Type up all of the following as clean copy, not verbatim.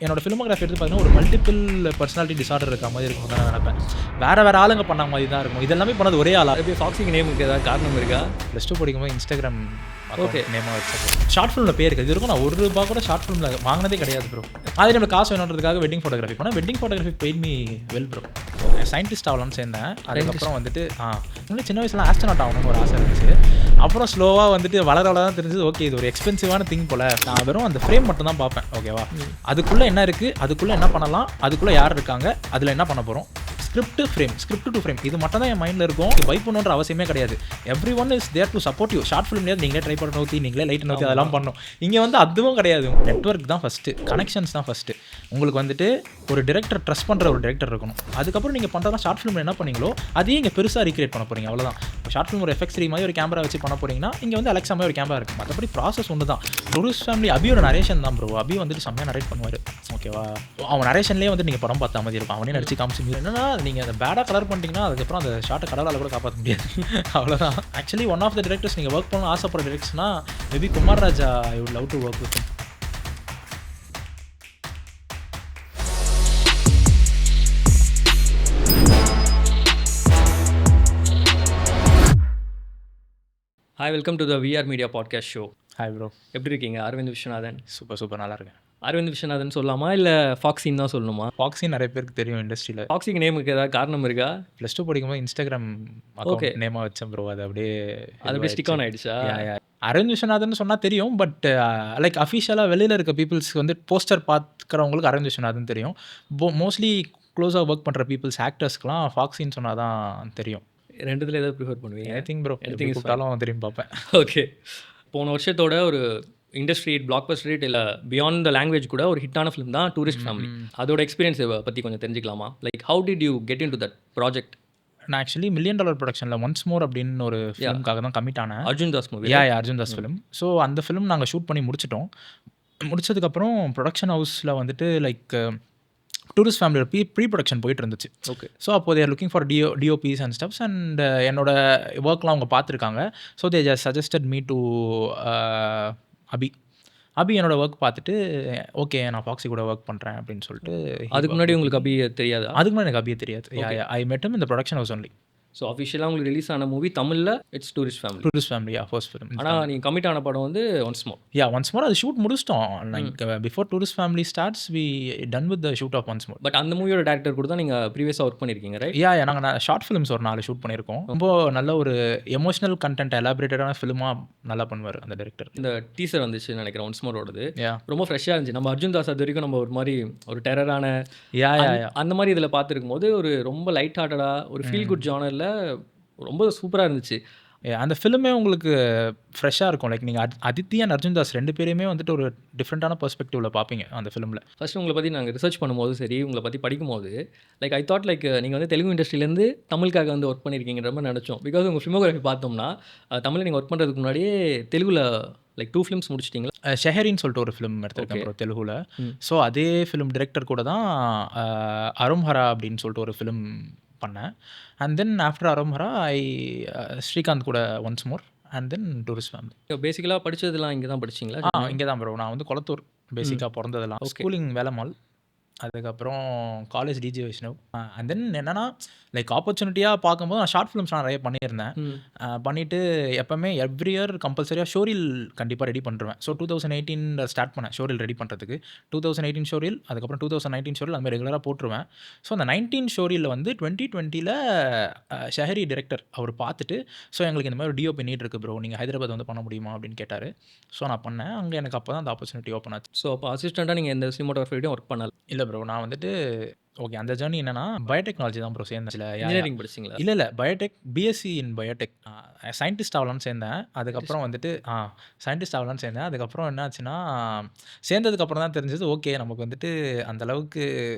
என்னோட ஃபிலிமோகிராஃபி எடுத்து பார்த்தீங்கன்னா, ஒரு மல்டிபிள் பர்சனாலிட்டி டிஸார்டர் இருக்க மாதிரி இருக்கும்னு தான் நான் நெனைப்பேன். வேற ஆளுங்க பண்ண மாரி தான் இருக்கும். இது எல்லாமே பண்ணது ஒரே ஆளா. எப்படி ஃபாக்ஸிக்கு நேமுக்கு ஏதாவது காரணம் இருக்கா? +2 படிக்கும்போது Instagram ஓகே. நேமா வச்சேன். ஷார்ட் ஃபிலிம்ல பேர் இருக்கு. இது வரைக்கும் நான் ₹1 கூட ஷார்ட் ஃபிலிம்ல வாங்குனதே கிடையாது ப்ரோ. அதே டைம்ல காசு வேணுன்றதுக்காக வெட்டிங் ஃபோட்டோகிராஃபி பண்ணேன். Wedding photography paid me well bro. Scientist ஆகலாம்னு சேர்ந்தேன். அதுக்கப்புறம் வந்துட்டு இன்னும் சின்ன வயசுல ஆஸ்ட்ரோநாட் ஆகணும்னு ஒரு ஆசை இருந்துச்சு. அப்புறம் ஸ்லோவா வந்துட்டு வளர தான் தெரிஞ்சது, ஓகே இது ஒரு எக்ஸ்பென்சிவான திங் போல. நான் வெறும் அந்த ஃப்ரேம் மட்டும் தான் பார்ப்பேன். ஓகேவா, அதுக்குள்ள என்ன இருக்கு, அதுக்குள்ள என்ன பண்ணலாம், அதுக்குள்ள யார் இருக்காங்க, அதுல என்ன பண்ண போறோம், ஸ்கிரிப்ட் டு ஃப்ரேம் இது மட்டும் தான் என் மைண்டில் இருக்கும். பை பண்ணணுன்ற அவசியமே கிடையாது. Everyone is there to support you. Short ஃபிலிம்லேயே நீங்களே ட்ரை பண்ண நோக்கி, நீங்களே லைட் நோக்கி அதெல்லாம் பண்ணணும். இங்கே வந்து அதுவும் கிடையாது. நெட்வொர்க் தான் ஃபஸ்ட்டு, கனெக்ஷன்ஸ் தான் ஃபஸ்ட்டு. உங்களுக்கு வந்துட்டு ஒரு டிரெக்டர் ட்ரஸ்ட் பண்ணுற ஒரு டிரெக்டர் இருக்கணும். அதுக்கப்புறம் நீங்கள் பண்ணுறதா ஷார்ட் ஃபிலிமில் என்ன பண்ணீங்களோ அதையே இங்கே பெருசாக ரீக்ரியேட் பண்ண போகிறீங்க. அவ்வளோதான். ஷார்ட் ஃபிலிம் ஒரு FX3 மாதிரி ஒரு கேமரா வச்சு பண்ண போறீங்கன்னா, இங்கே வந்து அலெக்ஸா மாதிரி ஒரு கேமரா இருக்குது. மற்றபடி ப்ராசஸ் ஒன்று தான். டூரிஸ்ட் ஃபேமிலி அபியோட நரேஷன் தான் ப்ரோ. அபி வந்துட்டு செம்மையாக நரேட் பண்ணுவார். ஓகேவா, அவன் நரேஷன்லேயே வந்து நீங்கள் படம் பார்த்த மாதிரி இருக்கும். அவனே நடிச்சு காமிச்சு என்னன்னா, நீங்கள் அந்த பேடாக கலர் பண்ணிட்டீங்கன்னா அதுக்கப்புறம் அந்த ஷார்ட்டை கடவுளால் கூட காப்பாற்ற முடியாது. அவ்வளோதான். Actually one of the directors நீங்கள் ஒர்க் பண்ணணும் ஆசைப்படுற டிரெக்டர்ஸ்னா maybe Kumar Raja. I would love to work with. Hi, welcome to the VR media podcast show. Hi bro. எப்படி இருக்கீங்க? அரவிந்த் விஸ்வநாதன். சூப்பர் நல்லா இருக்கேன். அரவிந்த் விஸ்வநாதன் சொல்லலாமா, இல்லை ஃபாக்ஸின்னு தான் சொல்லணுமா? ஃபாக்ஸின் நிறைய பேருக்கு தெரியும் இண்டஸ்ட்ரியில். ஃபாக்ஸிக்கு நேமுக்கு ஏதாவது காரணம் இருக்கா? +2 படிக்கும்போது Instagram ஓகே. நேமாக வச்சேன் ப்ரோ. அது அப்படியே ஸ்டிக் ஆன் ஆயிடுச்சா? அரவிந்த் விஸ்வநாதன் சொன்னால் தெரியும். பட் லைக் அஃபிஷியலாக வெளியில் இருக்க பீப்புள்ஸ்க்கு வந்து போஸ்டர் பார்க்குறவங்களுக்கு அரவிந்த் விஸ்வநாதன் தெரியும். மோஸ்ட்லி க்ளோஸாக ஒர்க் பண்ணுற பீப்புள்ஸ் ஆக்டர்ஸ்க்குலாம் ஃபாக்ஸின்னு சொன்னால் தான் தெரியும். ரெண்டுத்தில் ஏதாவது ப்ரிஃபர் பண்ணுவீங்க? I think bro, Anything is கூப்பிட்டாலும் திரும்பி பார்ப்பேன். ஓகே. போன வருஷத்தோட ஒரு இண்டஸ்ட்ரி பிளாக் பஸ்டர் ஹிட், இல்லை பியாண்ட் த லாங்குவேஜ் கூட ஒரு ஹிட்டான ஃபிலிம் தான் டூரிஸ்ட் ஃபேமிலி. அதோட எக்ஸ்பீரியன்ஸ் பற்றி கொஞ்சம் தெரிஞ்சுக்கலாமா? Like how did you get into that project? நான் ஆக்சுவலி $1 million ப்ரொடக்ஷனில் ஒன்ஸ் மோர் அப்படின்னு ஒரு ஃபிலிம்காக தான் கமிட் ஆனேன். Arjun Das movie. Arjun Das film. So அந்த ஃபிலிம் நாங்கள் ஷூட் பண்ணி முடிச்சதுக்கப்புறம் ப்ரொடக்ஷன் ஹவுஸில் வந்துட்டு லைக் டூரிஸ்ட் ஃபேமிலியோட ப்ரீ ப்ரொடக்ஷன் போயிட்டு இருந்துச்சு. ஓகே. ஸோ அப்போ they're looking for DOPs and stuffs. And என்னோட ஒர்க்லாம் அவங்க பார்த்துருக்காங்க. So they just suggested me to அபி என்னோட ஒர்க் பார்த்துட்டு, ஓகே நான் ஃபாக்ஸி கூட ஒர்க் பண்ணுறேன் அப்படின்னு சொல்லிட்டு. அதுக்கு முன்னாடி உங்களுக்கு அபி தெரியாதா? அதுக்கு முன்னாடி எனக்கு அபியே தெரியாது. ஐ மெட் ஹிம் இந்த ப்ரொடக்ஷன் ஹவுஸ் ஒன்லி. ஸோ அஃபிஷியலாக உங்களுக்கு ரிலீஸ் ஆன மூவி தமிழில் it's tourist family. First film. ஆனால் நீங்கள் கமிட் ஆன படம் வந்து ஒன்ஸ் மோர். ஒன்ஸ் மோர் அது ஷூட் முடிச்சிட்டோம். Like before Tourist Family starts we done with the shoot of once more. But அந்த மூவியோட டேரக்டர் கூட தான் நீங்கள் ப்ரீவியஸாக ஒர்க் பண்ணியிருக்கீங்க, ரைட்? நாங்கள் ஷார்ட் ஃபிலிம்ஸ் ஒரு 4 ஷூட் பண்ணியிருக்கோம். ரொம்ப நல்ல ஒரு எமோஷனல் கண்டென்ட் எலாபரேட்டடான ஃபிலிமாக நல்லா பண்ணுவார் அந்த டைரக்டர். இந்த டீசர் வந்துச்சு நினைக்கிறேன் ஒன்ஸ் மோரோடது. ரொம்ப ஃப்ரெஷ்ஷாக இருந்துச்சு. நம்ம அர்ஜுன் தாஸ் அது வரைக்கும் நம்ம ஒரு மாதிரி ஒரு டெரரான அந்த மாதிரி இதில் பார்த்துருக்கும் போது ஒரு ரொம்ப லைட் ஹார்ட்டடாக ஒரு ஃபீல் குட் ஜானரில் ரொம்ப சூப்பராக இருந்துச்சு. அந்த ஃபிலிமே உங்களுக்கு ஃப்ரெஷ்ஷாக இருக்கும். லைக் நீங்கள் அதித்தி அண்ட் அர்ஜுன் தாஸ் 2 பேருமே வந்துட்டு ஒரு டிஃப்ரெண்ட்டான பெர்ஸ்பெக்டிவில் பார்ப்பீங்க அந்த ஃபிலிமில். ஃபர்ஸ்ட் உங்களை பற்றி நாங்கள் ரிசர்ச் பண்ணும்போது சரி, உங்களை பற்றி படிக்கும்போது லைக் ஐ தாட் லைக் நீங்கள் வந்து தெலுங்கு இண்டஸ்ட்ரியிலேருந்து தமிழுக்காக வந்து ஒர்க் பண்ணியிருக்கீங்கிற மாதிரி நினச்சோம். பிகாஸ் உங்கள் ஃபிலிமோகிராஃபி பார்த்தோம்னா தமிழில் நீங்கள் ஒர்க் பண்ணுறதுக்கு முன்னாடியே தெலுங்குல லைக் 2 ஃபிலிம்ஸ் முடிச்சிட்டிங்களா? ஷெஹரின்னு சொல்லிட்டு ஒரு ஃபிலிம் எடுத்திருக்கேன் ப்ரோ தெலுங்குல. ஸோ அதே ஃபிலிம் டிரெக்டர் கூட தான் அரும்ஹரா அப்படின்னு சொல்லிட்டு ஒரு ஃபிலிம் பண்ணேன். அண்ட் தென் ஆஃப்டர் அரோமரா ஸ்ரீகாந்த் கூட once more and then tourist family. பேசிக்கலாக படித்ததெல்லாம் இங்கே தான் படிச்சிங்களா? இங்கே தான் ப்ரோ. நான் வந்து கொளத்தூர் பேசிக்காக பிறந்ததெல்லாம். ஸ்கூலிங் வேலம்மாள், அதுக்கப்புறம் college DJ Vaishnav. And then என்னென்னா லைக் ஆப்பர்ச்சுனிட்டியாக பார்க்கும்போது நான் ஷார்ட் ஃபிலிம்ஸ் நான் நிறைய பண்ணியிருந்தேன். பண்ணிவிட்டு எப்போவுமே எவ்ரி இயர் கம்பல்சரியாக ஷோரீல் கண்டிப்பாக ரெடி பண்ணுறேன். ஸோ 2018 ஸ்டார்ட் பண்ணேன் ஷோரீல் ரெடி பண்ணுறதுக்கு. 2018 ஷோரீல், அதுக்கப்புறம் 2019 ஷோரீல், அதுமாதிரி ரெகுலராக போட்டுருவேன். ஸோ அந்த 19 ஷோரீலில் வந்து 2020 ஷஹரி டிரெக்டர் அவர் பார்த்துட்டு, ஸோ எங்களுக்கு இந்த மாதிரி ஒரு டிஓபி நீட் இருக்குது ப்ரோ, நீங்கள் ஹைதராபாத் வந்து பண்ண முடியுமா அப்படின்னு கேட்டார். ஸோ நான் பண்ணேன். அங்கே எனக்கு அப்போ தான் அந்த ஆப்பர்ச்சுனிட்டி ஓப்பன் ஆச்சு. ஸோ அப்போ அசிஸ்டண்ட்டாக நீங்கள் எந்த சினிமாட்டோகிராஃபியும் ஒர்க் பண்ணல? இல்லை ப்ரோ, நான் வந்துட்டு ஓகே அந்த ஜேர்னி என்னன்னா பயோடெக்னாலஜி தான் ப்ரோ சேர்ந்தேன். இன்ஜினியரிங் படிச்சிங்களா? இல்லை biotech, BSc in biotech. Scientist ஆகலான்னு சேர்ந்தேன். அதுக்கப்புறம் வந்துட்டு சயின்டிஸ்ட் ஆகலான்னு சேர்ந்தேன். அதுக்கப்புறம் என்ன ஆச்சுன்னா சேர்ந்ததுக்கப்புறம் தான் தெரிஞ்சது, ஓகே நமக்கு வந்துட்டு அந்தளவுக்கு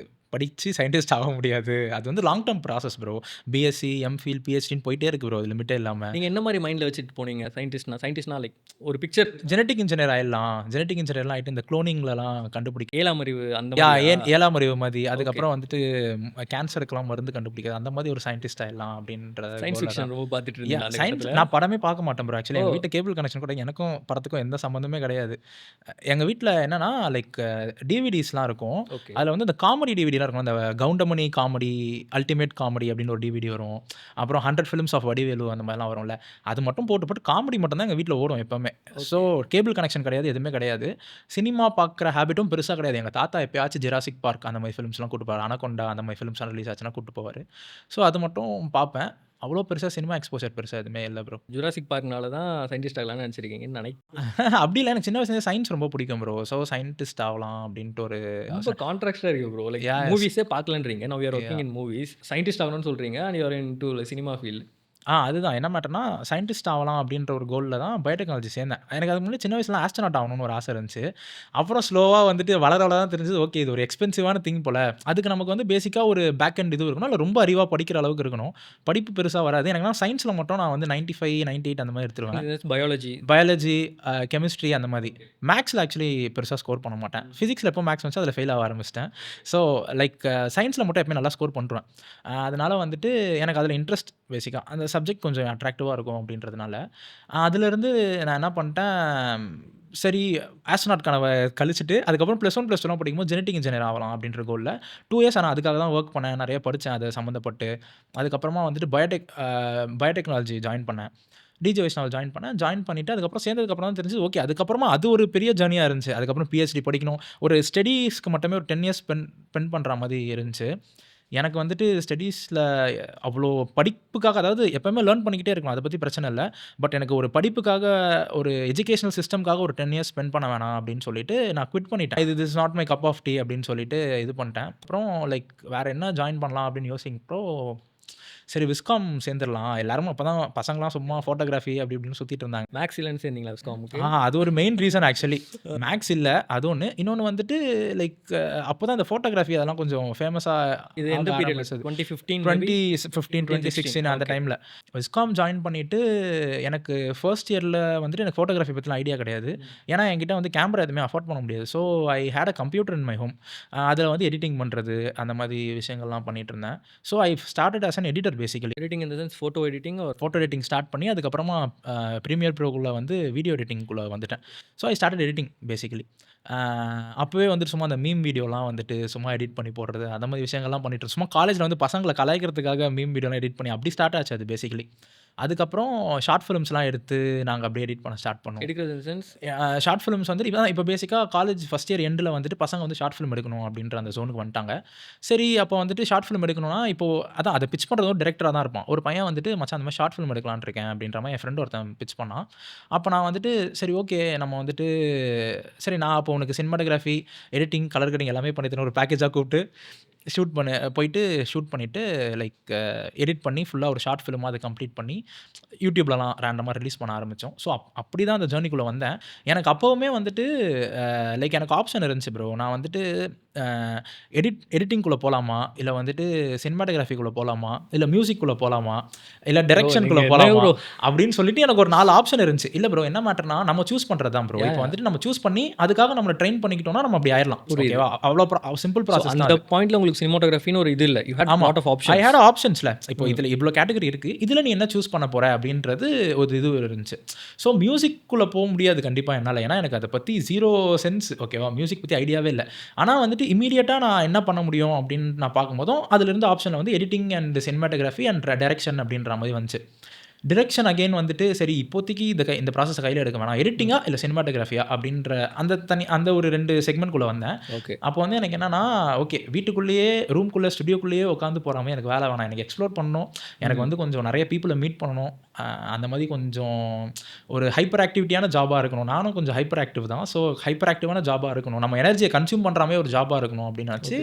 படித்து சயின்டிஸ்ட் ஆக முடியாது. அது வந்து long term process bro. BSc, MPhil, பிஹெச்டின்னு போயிட்டே இருக்கு ப்ரோ. லிமிட்டே இல்லாமல். நீங்கள் என்ன மாதிரி மைண்டில் வச்சுட்டு போனீங்க சயின்டிஸ்ட்னா லைக் ஒரு பிக்சர் ஜெனட்டிக் இன்ஜினியர் ஆயிடலாம். ஜெனட்டிக் இன்ஜினியர்லாம் ஆகிட்டு இந்த குளோனிங்லலாம் கண்டுபிடிக்க ஏழாம் அறிவு அந்த ஏன் 7ஆம் அறிவு மாதிரி. அதுக்கப்புறம் வந்துட்டு கேன்சருக்குலாம் மருந்து கண்டுபிடிக்கிறது. அந்த மாதிரி ஒரு சயின்டிஸ்ட் ஆயிடலாம் அப்படின்ற சயின்ஸ் ஃபிக்ஷன் ரொம்ப பார்த்துட்டு இருந்தீங்க அந்த சயின்ஸ். காலத்துல? நான் படமே பார்க்க மாட்டேன் ப்ரோ. ஆக்சுவலி எங்கள் வீட்டில் கேபிள் கனெக்ஷன் கூட எனக்கும் படத்துக்கும் எந்த சம்மந்தமே கிடையாது. எங்கள் வீட்டில் என்னன்னா லைக் டிவிடிஸ்லாம் இருக்கும். ஓகே. அதில் வந்து இந்த காமெடி டிவிடிலாம் இருக்கும். அந்த கவுண்டமணி காமெடி, அல்டிமேட் காமெடி அப்படின்னு ஒரு டிவிடி வரும். அப்புறம் 100 ஃபிலிம்ஸ் ஆஃப் வடிவேலு அந்த மாதிரிலாம் வரும்ல. அது மட்டும் போட்டு காமெடி மட்டும் தான் எங்கள் வீட்டில் ஓடும் எப்போவுமே. ஸோ கேபிள் கனெக்ஷன் கிடையாது, எதுவுமே கிடையாது. சினிமா பார்க்குற ஹேபிட்டும் பெருசாக கிடையாது. எங்கள் தாத்தா எப்பயாச்சும் ஜெராசிக் பார்க் அந்த மாதிரி ஃபிலிம்ஸ்லாம் கூட்டு போவார். அனகொண்டா அந்த மாதிரி ஃபிலிம்ஸ்லாம் ரிலீஸ் ஆச்சுன்னா கூட்டு போவார். ஸோ அது மட்டும் பார்ப்பேன். அவ்வளோ பெருசாக சினிமா எக்ஸ்போஷர் பெருசாக எதுவுமே இல்லை ப்ரோ. ஜுராசிக் பார்க்னால தான் சயின்டிஸ்ட் ஆகலாம்னு நினச்சிருக்கீங்கன்னு நினைக்கிறேன். அப்படி இல்லை, எனக்கு சின்ன வயசுலேருந்து சயின்ஸ் ரொம்ப பிடிக்கும் ப்ரோ. ஸோ சயின்டிஸ்ட் ஆகலாம் அப்படின்ட்டு ஒரு ரொம்ப கான்ட்ராக்டாக இருக்கு ப்ரோ. லைக் மூவிஸே பார்க்கலன்றீங்க. Now you are working in movies. Scientist ஆகணும்னு சொல்கிறீங்க and you are into cinema field. அதுதான் என்ன மேட்டர்னா, சயின்டிஸ்ட் ஆகலாம் அப்படின்ற ஒரு கோலில் தான் பயோடெக்னாலஜி சேர்ந்தேன். எனக்கு அதுக்கு முன்னாடி சின்ன வயசுல ஆஸ்ட்ரோனாட் ஆகணும்னு ஒரு ஆசை இருந்துச்சு. அப்புறம் ஸ்லோவாக வந்துட்டு வளர தான் தெரிஞ்சது, ஓகே இது ஒரு எக்ஸ்பென்சிவான திங் போல். அதுக்கு நமக்கு வந்து பேசிக்காக ஒரு பேக் அண்ட் இது இருக்கணும், இல்லை ரொம்ப அறிவாக படிக்கிற அளவுக்கு இருக்கணும். படிப்பு பெருசாக வராது. எனக்கு சயின்ஸில் மட்டும் நான் வந்து 95, 98 அந்த மாதிரி எடுத்துருவேன். பயாலஜி, கெமிஸ்ட்ரி அந்த மாதிரி. மேக்ஸில் ஆக்சுவலி பெருசாக ஸ்கோர் பண்ண மாட்டேன். ஃபிசிக்ஸில் எப்போ மேக்ஸ் வந்துச்சு அதில் ஃபெயில் ஆக ஆரம்பிச்சிட்டேன். ஸோ லைக் சயின்ஸில் மட்டும் எப்பவுமே நல்லா ஸ்கோர் பண்ணுறேன். அதனால் வந்துட்டு எனக்கு அதில் இன்ட்ரெஸ்ட் பேசிக்காக அந்த சப்ஜெக்ட் கொஞ்சம் அட்ராக்டிவாக இருக்கும் அப்படின்றதுனால அதுலேருந்து நான் என்ன பண்ணிட்டேன், சரி ஆஸ்ட்ரோனாட் கனவை கழிச்சிட்டு அதுக்கப்புறம் +1 +2 படிக்கும்போது ஜெனட்டிக் இன்ஜினியர் ஆகலாம் அப்படின்ற கோலில் 2 இயர்ஸ் ஆனால் அதுக்காக தான் ஒர்க் பண்ணேன். நிறைய படித்தேன் அது சம்மந்தப்பட்டு. அதுக்கப்புறமா வந்துட்டு பயோடெக்னாலஜி ஜாயின் பண்ணேன். டிஜே வைஷ்ணவ் ஜாயின் பண்ணிவிட்டு அதுக்கப்புறம் சேர்ந்ததுக்கப்புறம் தான் தெரிஞ்சு, ஓகே அதுக்கப்புறமா அது ஒரு பெரிய ஜர்னியாக இருந்துச்சு. அதுக்கப்புறம் பிஹெச்டி படிக்கணும், ஒரு ஸ்டடீஸ்க்கு மட்டுமே ஒரு 10 இயர்ஸ் ஸ்பெண்ட் பண்ணுற மாதிரி இருந்துச்சு. எனக்கு வந்துட்டு ஸ்டடீஸில் அவ்வளோ படிப்புக்காக, அதாவது எப்போவுமே லேர்ன் பண்ணிக்கிட்டே இருக்கணும், அதை பற்றி பிரச்சனை இல்லை. பட் எனக்கு ஒரு படிப்புக்காக, ஒரு எஜுகேஷனல் சிஸ்டம்காக ஒரு 10 இயர்ஸ் ஸ்பெண்ட் பண்ண வேணாம் அப்படின்னு சொல்லிட்டு நான் குவிட் பண்ணிட்டேன். இது is not my cup of tea அப்படின்னு சொல்லிட்டு இது பண்ணிட்டேன். அப்புறம் லைக் வேறு என்ன ஜாயின் பண்ணலாம் அப்படின்னு யோசிக்கிறப்போ, சரி விஸ்காம் சேர்ந்துடலாம். எல்லாரும் அப்போ தான் பசங்களாம் சும்மா ஃபோட்டோகிராஃபி அப்படி இப்படின்னு சுற்றிட்டு இருந்தாங்க. மேக்ஸ் இல்லைன்னு சேர்ந்தீங்களா விஸ்காமுக்கு? அது ஒரு மெயின் ரீசன் ஆக்சுவலி. மேக்ஸ் இல்லை அது ஒன்று. இன்னொன்று வந்துட்டு லைக் அப்போ தான் இந்த ஃபோட்டோகிராஃபி அதெல்லாம் கொஞ்சம் ஃபேமஸாக. இது எந்த பீரியட்? 2015, 2016 அந்த டைமில் விஸ்காம் ஜாயின் பண்ணிவிட்டு எனக்கு ஃபர்ஸ்ட் இயரில் வந்துட்டு எனக்கு ஃபோட்டோகிராஃபி பற்றின ஐடியா கிடையாது. ஏன்னா என்கிட்ட வந்து கேமரா எதுவுமே அஃபோர்ட் பண்ண முடியாது. So I had a computer in my home. அதில் வந்து எடிட்டிங் பண்ணுறது அந்த மாதிரி விஷயங்கள்லாம் பண்ணிகிட்டு இருந்தேன். So I started as an editor basically. Editing in the sense photo editing start பண்ணி அதுக்கப்புறமா ப்ரீமியர் ப்ரோக்குள்ளே வந்து வீடியோ எடிட்டிங்குள்ளே வந்துட்டேன். So I started editing basically. அப்போவே வந்துட்டு சும்மா அந்த மீம் வீடியோலாம் வந்துட்டு சும்மா எடிட் பண்ணி போடுறது அந்த மாதிரி விஷயங்கள்லாம் பண்ணிட்டு சும்மா காலேஜில் வந்து பசங்களை கலாய்க்கிறதுக்காக மீம் வீடியோலாம் எடிட் பண்ணி அப்படி ஸ்டார்ட் ஆச்சு அது பேசிக்கலி. அதுக்கப்புறம் ஷார்ட் ஃபிலிம்ஸ்லாம் எடுத்து நாங்கள் அப்படியே எடிட் பண்ண ஸ்டார்ட் பண்ணோம். எடுக்கிறது இன் சென்ஸ் ஷார்ட் ஃபிலிம்ஸ் வந்து இப்போ பேசிக்காக காலேஜ் ஃபஸ்ட் இயர் எண்டில் வந்துட்டு பசங்க வந்து ஷார்ட் ஃபிலிம் எடுக்கணும் அப்படின்ற அந்த ஜோனுக்கு வந்துட்டாங்க. சரி அப்போ வந்துட்டு ஷார்ட் ஃபிலிம் எடுக்கணும்னா இப்போது அதான் அதை பிச் பண்ணுறதும் டேரக்டராக தான் இருப்பான். ஒரு பையன் வந்துட்டு மச்சான் அந்த மாதிரி ஷார்ட் ஃபிலிம் எடுக்கலான்னு இருக்கேன் அப்படின்ற மாதிரி என் ஃப்ரெண்ட் ஒருத்தன் பிச் பண்ணான். அப்போ நான் வந்துட்டு சரி ஓகே நம்ம வந்துட்டு சரி நான் அப்போ உனக்கு சினிமாட்டோகிராஃபி, எடிட்டிங், கலர் கட்டிங் எல்லாமே பண்ணி தரேன் ஒரு பேக்கேஜாக கூப்பிட்டு போயிட்டு ஷூட் பண்ணிவிட்டு லைக் எடிட் பண்ணி ஃபுல்லாக ஒரு ஷார்ட் ஃபிலிமாக அதை கம்ப்ளீட் பண்ணி யூடியூப்லலாம் ரேண்டமாக ரிலீஸ் பண்ண ஆரம்பித்தோம். ஸோ அப்படி தான் அந்த ஜேர்னிக்குள்ளே வந்தேன். எனக்கு அப்போவுமே வந்துட்டு லைக் எனக்கு ஆப்ஷன் இருந்துச்சு ப்ரோ. நான் வந்துட்டு எடிட்டிங்குள்ளே போகலாமா, இல்லை வந்துட்டு சினிமாட்டோகிராஃபிக்குள்ளே போகலாமா, இல்லை மியூசிக்குள்ளே போகலாமா, இல்லை டைரக்ஷனுக்குள்ளே போகலாமா அப்படின்னு சொல்லிட்டு எனக்கு ஒரு 4 ஆப்ஷன் இருந்துச்சு. இல்லை ப்ரோ என்ன மேட்டர்னா நம்ம சூஸ் பண்ணுறது தான் ப்ரோ. இப்போ வந்துட்டு நம்ம சூஸ் பண்ணி அதுக்காக நம்ம ட்ரெயின் பண்ணிக்கிட்டோம்னா நம்ம அப்படி ஆயிடலாம். ஓகேவா, அவ்வளோ சிம்பிள் ப்ராசஸ். அந்த பாயிண்ட்ல உங்களுக்கு சினிமாட்டோகிராஃபின்னு ஒரு இது இல்லை. You had lot of options. I had ஆப்ஷன்ஸ்ல. இப்போ இதில் இவ்வளோ கேட்டகரி இருக்குது, இதில் நீ என்ன சூஸ் பண்ண போகிற அப்படின்றது ஒரு இது இருந்துச்சு. ஸோ மியூசிக்குள்ளே போக முடியாது கண்டிப்பாக என்னால். ஏன்னா எனக்கு அதை பற்றி 0 சென்ஸ். ஓகேவா, மியூசிக் பற்றி ஐடியாவே இல்லை. ஆனால் வந்துட்டு இமீடியட்டாக நான் என்ன பண்ண முடியும் அப்படின்னு நான் பார்க்கும்போதும் அதிலிருந்து ஆப்ஷனில் வந்து editing and cinematography and direction அப்படின்ற மாதிரி வந்துச்சு. டிரெக்ஷன் அகெயின் வந்துட்டு சரி இப்போதைக்கு இந்த ப்ராசஸை கையில் எடுக்க வேணாம், எடிட்டிங்கா இல்லை சினிமாட்டோகிராஃபியா அப்படின்ற அந்த ஒரு 2 செக்மெண்ட்குள்ளே வந்தேன். ஓகே. அப்போ வந்து எனக்கு என்னன்னா ஓகே வீட்டுக்குள்ளேயே ரூம்குள்ளே ஸ்டுடியோக்குள்ளேயே உட்காந்து போகாமல் எனக்கு வேலை வேணாம், எனக்கு எக்ஸ்ப்ளோர் பண்ணணும், எனக்கு வந்து கொஞ்சம் நிறைய பீப்புளை மீட் பண்ணணும், அந்த மாதிரி கொஞ்சம் ஒரு ஹைப்பர் ஆக்டிவிட்டியான ஜாபாக இருக்கணும். நானும் கொஞ்சம் ஹைப்பர் ஆக்டிவ் தான். ஸோ ஹைப்பர் ஆக்டிவான ஜாபாக இருக்கணும், நம்ம எனர்ஜியை கன்சியூம் பண்ணுறாமே ஒரு ஜாபாக இருக்கணும் அப்படின்னு நினச்சி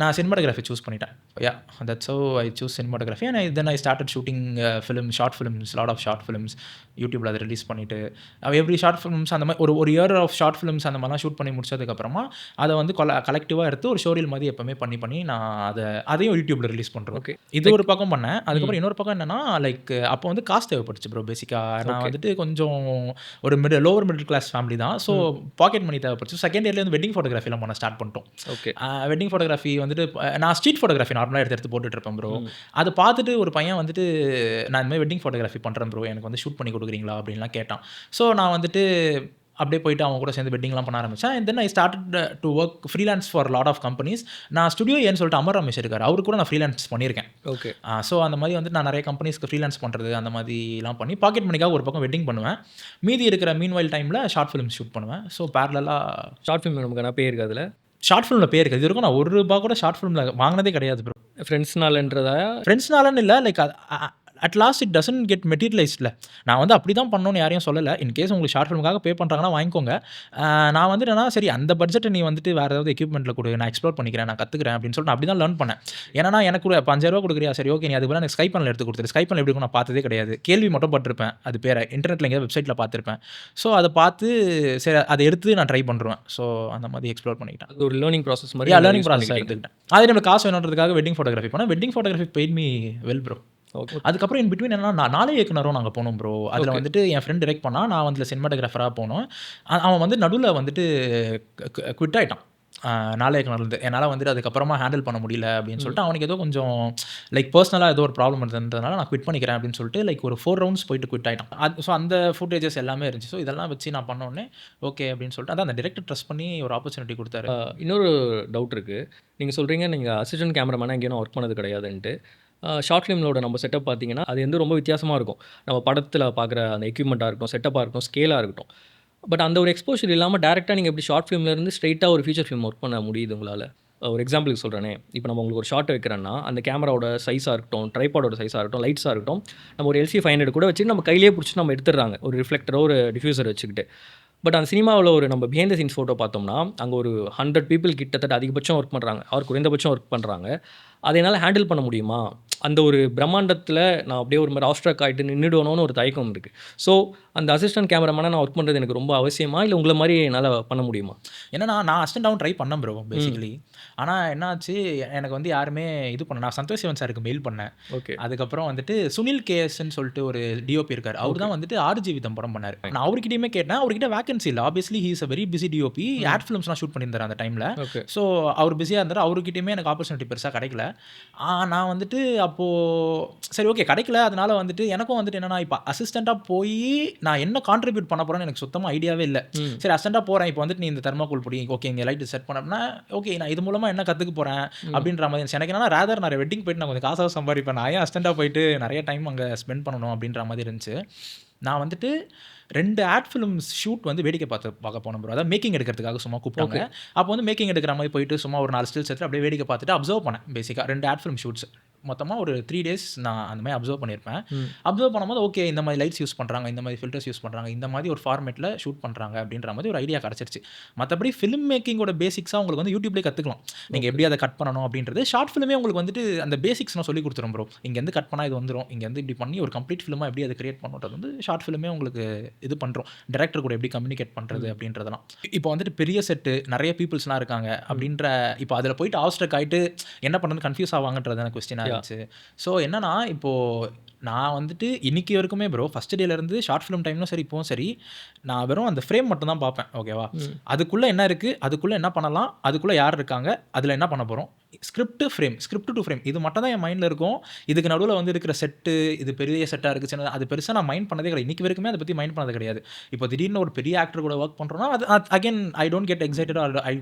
நான் சினிமாட்டோகிராஃபி சூஸ் பண்ணிட்டேன். Yeah that's how I choose cinematography and then I started shooting film, short films, lot of short films யூடியூப்பில் அதை ரிலீஸ் பண்ணிவிட்டு எவ்ரி ஷார்ட் ஃபிலிம்ஸ் அந்த மாதிரி ஒரு இயர் ஆஃப் ஷார்ட் ஃபிலிம்ஸ் அந்த மாதிரிலாம் ஷூட் பண்ணி முடிச்சதுக்கப்புறமா அதை வந்து கலெக்டிவாக எடுத்து ஒரு ஷோரீல் மாதிரி எப்போவுமே பண்ணி நான் அதையும் யூடியூப்பில் ரிலீஸ் பண்ணுறேன். ஓகே. இது ஒரு பக்கம் பண்ணேன். அதுக்கப்புறம் இன்னொரு பக்கம் என்னன்னா லைக் அப்போ வந்து காசு தேவைப்பட்டுச்சு ப்ரோ. பேசிக்காக நான் வந்துட்டு கொஞ்சம் ஒரு லோவர் மிடில் கிளாஸ் ஃபேமிலி தான். ஸோ பாக்கெட் மணி தேவைப்பட்டுச்சு. செகண்ட் இயர்லேயே வந்து வெட்டிங் ஃபோட்டோகிராஃபிலாம் பண்ண ஸ்டார்ட் பண்ணிட்டோம். ஓகே. வெட்டிங் ஃபோட்டோகிராஃபி வந்துட்டு நான் ஸ்ட்ரீட் ஃபோட்டோகிராஃபி நார்மலாக எடுத்து போட்டுட்டு இருப்பேன் ப்ரோ. அதை பார்த்துட்டு ஒரு பையன் வந்துட்டு நான் இந்த மாதிரி வெட்டிங் ஃபோட்டோகிராஃபி பண்ணுறேன் ப்ரோ, எனக்கு வந்து ஷூட் பண்ணி கொடுக்குறீங்களா அப்படின்லாம் கேட்டான். ஸோ நான் வந்துட்டு அப்படியே போயிட்டு அவங்க கூட சேர்ந்து வெட்டிங்லாம் பண்ண ஆரம்பித்தேன். And then I started to work freelance for lot of companies. நான் ஸ்டுடியோ ஏன்னு சொல்லிட்டு அமர் ரமேஷ் இருக்கார், அவரு கூட நான் ஃப்ரீலான்ஸ் பண்ணியிருக்கேன். ஓகே. ஸோ அந்த மாதிரி வந்து நான் நிறைய கம்பெனிஸ்க்கு ஃப்ரீலான்ஸ் பண்ணுறது அந்த மாதிரிலாம் பண்ணி பாக்கெட் மணிக்காக ஒரு பக்கம் வெட்டிங் பண்ணுவேன். மீதி இருக்கிற மீன்வைல் டைமில் ஷார்ட் ஃபிலிம் ஷூட் பண்ணுவேன். ஸோ பேரலாக ஷார்ட் ஃபிலிம் நமக்கு என்ன பேர் இருக்குது அதில்? ஷார்ட் ஃபிலிமில் பேர் இருக்குது. இது இருக்கும் நான் ₹1 கூட ஷார்ட் ஃபிலிமில் வாங்கினதே கிடையாது ப்ரோ. ஃப்ரெண்ட்ஸ்னாலன்றதா? ஃப்ரெண்ட்ஸ்னாலன்னு இல்லை, like at last it doesn't get மெட்டீரியலைஸ்டில். நான் வந்து அப்படி தான் பண்ணணும்னு யாரையும் சொல்லலை. இன்கேஸ் உங்களுக்கு ஷார்ட் ஃபிலிமுக்காக பே பண்ணுறாங்கன்னா வாங்கிக்கோங்க. நான் வந்து என்னன்னா சரி அந்த பட்ஜெட்டை நீ வந்துட்டு வேறு ஏதாவது எக்யூப்மெண்ட்டில் கொடு, நான் எக்ஸ்ப்ளோர் பண்ணிக்கிறேன், நான் கற்றுக்கிறேன் அப்படின்னு சொல்லிட்டு நான் அப்படி தான் லேர்ன் பண்ணேன். ஏன்னா எனக்கு கூட ₹5000 கொடுக்குறியா, சரி ஓகே, நீ அது போல எனக்கு ஸ்கைப்பனில் எடுத்து கொடுத்துரு. ஸ்கைப்பனில் எப்படி இருக்கும் நான் பார்த்ததே கிடையாது, கேள்வி மட்டும் பட்டிருப்பேன், அது பேரை இன்டர்நெட்டில் எங்கேயாவது வெப்சைட்டில் பார்த்துருப்பேன். ஸோ அதை பார்த்து சரி அதை எடுத்து நான் ட்ரை பண்ணுறேன். ஸோ அந்த மாதிரி எக்ஸ்ப்ளோர் பண்ணிக்கிட்டேன். அது ஒரு லேர்னிங் ப்ராசஸ் மாதிரி. லேர்னிங் ப்ராசஸ் எடுத்துக்கிட்டேன். அதே நம்மளுக்கு காசு வேணுன்றதுக்காக வெட்டிங் ஃபோட்டோகிராஃபி பண்ணேன். Wedding photography paid me well bro. Okay. அதுக்கப்புறம் இன் பிட்வீன் என்னன்னா நாளே இயக்குனரும் நாங்கள் போனோம் ப்ரோ. அதில் வந்துட்டு என் ஃப்ரெண்ட் டிரெக்ட் பண்ணால், நான் வந்து சினிமாட்டோகிராஃபராக போனோம். அவன் வந்து நடுவில் வந்துட்டு குவிட் ஆகிட்டான் நாளே இயக்குனர்லேருந்து. என்னால் வந்துட்டு அதுக்கப்புறமா ஹேண்டில் பண்ண முடியல அப்படின்னு சொல்லிட்டு அவனுக்கு ஏதோ கொஞ்சம் லைக் பர்சனலாக ஏதோ ஒரு ப்ராப்ளம் இருந்ததுனால நான் குவிட் பண்ணிக்கிறேன் அப்படின்னு சொல்லிட்டு லைக் ஒரு 4 ரவுண்ட்ஸ் போயிட்டு குவிட் ஆகிட்டான். ஸோ அந்த ஃபுட்டேஜஸ் எல்லாமே இருந்துச்சு. ஸோ இதெல்லாம் வச்சு நான் பண்ணோடனே ஓகே அப்படின்னு சொல்லிட்டு அதான் அந்த டிரெக்டர் ட்ரஸ்ட் பண்ணி ஒரு ஆப்பர்ச்சுனிட்டி கொடுத்தாரு. இன்னொரு டவுட் இருக்குது. நீங்கள் சொல்கிறீங்க நீங்கள் அசிஸ்டன்ட் கேமராமேனாக எங்கேயும் ஒர்க் பண்ணது கிடையாதுன்ட்டு. ஷார்ட் ஃபிலிமோட நம்ம செட்டப் பார்த்தீங்கன்னா அது வந்து ரொம்ப வித்தியாசமாக இருக்கும். நம்ம படத்தில் பார்க்குற அந்த எக்யூப்மெண்ட்டாக இருக்கட்டும், செட்டப்பாக இருக்கட்டும், ஸ்கேலாக இருக்கட்டும். பட் அந்த ஒரு எக்ஸ்போஷர் இல்லாமல் டேரெக்டாக நீங்கள் எப்படி ஷார்ட் ஃபிலிம்லேருந்து ஸ்ட்ரெயிட்டாக ஒரு ஃபீச்சர் ஃபிலிம் ஒர்க் பண்ண முடியுது உங்களால்? ஒரு எக்ஸாம்பிளுக்கு சொல்கிறேனே, இப்போ நம்ம உங்களுக்கு ஒரு ஷார்ட் வைக்கிறேன்னா அந்த கேமராவோட சைஸாக இருக்கட்டும், ட்ரைபாடோட சைஸாக இருக்கட்டும், லைட்ஸாக இருக்கட்டும், நம்ம ஒரு LC500 கூட வச்சு நம்ம கையிலேயே பிடிச்சி நம்ம எடுத்துடுறாங்க ஒரு ரிஃப்ளெக்டரோ ஒரு டிஃப்யூசர் வச்சுக்கிட்டு. பட் அந்த சினிமாவில் ஒரு நம்ம பிஹைண்ட் த சீன்ஸ் ஃபோட்டோ பார்த்தோம்னா அங்கே ஒரு 100 பீப்புள் கிட்டத்தட்ட அதிகபட்சம் ஒர்க் பண்ணுறாங்க, அவர் குறைந்தபட்சம் ஒர்க் பண்ணுறாங்க. அதை என்னால் ஹேண்டில் பண்ண முடியுமா? அந்த ஒரு பிரம்மாண்டத்தில் நான் அப்படியே ஒரு மாதிரி ஆஸ்ட்ராக் ஆகிட்டு நின்றுடுவோன்னு ஒரு தயக்கம் இருக்குது. ஸோ அந்த அசிஸ்டன்ட் கேமராமேனாக நான் ஒர்க் பண்ணுறது எனக்கு ரொம்ப அவசியமா, இல்லை உங்களை மாதிரி என்னால் பண்ண முடியுமா? ஏன்னா நான் அசிஸ்டண்டாகவும் ட்ரை பண்ணேன் ப்ரோ பேசிக்கலி. ஆனால் என்னாச்சு, எனக்கு வந்து யாருமே இது பண்ண, நான் சந்தோஷ் சிவன் சாருக்கு மெயில் பண்ணேன். ஓகே. அதுக்கப்புறம் வந்துட்டு சுனில் கேஎஸ்ன்னு சொல்லிட்டு ஒரு டிஓபி இருக்கார், அவர் தான் வந்துட்டு 6 ஜீவிதம் படம் பண்ணார். நான் அவர்கிட்டயுமே கேட்டேன், அவர்கிட்ட வேகன்சி இல்லை. Obviously he is a very busy DOP, ad ஃபிலிம்ஸ்லாம் ஷூட் பண்ணியிருந்தார் அந்த டைமில். ஓகே. ஸோ அவர் பிஸியாக இருந்தார். அவர்கிட்டயுமே எனக்கு ஆப்பர்ச்சுனிட்டி பெருசாக கிடைக்கல. நான் வந்துட்டு அப்போது சரி ஓகே கிடைக்கல. அதனால வந்துட்டு எனக்கும் வந்துட்டு என்னன்னா, இப்போ அசிஸ்டண்ட்டாக போய் நான் என்ன கான்ட்ரிபியூட் பண்ண போகிறேன்னு எனக்கு சுத்தமாக ஐடியாவே இல்லை. சரி அசிஸ்டண்ட்டாக போகிறேன், இப்போ வந்துட்டு நீ இந்த தெர்மாக்கோல் பொடி ஓகே இங்கே லைட் செட் பண்ணோம்னா ஓகே நான் இது மூலமாக என்ன கற்றுக்க போகிறேன் அப்படின்ற மாதிரி இருந்துச்சு. எனக்கு என்னன்னா ரேதர் நான் வெட்டிங் போயிட்டு நான் கொஞ்சம் காசாக சம்பாதிப்பேன், நான் ஏன் அசிஸ்டண்ட்டாக போயிட்டு நிறைய டைம் அங்கே ஸ்பெண்ட் பண்ணணும் அப்படின்ற மாதிரி இருந்துச்சு. நான் வந்துட்டு 2 ஆட் ஃபிலிம்ஸ் ஷூட் வந்து வேடிக்கை பார்க்க போனோம் ப்ரோ. அதாவது மேக்கிங் எடுக்கிறதுக்காக சும்மா கூப்பிட்டாங்க. அப்போ வந்து மேக்கிங் எடுக்கிற மாதிரி போயிட்டு சும்மா ஒரு 4 ஸ்டில்ஸ் எடுத்து அப்படியே வேடிக்கை பார்த்துட்டு அப்சர்வ் பண்ணேன். பேசிக்காக 2 ஆட் ஃபிலிம் ஷூட்ஸ் மொத்தமாக ஒரு 3 days நான் அந்த மாதிரி அப்சர்வ் பண்ணியிருப்பேன். அப்சர்வ் பண்ணும்போது ஓகே இந்த மாதிரி லைட்ஸ் யூஸ் பண்ணுறாங்க, இந்த மாதிரி ஃபில்டர்ஸ் யூஸ் பண்ணுறாங்க, இந்த மாதிரி ஒரு ஃபார்மேட்டில் ஷூட் பண்ணுறாங்க அப்படின்ற மாதிரி ஒரு ஐடியா கிடச்சிருச்சு. மற்றபடி ஃபிலிம் மேக்கிங்கோட பேசிக்ஸாக உங்களுக்கு வந்து யூடியூப்லேயே கற்றுக்கலாம். நீங்கள் எப்படி அதை கட் பண்ணணும் அப்படின்றது. ஷார்ட் ஃபிலிமே உங்களுக்கு வந்துட்டு அந்த பேசிக்ஸ் நான் சொல்லி கொடுத்துரும் ப்ரோ. இங்கேருந்து கட் பண்ணால் இது வந்துடும், இங்கேருந்து இப்படி பண்ணி ஒரு கம்ப்ளீட் ஃபிலிமாக எப்படி அதை கிரியேட் பண்ணுறது வந்து ஷார்ட் ஃபிலிமே உங்களுக்கு இது பண்ணுறோம். டைரக்டர் கூட எப்படி கம்யூனிகேட் பண்ணுறது அப்படின்றதெல்லாம். இப்போ வந்துட்டு பெரிய செட்டு நிறைய பீப்புள்ஸ்லாம் இருக்காங்க அப்படின்ற, இப்போ அதில் போயிட்டு ஆஸ்ட்ரக் ஆகிட்டு என்ன பண்ணுறது கன்ஃபியூஸ் ஆவாங்கன்றது எனக்கு கொஸ்டினாக இருந்துச்சு. ஸோ என்னன்னா இப்போது நான் வந்துட்டு இன்றைக்கி வரைக்குமே ப்ரோ ஃபஸ்ட் டேலேருந்து ஷார்ட் ஃபிலிம் டைம்லும் சரி இப்போவும் சரி நான் வெறும் அந்த ஃப்ரேம் மட்டும் தான் பார்ப்பேன். ஓகேவா, அதுக்குள்ளே என்ன இருக்குது, அதுக்குள்ளே என்ன பண்ணலாம், அதுக்குள்ளே யார் இருக்காங்க, அதில் என்ன பண்ண போகிறோம், ஸ்கிரிப்ட் டு ஃப்ரேம் இது மட்டும் தான் என் மைண்டில் இருக்கும். இதுக்கு நடுவில் வந்து இருக்கிற செட்டு, இது பெரிய செட்டாக இருக்குது சின்ன, அது பெருசாக நான் மைண்ட் பண்ணதே கிடையாது. இன்றைக்கி வரைக்குமே அதை பற்றி மைண்ட் பண்ணது கிடையாது. இப்போ திடீர்னு ஒரு பெரிய ஆக்டர் கூட ஒர்க் பண்ணுறோன்னா அது again I don't get excited or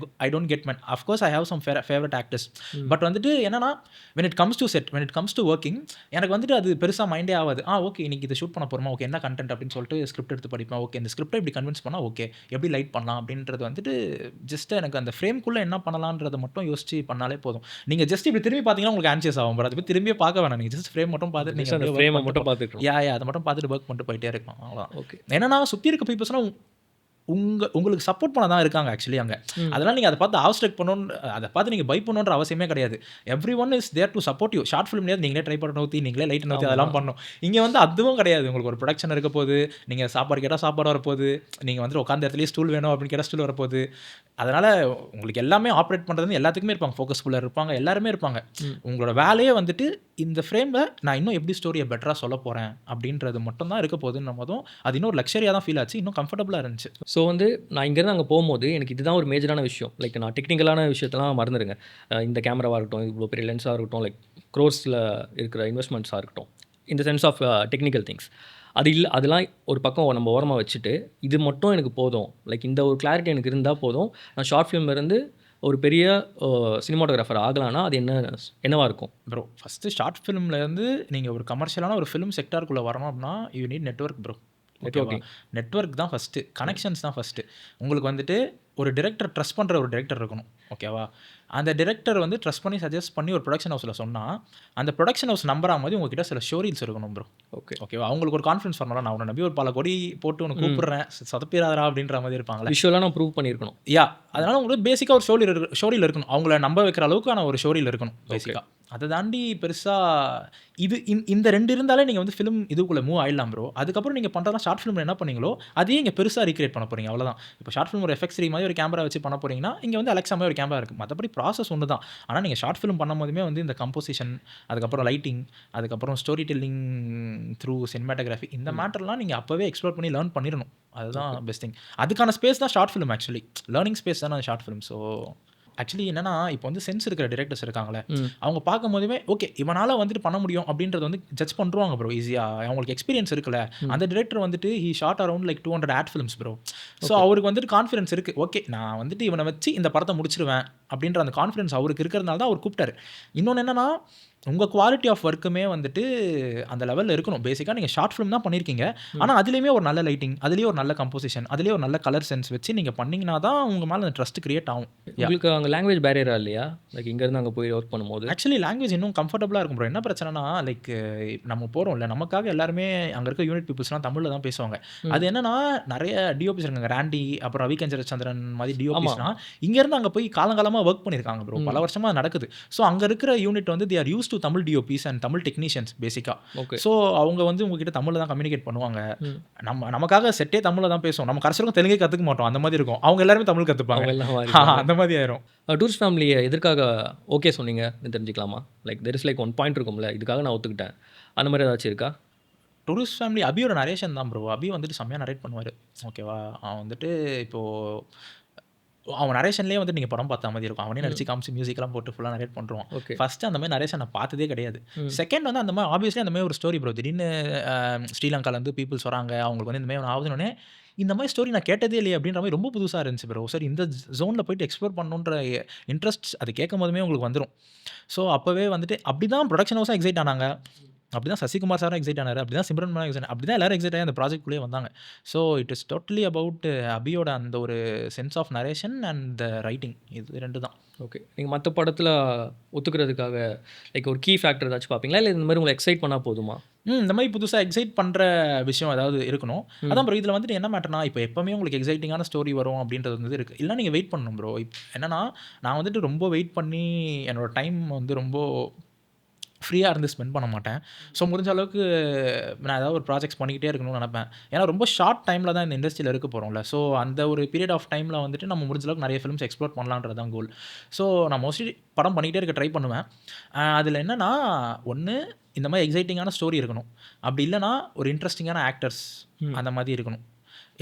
I don't get men. Of course I have some favourite actors. But வந்துட்டு என்னன்னா when it comes to set, when it comes to working எனக்கு வந்துட்டு அது பெருசாக மைண்டே ஆகாது. ஓகே இன்றைக்கி இதை ஷூட் பண்ண போகிறோமா, ஓகே என்ன கண்டென்ட் அப்படின்னு சொல்லிட்டு ஸ்கிரிப்ட் எடுத்து படிப்பேன். ஓகே இந்த ஸ்கிரிப்டை இப்படி கன்வின்ஸ் பண்ணால் ஓகே எப்படி லைட் பண்ணலாம் அப்படின்றது வந்துட்டு ஜஸ்ட் எனக்கு அந்த ஃப்ரேம்குள்ளே என்ன பண்ணலான்றதை மட்டும் யோசிச்சு பண்ணாலே போதும். நீங்கள் ஜஸ்ட் இப்படி திரும்பி பார்த்தீங்கன்னா உங்களுக்கு ஆன்சியஸ் ஆகும். பட் அது போய் திரும்பியே பார்க்க வேணாம். நீங்கள் ஜஸ்ட் ஃப்ரேம் மட்டும் பார்த்துட்டு நீங்கள் ஃப்ரேமை மட்டும் பார்த்துக்கலாம். அதை மட்டும் பார்த்துட்டு ஒர்க் பண்ணிட்டு போயிட்டே இருக்கலாம். அவ்வளோதான். ஓகே. ஏன்னா சுற்றி இருக்க பீப்புள்ஸ்லாம் உங்களுக்கு சப்போர்ட் பண்ண தான் இருக்காங்க ஆக்சுவலி அங்கே. அதெல்லாம் நீங்கள் அதை பார்த்து ஆப்ஸ்ட்ரக்ட் பண்ணணும்னு, அதை பார்த்து நீங்கள் பை பண்ணணுன்ற அவசியமே கிடையாது. Everyone is there to support you. Short ஃபிலிம்லேயே நீங்களே ட்ரை பண்ண ஊற்றி, நீங்களே லைட் நோத்தி அதெல்லாம் பண்ணணும். இங்கே வந்து அதுவும் கிடையாது. உங்களுக்கு ஒரு ப்ரொடக்ஷன் இருக்க போது, நீங்கள் சாப்பாடு கேட்டால் சாப்பாடு வரப்போகுது, நீங்கள் வந்து உட்காந்த இடத்துலேயே ஸ்டூல் வேணும் அப்படின்னு கேட்டால் ஸ்டூல் வரப்போகுது. அதனால் உங்களுக்கு எல்லாமே ஆப்ரேட் பண்ணுறது எல்லாத்துக்குமே இருப்பாங்க. ஃபோக்கஸ் ஃபுல்லாக இருப்பாங்க, எல்லாருமே இருப்பாங்க. உங்களோட வேலையே வந்துட்டு இந்த ஃப்ரேமில் நான் இன்னும் எப்படி ஸ்டோரியை பெட்டராக சொல்ல போகிறேன் அப்படின்றது மட்டும் தான் இருக்க போகுதுன்னு போதும் அது இன்னும் ஒரு லக்ஸரியாக தான் ஃபீல் ஆச்சு, இன்னும் கம்ஃபர்டபுளாக இருந்துச்சு. ஸோ வந்து நான் இங்கேருந்து அங்கே போகும்போது எனக்கு இதுதான் ஒரு மேஜரான விஷயம். லைக் நான் டெக்னிக்கலான விஷயத்தெல்லாம் மறந்துடுங்க. இந்த கேமராவாக இருக்கட்டும், இவ்வளோ பெரிய லென்ஸாக இருக்கட்டும், லைக் க்ரோர்ஸில் இருக்கிற இன்வெஸ்ட்மெண்ட்ஸாக இருக்கட்டும், இந்த சென்ஸ் ஆஃப் டெக்னிக்கல் திங்ஸ் அது இல்லை. அதெல்லாம் ஒரு பக்கம் நம்ம ஓரமாக வச்சுட்டு இது மட்டும் எனக்கு போதும், லைக் இந்த ஒரு கிளாரிட்டி எனக்கு இருந்தால் போதும், நான் ஷார்ட் ஃபிலிம்லேருந்து ஒரு பெரிய சினிமாட்டோகிராஃபர் ஆகலான்னா அது என்னவாக இருக்கும்? ப்ரோ ஃபஸ்ட்டு ஷார்ட் ஃபிலிம்லேருந்து நீங்கள் ஒரு கமர்ஷியலான ஒரு ஃபிலிம் செக்டாருக்குள்ளே வரணும் அப்படின்னா you need network bro. Network தான் ஃபஸ்ட்டு, கனெக்ஷன்ஸ் தான் ஃபஸ்ட்டு. உங்களுக்கு வந்துட்டு ஒரு டிரெக்டர் ட்ரஸ்ட் பண்ணுற ஒரு டிரெக்டர் இருக்கணும், ஓகேவா? அந்த டிரெக்டர் வந்து ட்ரஸ்ட் பண்ணி சஜஸ்ட் பண்ணி ஒரு ப்ரொடக்ஷன் ஹவுஸில் சொன்னால் அந்த ப்ரொடக்ஷன் ஹவுஸ் நம்புற மாதிரி உங்ககிட்ட சில ஸ்டோரிஸ் இருக்கணும் ப்ரோ. ஓகேவா? அவங்களுக்கு ஒரு கான்ஃபிடன்ஸ் வரணும், நான் உன்னை நம்பி ஒரு பல கோடி போட்டு உனக்கு கூப்பிட்றேன், சொதப்பிடாதரா அப்படின்ற மாதிரி இருப்பாங்களா. விஷுவலாக நான் ப்ரூவ் பண்ணியிருக்கணும். அதனால் உங்களுக்கு பேசிக்காக ஒரு ஸ்டோரியில் இருக்கணும், அவங்கள நம்ப வைக்கிற அளவுக்கான ஒரு ஸ்டோரியில் இருக்கணும் பேசிக்காக. அதை தாண்டி பெருசாக இது இந்த ரெண்டு இருந்தாலே நீங்கள் வந்து ஃபிலிம் இதுக்குள்ளே மூவ் ஆகிடலாம் ப்ரோ. அதுக்கப்புறம் நீங்கள் பண்ணுறதா ஷார்ட் ஃபிலிம் என்ன பண்ணீங்களோ அதையே இங்கே பெருசாக ரீக்ரியேட் பண்ண போகிறீங்க, அவ்வளோதான். இப்போ ஷார்ட் ஃபிலிம் ஒரு எஃபெக்ட்ஸ் மாதிரி ஒரு கேமரா வச்சு பண்ண போகிறீங்கன்னா இங்கே வந்து அலெக்ஸா மாதிரி ஒரு கேமரா இருக்குது, மற்றபடி ப்ராசஸ் ஒன்று தான். ஆனால் நீங்கள் ஷார்ட் ஃபிலிம் பண்ணும் போதுமே வந்து இந்த கம்போசிஷன், அதுக்கப்புறம் லைட்டிங், அதுக்கப்புறம் ஸ்டோரி டெல்லிங் த்ரூ சினிமாட்டோகிராஃபி, இந்த மேட்டர்லாம் நீங்கள் அப்போவே எக்ஸ்ப்ளோர் பண்ணி லேர்ன் பண்ணிடணும். அதுதான் பெஸ்ட் திங். அதுக்கான ஸ்பேஸ் தான் short film actually, learning space தான் ஷார்ட் ஃபிலிம். ஸோ ஆக்சுவலி என்னன்னா இப்போ வந்து சென்ஸ் இருக்கிற டிரெக்டர்ஸ் இருக்காங்களே, அவங்க பார்க்கும் போதுமே ஓகே இவனால் வந்துட்டு பண்ண முடியும் அப்படின்றது வந்து ஜட்ஜ் பண்ணுவாங்க ப்ரோ ஈஸியாக. அவங்களுக்கு எக்ஸ்பீரியன்ஸ் இருக்குல்ல, அந்த டிரெக்டர் வந்துட்டு he short around like 200 add films bro. So அவருக்கு வந்துட்டு கான்ஃபிடன்ஸ் இருக்குது, ஓகே நான் வந்துட்டு இவனை வச்சு இந்த படத்தை முடிச்சிருவேன் அப்படின்ற அந்த கான்ஃபிடன்ஸ் அவருக்கு இருக்கிறதுனால தான் அவர் கூப்பிட்டாரு. இன்னொன்று என்னன்னா உங்கள் குவாலிட்டி ஆஃப் ஒர்க்குமே வந்துட்டு அந்த லெவலில் இருக்கணும். பேசிக்காக நீங்கள் ஷார்ட் ஃபிலிம் தான் பண்ணியிருக்கீங்க, ஆனால் அதுலேயுமே ஒரு நல்ல லைட்டிங், அதுலேயே ஒரு நல்ல கம்போசிஷன், அதுலேயே ஒரு நல்ல கலர் சென்ஸ் வச்சு நீங்கள் பண்ணிங்கன்னா தான் உங்கள் மேலே அந்த ட்ரஸ்ட் கிரியேட் ஆகும். உங்களுக்கு அங்கே லாங்குவேஜ் பேரியரா இல்லையா? லைக் இங்கேருந்து அங்கே போய் ஒர்க் பண்ணும்போது ஆக்சுவலி லாங்குவேஜ் இன்னும் கம்ஃபர்டபுளாக இருக்கும் ப்ரோ. என்ன பிரச்சனைனா லைக் நம்ம போகிறோம் இல்லை, நமக்காக எல்லாருமே அங்கே இருக்க யூனிட் பீப்புள்ஸ்லாம் தமிழில் தான் பேசுவாங்க. அது என்னன்னா நிறைய டிஓபிஸ் இருக்காங்க, ராண்டி அப்புறம் ரவிகஞ்சர சந்திரன் மாதிரி டிஓபிஸ்லாம் இங்கேருந்து அங்கே போய் காலங்காலமாக ஒர்க் பண்ணியிருக்காங்க ப்ரோ, பல வருஷமாக நடக்குது. ஸோ அங்கே இருக்கிற யூனிட் வந்து they are used to Tamil DOPs and Tamil technicians பேசிக்காக. ஸோ அவங்க வந்து உங்ககிட்ட தமிழில் தான் கம்யூனிகேட் பண்ணுவாங்க. நமக்காக செட்டே தமிழில் தான் பேசுவோம், நம்ம கடைசிக்கும் தெலுங்கே கற்றுக்க மாட்டோம், அந்த மாதிரி இருக்கும். அவங்க எல்லாருமே தமிழ் கற்றுப்பாங்க, அந்த மாதிரி ஆயிரும். டூரிஸ்ட் ஃபேமிலியை எதற்காக ஓகே சொன்னீங்க தெரிஞ்சுக்கலாமா? Like there is like one point இருக்கும்ல, இதுக்காக நான் ஒத்துக்கிட்டேன், அந்த மாதிரி ஏதாச்சும் இருக்கா? டூரிஸ்ட் ஃபேமிலி அபியோட நரேஷன் தான் ப்ரோ. அபி வந்துட்டு செம்மையாக நரேட் பண்ணுவார், ஓகேவா? அவன் வந்துட்டு இப்போது அவன் நரேஷன்லேயே வந்து நீங்கள் படம் பார்த்த மாதிரி இருக்கும். அவனே நடிச்சு காமிச்சு மியூசிக்லாம் போட்டு ஃபுல்லாக நரேட் பண்ணுறான். ஃபஸ்ட்டு அந்த மாதிரி நரேஷன் நான் பார்த்ததே கிடையாது. செகண்ட் வந்து அந்த மாதிரி ஆப்வியஸ்லி அந்த மாதிரி ஒரு ஸ்டோரி ப்ரோ. திடீர்னு ஸ்ரீலங்காலேருந்து பீப்புள்ஸ் வராங்க, அவங்களுக்கு வந்து இந்த மாதிரி ஆகுதுன்னே இந்த மாதிரி ஸ்டோரி நான் கேட்டதே இல்லையே அப்படின்ற மாதிரி ரொம்ப புதுசாக இருந்துச்சு ப்ரோ. சரி இந்த ஜோனில் போயிட்டு எக்ஸ்ப்ளோர் பண்ணணுன்ற இன்ட்ரெஸ்ட் அது கேட்கும் போதுமே உங்களுக்கு வந்துடும். ஸோ அப்போவே வந்துட்டு அப்படி தான் ப்ரொடக்ஷன் ஹவுஸாக எக்ஸைட் ஆனாங்க, அப்படி தான் சசிகுமார் சாரும் எக்ஸைட் ஆனார், அப்படி தான் சிம்ரன் மேனும் எக்ஸைட், அப்படி தான் எல்லாரும் எக்ஸைட் ஆகி அந்த ப்ராஜெக்ட்குள்ளேயே வந்தாங்க. So it is totally about அபியோட அந்த ஒரு sense of narration and the writing, இது ரெண்டு தான். ஓகே, நீங்கள் மற்ற படத்தில் ஒத்துக்கிறதுக்காக லைக் ஒரு கீ ஃபேக்டர் ஏதாச்சும் பார்ப்பீங்களா, இல்லை இந்த மாதிரி உங்களை எக்ஸைட் பண்ணால் போதுமா? இந்த மாதிரி புதுசாக எக்ஸைட் பண்ணுற விஷயம் ஏதாவது இருக்கணும். அதான் ப்ரோ, இதில் வந்துட்டு என்ன மேட்டர்னா இப்போ எப்போவுமே உங்களுக்கு எக்ஸைட்டிங்கான ஸ்டோரி வரும் அப்படின்றது வந்து இருக்குது, இல்லை நீங்கள் வெயிட் பண்ணணும் ப்ரோ. என்னன்னா நான் வந்துட்டு ரொம்ப வெயிட் பண்ணி என்னோடய டைம் வந்து ரொம்ப ஃப்ரீயாக இருந்து ஸ்பெண்ட் பண்ண மாட்டேன். ஸோ முடிஞ்ச அளவுக்கு நான் ஏதாவது ஒரு ப்ராஜெக்ட்ஸ் பண்ணிக்கிட்டே இருக்கணும்னு நினைப்பேன். ஏன்னா ரொம்ப ஷார்ட் டைமில் தான் இந்த இண்டஸ்ட்ரியில் இருக்க போகிறோம்ல. ஸோ அந்த ஒரு பீரியட் ஆஃப் டைமில் வந்துட்டு நம்ம முடிஞ்ச அளவுக்கு நிறைய ஃபிலிம்ஸ் எக்ஸ்ப்ளோர் பண்ணலான்றது தான் கோல். ஸோ நான் மோஸ்ட்லி படம் பண்ணிக்கிட்டே இருக்க ட்ரை பண்ணுவேன். அதில் என்னென்னா ஒன்று இந்த மாதிரி எக்ஸைட்டிங்கான ஸ்டோரி இருக்கணும், அப்படி இல்லைனா ஒரு இன்ட்ரெஸ்டிங்கான ஆக்டர்ஸ் அந்த மாதிரி இருக்கணும்,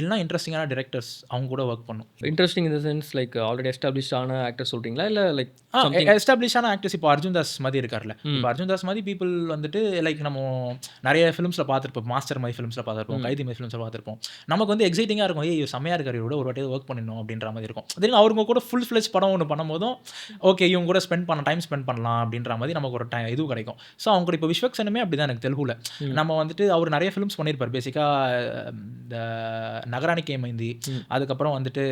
இல்லைனா இன்ட்ரெஸ்டிங்கான டிரெக்டர்ஸ் அவங்க கூட ஒர்க் பண்ணும். Interesting in the sense like already எஸ்டாப்ளிஷ்டான ஆக்டர் சொல்கிறீங்களா, இல்லை லைக் எஸ்டாப்ளிஷான ஆக்டர்ஸ்? இப்போ அர்ஜுன் தாஸ் மாதிரி இருக்கார்ல, இப்போ அர்ஜுன் தாஸ் மாதிரி பீப்புள் வந்துட்டு லைக் நம்ம நிறைய ஃபிலிம்ஸில் பார்த்துருப்போம், மாஸ்டர் மாதிரி ஃபிலிம்ஸில் பார்த்துருப்போம், கைதி மாதிரி ஃபிலிம்ஸில் பார்த்துருப்போம். நமக்கு வந்து எக்ஸைட்டிங்காக இருக்கும், ஏய் செம்மையாக இருக்கார், இவரோட ஒரு வாட்டி ஒர்க் பண்ணிடணும் அப்படின்ற மாதிரி இருக்கும். தென் அவங்க கூட ஃபுல் ஃப்ளெஜ் படம் ஒன்று பண்ணும் போதும் ஓகே இவங்க கூட டைம் ஸ்பெண்ட் பண்ணலாம் அப்படின்ற மாதிரி நமக்கு ஒரு இது கிடைக்கும். ஸோ அவங்க கூட இப்போ விஸ்வக்சனுமே அப்படி தான் எனக்கு தெலுங்குல நம்ம வந்துட்டு அவர் நிறைய ஃபிலிம்ஸ் பண்ணியிருப்பார். பேசிக்காக இந்த நகராணி கேமைந்தி, அதுக்கப்புறம் வந்துட்டு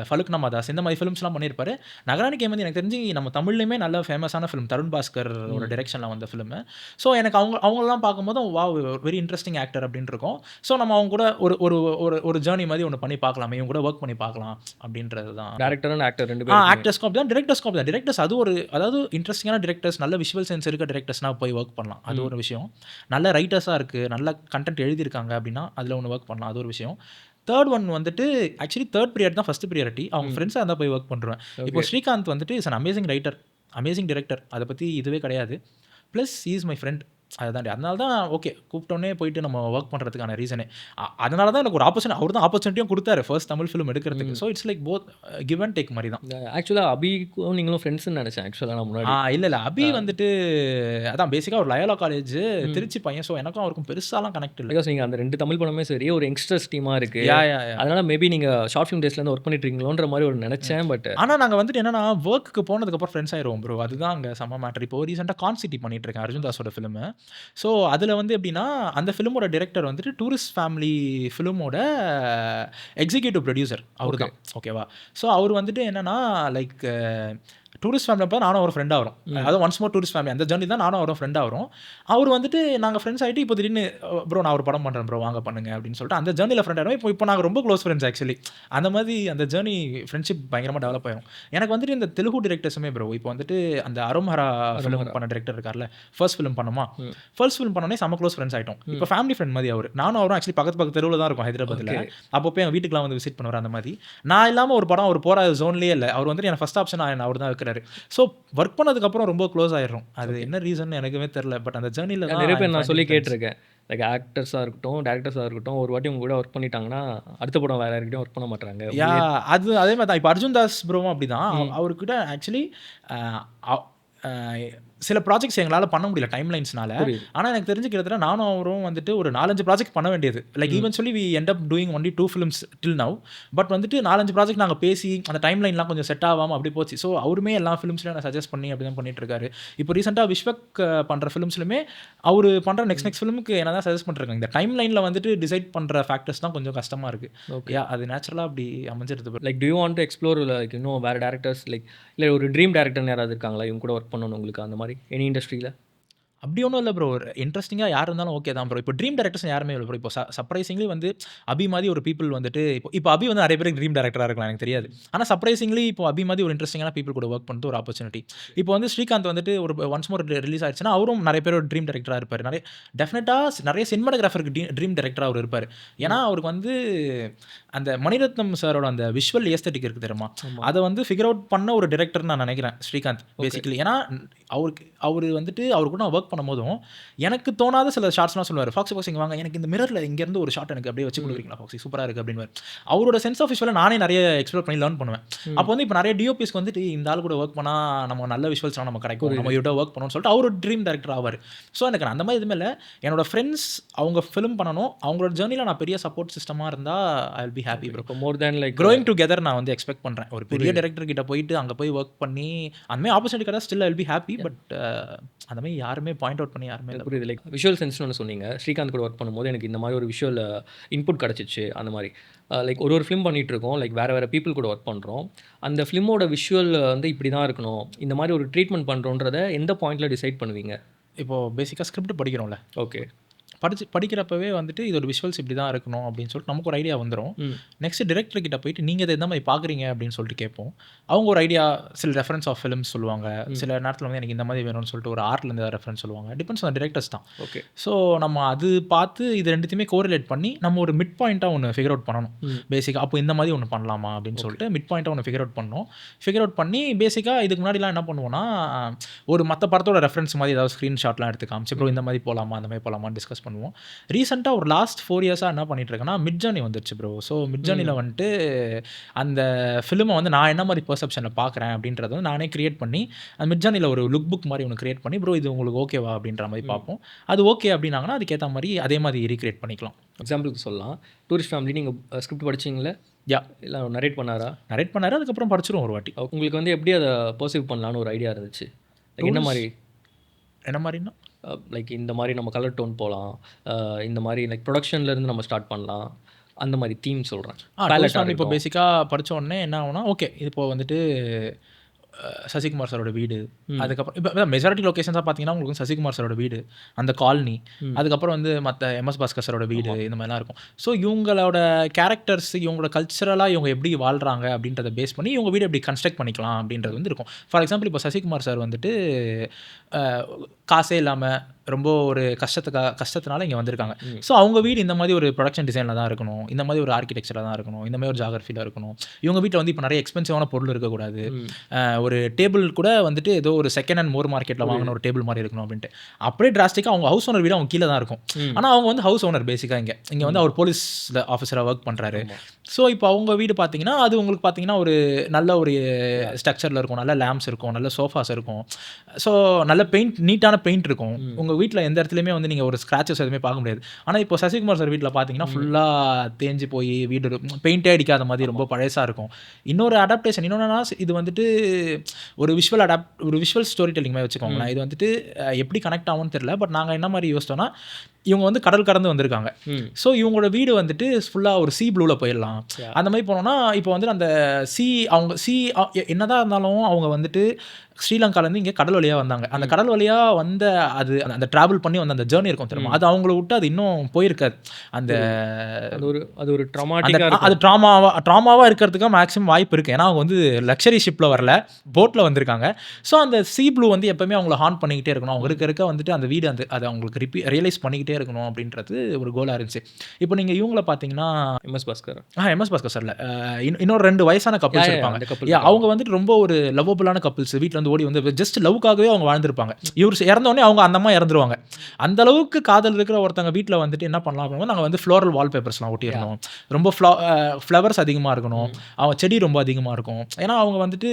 ஃபலுக் நமாதாஸ், இந்த மாதிரி ஃபிலிம்ஸ்லாம் பண்ணியிருப்பாரு. நகராணி கேமைந்தி எனக்கு தெரிஞ்சு நம்ம தமிழ்லையுமே நல்ல ஃபேமஸான ஃபிலிம், தருண் பாஸ்கரோட டைரக்ஷனில் வந்த ஃபிலிமு. ஸோ எனக்கு அவங்களெலாம் பார்க்கும்போது வாவ் வெரி இன்ட்ரெஸ்டிங் ஆக்டர் அப்படின்னு இருக்கும். ஸோ நம்ம அவங்க கூட ஒரு ஒரு ஒரு ஒரு ஜேர்னி மாதிரி ஒன்று பண்ணி பார்க்கலாமே, இவங்க கூட ஒர்க் பண்ணி பார்க்கலாம் அப்படின்றது தான். டேரக்டர் அண்ட் ஆக்டர் 2 பேரும். ஆக்டர்ஸ்க்கும் அப்படி தான், டிரெக்டர்ஸ்க்கும் அப்படி தான். டிரெக்டர்ஸ் அது ஒரு, அதாவது இன்ட்ரெஸ்டிங்கான டிரெக்டர்ஸ், நல்ல விஷுவல் சென்ஸ் இருக்க டிரெக்டர்ஸ்னால் போய் ஒர்க் பண்ணலாம், அது ஒரு விஷயம். நல்ல ரைட்டர்ஸாக இருக்குது, நல்ல கண்டென்ட் எழுதியிருக்காங்க அப்படின்னா அதில் ஒன்று ஒர்க் பண்ணலாம், அது ஒரு விஷயம். தேர்ட் ஒன் வந்துட்டு ஆக்சுவலி தேர்ட் பீரியட் தான் ஃபஸ்ட் ப்ரியாரிட்டி. அவங்க ஃப்ரெண்ட்ஸாக இருந்தால் போய் ஒர்க் பண்ணுறேன். இப்போ ஸ்ரீகாந்த் வந்துட்டு is an amazing writer, amazing director, அதை பற்றி இதுவே கிடையாது. Plus he is my friend. அதுதான், அதனால தான் ஓகே கூப்பிட்டோன்னே போயிட்டு நம்ம ஒர்க் பண்ணுறதுக்கான ரீசனே. அதனால தான் எனக்கு ஒரு ஆப்பர்ச்சுனிட்டி, அவர் தான் ஆப்பர்ச்சுனிட்டியும் கொடுத்தாரு ஃபர்ஸ்ட் தமிழ் ஃபிலிம் எடுக்கிறதுக்கு. So it's like both give and take மாதிரி தான். ஆக்சுவலாக அபிக்கும் நீங்களும் ஃப்ரெண்ட்ஸ்னு நினச்சேன் ஆக்சுவலாக நான் முன்னாடி. இல்லை அபி வந்துட்டு அதான் பேசிக்காக ஒரு லயோலா காலேஜ் திருச்சி பையன். ஸோ எனக்கும் அவருக்கும் பெருசாலாம் கனெக்ட் இல்லை. பிகாஸ் நீங்கள் அந்த 2 தமிழ் படமே சரி ஒரு யங்ஸ்டர்ஸ் டீமாக இருக்குது. அதனால் மேபி நீங்கள் ஷார்ட் ஃபிலிம் டேஸ்லேருந்து ஒர்க் பண்ணிட்டுருக்கீங்களோன்ற மாதிரி ஒரு நினச்சேன். பட் ஆனால் நாங்கள் வந்துட்டு என்னன்னா ஒர்க்குக்கு போனதுக்கப்புறம் ஃப்ரெண்ட்ஸ் ஆயிடுவோம் ப்ரோ. அதுதான் அங்கே செம்ம மேட்டர். இப்போ ரீசெண்டாக கான்சிட்டி பண்ணிட்டு இருக்கேன் அர்ஜுன் தாஸோட ஃபிலிமு. ஸோ அதில் வந்து எப்படின்னா அந்த ஃபிலிமோட டிரெக்டர் வந்துட்டு டூரிஸ்ட் ஃபேமிலி ஃபிலிமோட எக்ஸிக்யூட்டிவ் ப்ரொடியூசர் அவர் தான். ஓகேவா? ஸோ அவர் வந்துட்டு என்னன்னா லைக் டூரிஸ்ட் ஃபேமிலி அப்போ நானும் ஒரு ஃப்ரெண்டாக வரும். அதாவது ஒன்ஸ் மோர் டூரிஸ்ட் ஃபேமிலி அந்த ஜர்னி தான் நானும் அவரும் ஃப்ரெண்டாக வரும். அவர் வந்துட்டு நாங்கள் ஃப்ரெண்ட்ஸ் ஆகிட்டு இப்போ திடீர்னு ப்ரோ நான் ஒரு படம் பண்ணுறேன் ப்ரோ வாங்க பண்ணுங்க அப்படின்னு சொல்லிட்டு அந்த ஜர்னியில் ஃப்ரெண்ட் ஆகிடும். இப்போ நாங்கள் ரொம்ப க்ளோஸ் ஃப்ரெண்ட்ஸ் ஆக்சுவலி. அந்த மாதிரி அந்த ஜர்னி ஃப்ரெண்ட்ஷிப் பயங்கரமாக டெவலப் ஆயிரும். எனக்கு வந்துட்டு இந்த தெலுங்கு டிரெக்டர்ஸுமே ப்ரோ இப்போ வந்துட்டு அந்த அரோம்ஹரா ஃபிலிம் பண்ண டிரெக்டர் இருக்கார்ல, ஃபர்ஸ்ட் ஃபிலிம் பண்ணோமா, ஃபர்ஸ்ட் ஃபிலிம் பண்ணோன்னே செம்ம க்ளோஸ் ஃப்ரெண்ட்ஸ் ஆகிட்டோம். இப்போ ஃபேமிலி ஃப்ரெண்ட் மாதிரி அவர். நானும் அவரும் ஆக்சுவலி பக்கத்து தெருவில் தான் இருக்கும் ஹைதராபாத்தில். அப்போ போய் எங்கள் வீட்டுக்குலாம் வந்து விசிட் பண்ணுவார். அந்த மாதிரி நான் இல்லாமல் ஒரு படம் அவர் போகிற ஜோன்லேயே இல்லை. அவர் வந்துட்டு எனக்கு ஃபர்ஸ்ட் ஆப்ஷன் அவர் தான் வைக்கிறாரு. ஸோ ஒர்க் பண்ணதுக்கப்புறம் ரொம்ப க்ளோஸ் ஆயிடும். அது என்ன ரீசன் எனக்குமே தெரியல. பட் அந்த ஜேர்னியில் நிறைய பேர் நான் சொல்லி கேட்டிருக்கேன். லைக் ஆக்டர்ஸாக இருக்கட்டும், டேரக்டர்ஸாக இருக்கட்டும், ஒரு வாட்டி உங்க கூட ஒர்க் பண்ணிட்டாங்கன்னா அடுத்த படம் வேறு யார்கிட்டையும் ஒர்க் பண்ண மாட்டாங்க. அது அதே மாதிரி தான். இப்போ அர்ஜுன் தாஸ் ப்ரோவும் அப்படி தான். அவர்கிட்ட ஆக்சுவலி சில ப்ராஜெக்ட்ஸ் எங்களால் பண்ண முடியல டைம்லைன்ஸ்னால. ஆனால் எனக்கு தெரிஞ்சு கிட்டத்தட்ட நானும் அவரும் வந்துட்டு ஒரு 4-5 ப்ராஜெக்ட் பண்ண வேண்டியது. Like eventually we end up doing only 2 films till now. But வந்துட்டு 4-5 ப்ராஜெக்ட் நாங்கள் பேசி அந்த டைம்லைன்லாம் கொஞ்சம் செட் ஆகாமல் அப்படி போச்சு. ஸோ அவருமே எல்லா ஃபிலிம்ஸ்லையும் நான் சஜஸ்ட் பண்ணி அப்படி தான் பண்ணிட்டு இருக்காரு. இப்போ ரீசெண்டாக விஸ்வக் பண்ணுற ஃபிலிம்ஸ்லுமே அவர் பண்ணுற நெக்ஸ்ட் ஃபிலிமுக்கு என்ன தான் சஜஸ்ட் பண்ணிருக்காங்க. இந்த டைம்லைனில் வந்துட்டு டிசைட் பண்ணுற ஃபேக்டர்ஸ் தான் கொஞ்சம் கஷ்டமாக இருக்குது. ஓகே, அது நேச்சுரலாக அப்படி அமைஞ்சிருது. Like do you want to explore like இன்னும் வேறு டேரக்டர்ஸ் லைக் இல்லை ஒரு ட்ரீம் டேரக்டர் யாராவது இருக்காங்களா இவங்க கூட ஒர்க் பண்ணணும் உங்களுக்கு அந்த மாதிரி எனி இண்டஸ்ட்ரியில்? அப்படி ஒன்றும் இல்லை ப்ரோ. இன்ட்ரெஸ்டிங்காக யார் இருந்தாலும் ஓகே தான் ப்ரோ. இப்போ ட்ரீம் டேரக்டர்ஸ் யாருமே இல்லை ப்ரோ. இப்போ சர்ப்ரைசிங்லி வந்து அபி மாதிரி ஒரு பீப்புள் வந்துட்டு இப்போ அபி வந்து நிறைய பேருக்கு ட்ரீம் டேரக்டராக இருக்கலாம், எனக்கு தெரியாது. ஆனால் சர்ப்ரைசிங்லி இப்போ அபி மாதிரி ஒரு இன்ட்ரெஸ்டிங்கான பீப்புள் கூட ஒர்க் பண்ணிட்டு ஒரு ஆப்பர்ச்சுனிட்டி. இப்போ வந்து ஸ்ரீகாந்த் வந்துட்டு ஒரு ஒன்ஸ் மோர் ரிலீஸ் ஆயிடுச்சுன்னா அவரும் நிறைய பேர் ஒரு ட்ரீம் டேரக்டராக இருப்பார். நிறைய சினிமாட்டோகிராஃபருக்கு ட்ரீம் டேரக்டராக அவர் இருப்பார். ஏன்னா அவருக்கு வந்து அந்த மணிரத்னம் சாரோட அந்த விஷுவல் ஏஸ்தட்டிக் இருக்குது தெரியுமா, அதை வந்து ஃபிகர் அவுட் பண்ண ஒரு டேரக்டர் நான் நினைக்கிறேன் ஸ்ரீகாந்த் பேசிக்கலி. ஏன்னா அவர் வந்துட்டு அவர் கூட நான் ஒர்க் பண்ணும்போதும் எனக்கு தோணாத சில ஷார்ட்ஸ்லாம் சொல்லுவார். ஃபாக்ஸி வாங்க எனக்கு இந்த மிரரில் இங்கேருந்து ஒரு ஷார்ட் எனக்கு அப்படியே வச்சு கொடுக்குறீங்களா ஃபாக்ஸி, சூப்பராக இருக்குது அப்படின்னு. அவரோட சென்ஸ் ஆஃப் விஷுவலை நானே நிறைய எக்ஸ்ப்ளோர் பண்ணி லேர்ன் பண்ணுவேன். அப்போ வந்து இப்போ நிறைய டிஓபிஸ்க்கு வந்துட்டு இந்த ஆள் கூட ஒர்க் பண்ணால் நம்ம நல்ல விஷுவல்ஸ்லாம் நம்ம கிடைக்கும், நம்ம இவ்வளோ ஒர்க் பண்ணணும்னு சொல்லிட்டு அவர் ட்ரீம் டேரக்டர் ஆவார். ஸோ எனக்கு அந்த மாதிரி எதுவுமே இல்லை. என்னோட ஃப்ரெண்ட்ஸ் அவங்க ஃபிலிம் பண்ணணும், அவங்களோட ஜேர்னியில் நான் பெரிய சப்போர்ட் சிஸ்டமாக இருந்தால் I will be happy bro. More than like growing together நான் வந்து எக்ஸ்பெக்ட் பண்ணுறேன். ஒரு பெரிய டேரக்டர் கிட்ட போயிட்டு அங்கே போய் ஒர்க் பண்ணி அந்த மாதிரி ஆப்பர்ச்சுனிட்டி கிடையாது still I will be happy. But அந்த மாதிரி யாருமே பாயிண்ட் அவுட் பண்ணி யாருமே இல்லை. புரியுது. லைக் விஷுவல் சென்ஸ்னு ஒன்று சொன்னீங்க. ஸ்ரீகாந்த் கூட ஒர்க் பண்ணும்போது எனக்கு இந்த மாதிரி ஒரு விஷுவல் இன்புட் கிடச்சிச்சு. அந்த மாதிரி லைக் ஒரு ஃபிலிம் பண்ணிகிட்ருக்கோம், லைக் வேறு பீப்புள் கூட ஒர்க் பண்ணுறோம். அந்த ஃபிலிமோட விஷுவல் வந்து இப்படி தான் இருக்கணும், இந்த மாதிரி ஒரு ட்ரீட்மெண்ட் பண்ணுறோன்றத எந்த பாயிண்டில் டிசைட் பண்ணுவீங்க? இப்போது பேசிக்காக ஸ்கிரிப்ட் படிக்கிறோம்ல, ஓகே, படிக்கிறப்பவே வந்துட்டு இதோட விஷுவல்ஸ் இப்படி தான் இருக்கணும் அப்படின்னு சொல்லிட்டு நமக்கு ஒரு ஐடியா வந்துடும். நெக்ஸ்ட் டிரெக்டர் கிட்ட போயிட்டு நீங்கள் இதை எந்த மாதிரி பார்க்குறீங்க அப்படின்னு சொல்லிட்டு கேட்போம். அவங்க ஒரு ஐடியா சில ரெஃபரன்ஸ் ஆஃப் ஃபிலிம்ஸ் சொல்லுவாங்க. சில நேரத்தில் வந்து எனக்கு இந்த மாதிரி வேணும்னு சொல்லிட்டு ஒரு ஆர்ட்லேருந்து ரெஃபரன்ஸ் சொல்லுவாங்க. டிபெண்ட்ஸ் ஆன் டிரெக்டர்ஸ் தான். ஓகே. ஸோ நம்ம அது பார்த்து இது ரெண்டுத்தையுமே கோரிலேட் பண்ணி நம்ம ஒரு மிட் பாயிண்ட்டாக ஒன்று ஃபிகர் அவுட் பண்ணணும். பேசிக்காக அப்போ இந்த மாதிரி ஒன்று பண்ணலாமா அப்படின்னு சொல்லிட்டு மிட் பாயிண்ட்டாக ஒன்று ஃபிகர் அவுட் பண்ணணும். ஃபிகர் அவுட் பண்ணி பேசிக்காக இதுக்கு முன்னாடிலாம் என்ன பண்ணுவோன்னா ஒரு மற்ற படத்தோட ரெஃபரன்ஸ் மாதிரி ஏதாவது ஸ்க்ரீன்ஷாட்லாம் எடுத்து காமிச்சு ப்ரோ இந்த மாதிரி போகலாமா அந்த மாதிரி போகலாமான்னு டிஸ்கஸ் பண்ணுவோம். ரீசெண்டாக ஒரு லாஸ்ட் 4 இயர்ஸாக என்ன பண்ணிட்டு இருக்கேன்னா மிட் ஜர்னி வந்துருச்சு ப்ரோ. ஸோ மிட் ஜர்னியில் வந்துட்டு அந்த ஃபிலிமை வந்து நான் என்ன மாதிரி பெர்செப்ஷனில் பார்க்குறேன் அப்படின்றத வந்து நானே கிரியேட் பண்ணி அந்த மிட் ஜர்னியில் ஒரு லுக் புக் மாதிரி ஒன்று கிரியேட் பண்ணி ப்ரோ இது உங்களுக்கு ஓகேவா அப்படின்ற மாதிரி பார்ப்போம். அது ஓகே அப்படின்னாங்கன்னா அதுக்கேற்ற மாதிரி அதே மாதிரி ரீக்ரியேட் பண்ணிக்கலாம். எக்ஸாம்பிளுக்கு சொல்லலாம், டூரிஸ்ட் ஃபேமிலி நீங்கள் ஸ்கிரிப்ட் படிச்சிங்களே? யா, இல்லை நரேட் பண்ணாரா? நரேட் பண்ணாரு, அதுக்கப்புறம் படிச்சிருவோம் ஒரு வாட்டி. உங்களுக்கு வந்து எப்படி அதை பர்சீவ் பண்ணலான்னு ஒரு ஐடியா இருந்துச்சு? என்ன மாதிரின்னா லைக் இந்த மாதிரி நம்ம கலர் டோன் போகலாம், இந்த மாதிரி லைக் ப்ரொடக்ஷன்லேருந்து நம்ம ஸ்டார்ட் பண்ணலாம், அந்த மாதிரி தீம் சொல்கிறேன். டூரிஸ்ட் ஃபேமிலி இப்போ பேசிக்காக படித்த உடனே என்ன ஆகும்னா, ஓகே இப்போ வந்துட்டு சசிகுமார் சாரோட வீடு, அதுக்கப்புறம் இப்போ மெஜாரிட்டி லொக்கேஷன்ஸாக பார்த்தீங்கன்னா உங்களுக்கு சசிகுமார் சாரோட வீடு, அந்த காலனி, அதுக்கப்புறம் வந்து மற்ற எம்எஸ் பாஸ்கர் சாரோட வீடு, இந்த மாதிரிலாம் இருக்கும். ஸோ இவங்களோட கேரக்டர்ஸ், இவங்களோட கல்ச்சரலாக இவங்க எப்படி வாழ்கிறாங்க அப்படின்றத பேஸ் பண்ணி இவங்க வீடு எப்படி கன்ஸ்ட்ரக்ட் பண்ணிக்கலாம் அப்படின்றது வந்து இருக்கும். ஃபார் எக்ஸாம்பிள் இப்போ சசிகுமார் சார் வந்துட்டு காசே இல்லாமல் ரொம்ப ஒரு கஷ்டத்தினால இங்கே வந்திருக்காங்க. ஸோ அவங்க வீடு இந்த மாதிரி ஒரு ப்ரொடக்ஷன் டிசைனில் தான் இருக்கணும், இந்த மாதிரி ஒரு ஆர்கிடெக்சரில் தான் இருக்கணும், இந்த மாதிரி ஒரு ஜாகிரஃபியில் இருக்கணும். இவங்க வீட்டில் வந்து இப்போ நிறைய எக்ஸ்பென்சிவான பொருள் இருக்கக்கூடாது, ஒரு டேபிள் கூட வந்துட்டு ஏதோ ஒரு செகண்ட் ஹேண்ட் மோர் மார்க்கெட்டில் வாங்கின ஒரு டேபிள் மாதிரி இருக்கணும் அப்படின்ட்டு. அப்படியே டிராஸ்டிக்காக அவங்க ஹவுஸ் ஓனர் வீடு அவங்க கீழே தான் இருக்கும். ஆனால் அவங்க வந்து ஹவுஸ் ஓனர் பேசிக்காக இங்கே வந்து அவர் போலீஸ் ஆஃபீஸராக ஒர்க் பண்ணுறாரு. ஸோ இப்போ அவங்க வீடு பார்த்தீங்கன்னா அது உங்களுக்கு பார்த்தீங்கன்னா ஒரு நல்ல ஒரு ஸ்ட்ரக்சரில் இருக்கும், நல்ல லேம்ப்ஸ் இருக்கும், நல்ல சோஃபாஸ் இருக்கும், ஸோ நல்ல நீட்டான பெயிண்ட் இருக்கும். உங்கள் வீட்டில் எந்த இடத்துலையுமே வந்து நீங்கள் ஒரு ஸ்க்ராச்சஸ் எதுவுமே பார்க்க முடியாது. ஆனால் இப்போ சசிகுமார் சார் வீட்டில் பார்த்தீங்கன்னா ஃபுல்லாக தேஞ்சு போய் வீடு பெயிண்டே அடிக்காத மாதிரி ரொம்ப பழசாக இருக்கும். இன்னொரு அடாப்டேஷன் இன்னொன்னா, இது வந்துட்டு ஒரு விஷுவல் ஸ்டோரி டெல்லிங் மாதிரி வச்சுக்கோங்களேன். இது வந்துட்டு எப்படி கனெக்ட் ஆகும்னு தெரியல. பட் நாங்கள் என்ன மாதிரி யோசித்தோன்னா, இவங்க வந்து கடல் கடந்து வந்திருக்காங்க. ஸோ இவங்களோட வீடு வந்துட்டு ஃபுல்லாக ஒரு சி ப்ளூவில் போயிடலாம். அந்த மாதிரி போனோம்னா இப்போ வந்துட்டு அந்த என்னதான் இருந்தாலும் அவங்க வந்துட்டு ஸ்ரீலங்காலேருந்து இங்கே கடல் வழியாக வந்தாங்க. அந்த கடல் வழியாக வந்த அந்த ட்ராவல் பண்ணி வந்த அந்த ஜேர்னி இருக்கும் தெரியுமா, அது அவங்கள விட்டு அது இன்னும் போயிருக்காது. அது ஒரு ட்ராமாட்டிக்காக, அது ட்ராமாவாக இருக்கிறதுக்கு மேக்ஸிமம் வாய்ப்பு இருக்குது. ஏன்னா அவங்க வந்து லக்ஸரி ஷிப்பில் வரல, போட்டில் வந்திருக்காங்க. ஸோ அந்த சி ப்ளூ வந்து எப்போவுமே அவங்கள ஹார்ன் பண்ணிக்கிட்டே இருக்கணும். அவங்க இருக்க வந்துட்டு அந்த வீடு அது அவங்களுக்கு ரியலைஸ் பண்ணிக்கிட்டே இருக்கணும் அப்படின்றது ஒரு கோலாக இருந்துச்சு. இப்போ நீங்கள் இவங்கள பார்த்தீங்கன்னா எம்எஸ் பாஸ்கர் சார்ல இன்னொரு 2 வயசான கப்பிள்ஸ் இருப்பாங்க. அவங்க வந்துட்டு ரொம்ப ஒரு லவ்வபுளான கப்பிள்ஸ். வீட்டில் வந்து ஓடி வந்து ஜஸ்ட் லவ்க்காகவே அவங்க வாழ்ந்துருப்பாங்க. இவர் இறந்தோடனே அவங்க அந்த அம்மா இறந்துருவாங்க. அந்த அளவுக்கு காதல் இருக்கிற ஒருத்தங்க வீட்டில் வந்துட்டு என்ன பண்ணலாம் அப்படின்னா, நாங்கள் வந்து ஃப்ளோரல் வால்பேப்பர்ஸ்லாம் ஒட்டிடணும், ரொம்ப ஃப்ளவர்ஸ் அதிகமாக இருக்கணும், அவங்க செடி ரொம்ப அதிகமாக இருக்கும். ஏன்னா அவங்க வந்துட்டு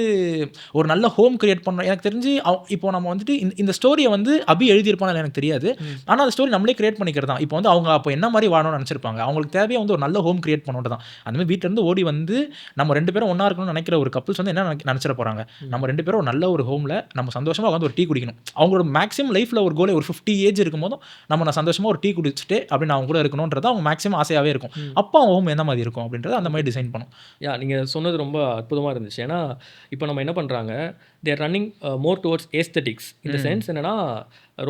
ஒரு நல்ல ஹோம் கிரியேட் பண்ணணும். எனக்கு தெரிஞ்சு இப்போ நம்ம வந்துட்டு இந்த ஸ்டோரியை வந்து அபி எழுதியிருப்பான்னு எனக்கு தெரியாது. ஆனால் அந்த ஸ்டோரி நம்மளே கிரியேட் பண்ணிக்கிறது தான். இப்போ வந்து அவங்க அப்போ என்ன மாதிரி வாழணும்னு நினச்சிருப்பாங்க, அவங்களுக்கு தேவையாக வந்து ஒரு நல்ல ஹோம் கிரியேட் பண்ணணும் தான். அந்த மாதிரி வீட்டிலேருந்து ஓடி வந்து நம்ம 2 பேரும் ஒன்றா இருக்கணும்னு நினைக்கிற ஒரு கப்பிள்ஸ் வந்து என்ன நினச்சிட போகிறாங்க, நம்ம 2 பேரும் நல்ல ஒரு ஹோமில் நம்ம சந்தோஷமாக வந்து ஒரு டீ குடிக்கணும். அவங்களோட மேக்ஸிமம் லைஃப்பில் ஒரு கோலே ஒரு 50 ஏஜ் இருக்கும்போதும் நான் சந்தோஷமாக ஒரு டீ குடிச்சிட்டு அப்படின்னு அவங்க கூட இருக்கணுன்றது அவங்க மேக்ஸிமம் ஆசையாகவே இருக்கும். அப்போ அவங்க ஹோம் எந்த மாதிரி இருக்கும் அப்படின்றத அந்த மாதிரி டிசைன் பண்ணும். நீங்கள் சொன்னது ரொம்ப அற்புதமாக இருந்துச்சு. ஏன்னா இப்போ நம்ம என்ன பண்ணுறாங்க, தேர் ரன்னிங் மோர் டுவர்ட்ஸ் ஏஸ்தட்டிக்ஸ். இந்த சென்ஸ் என்னென்னா,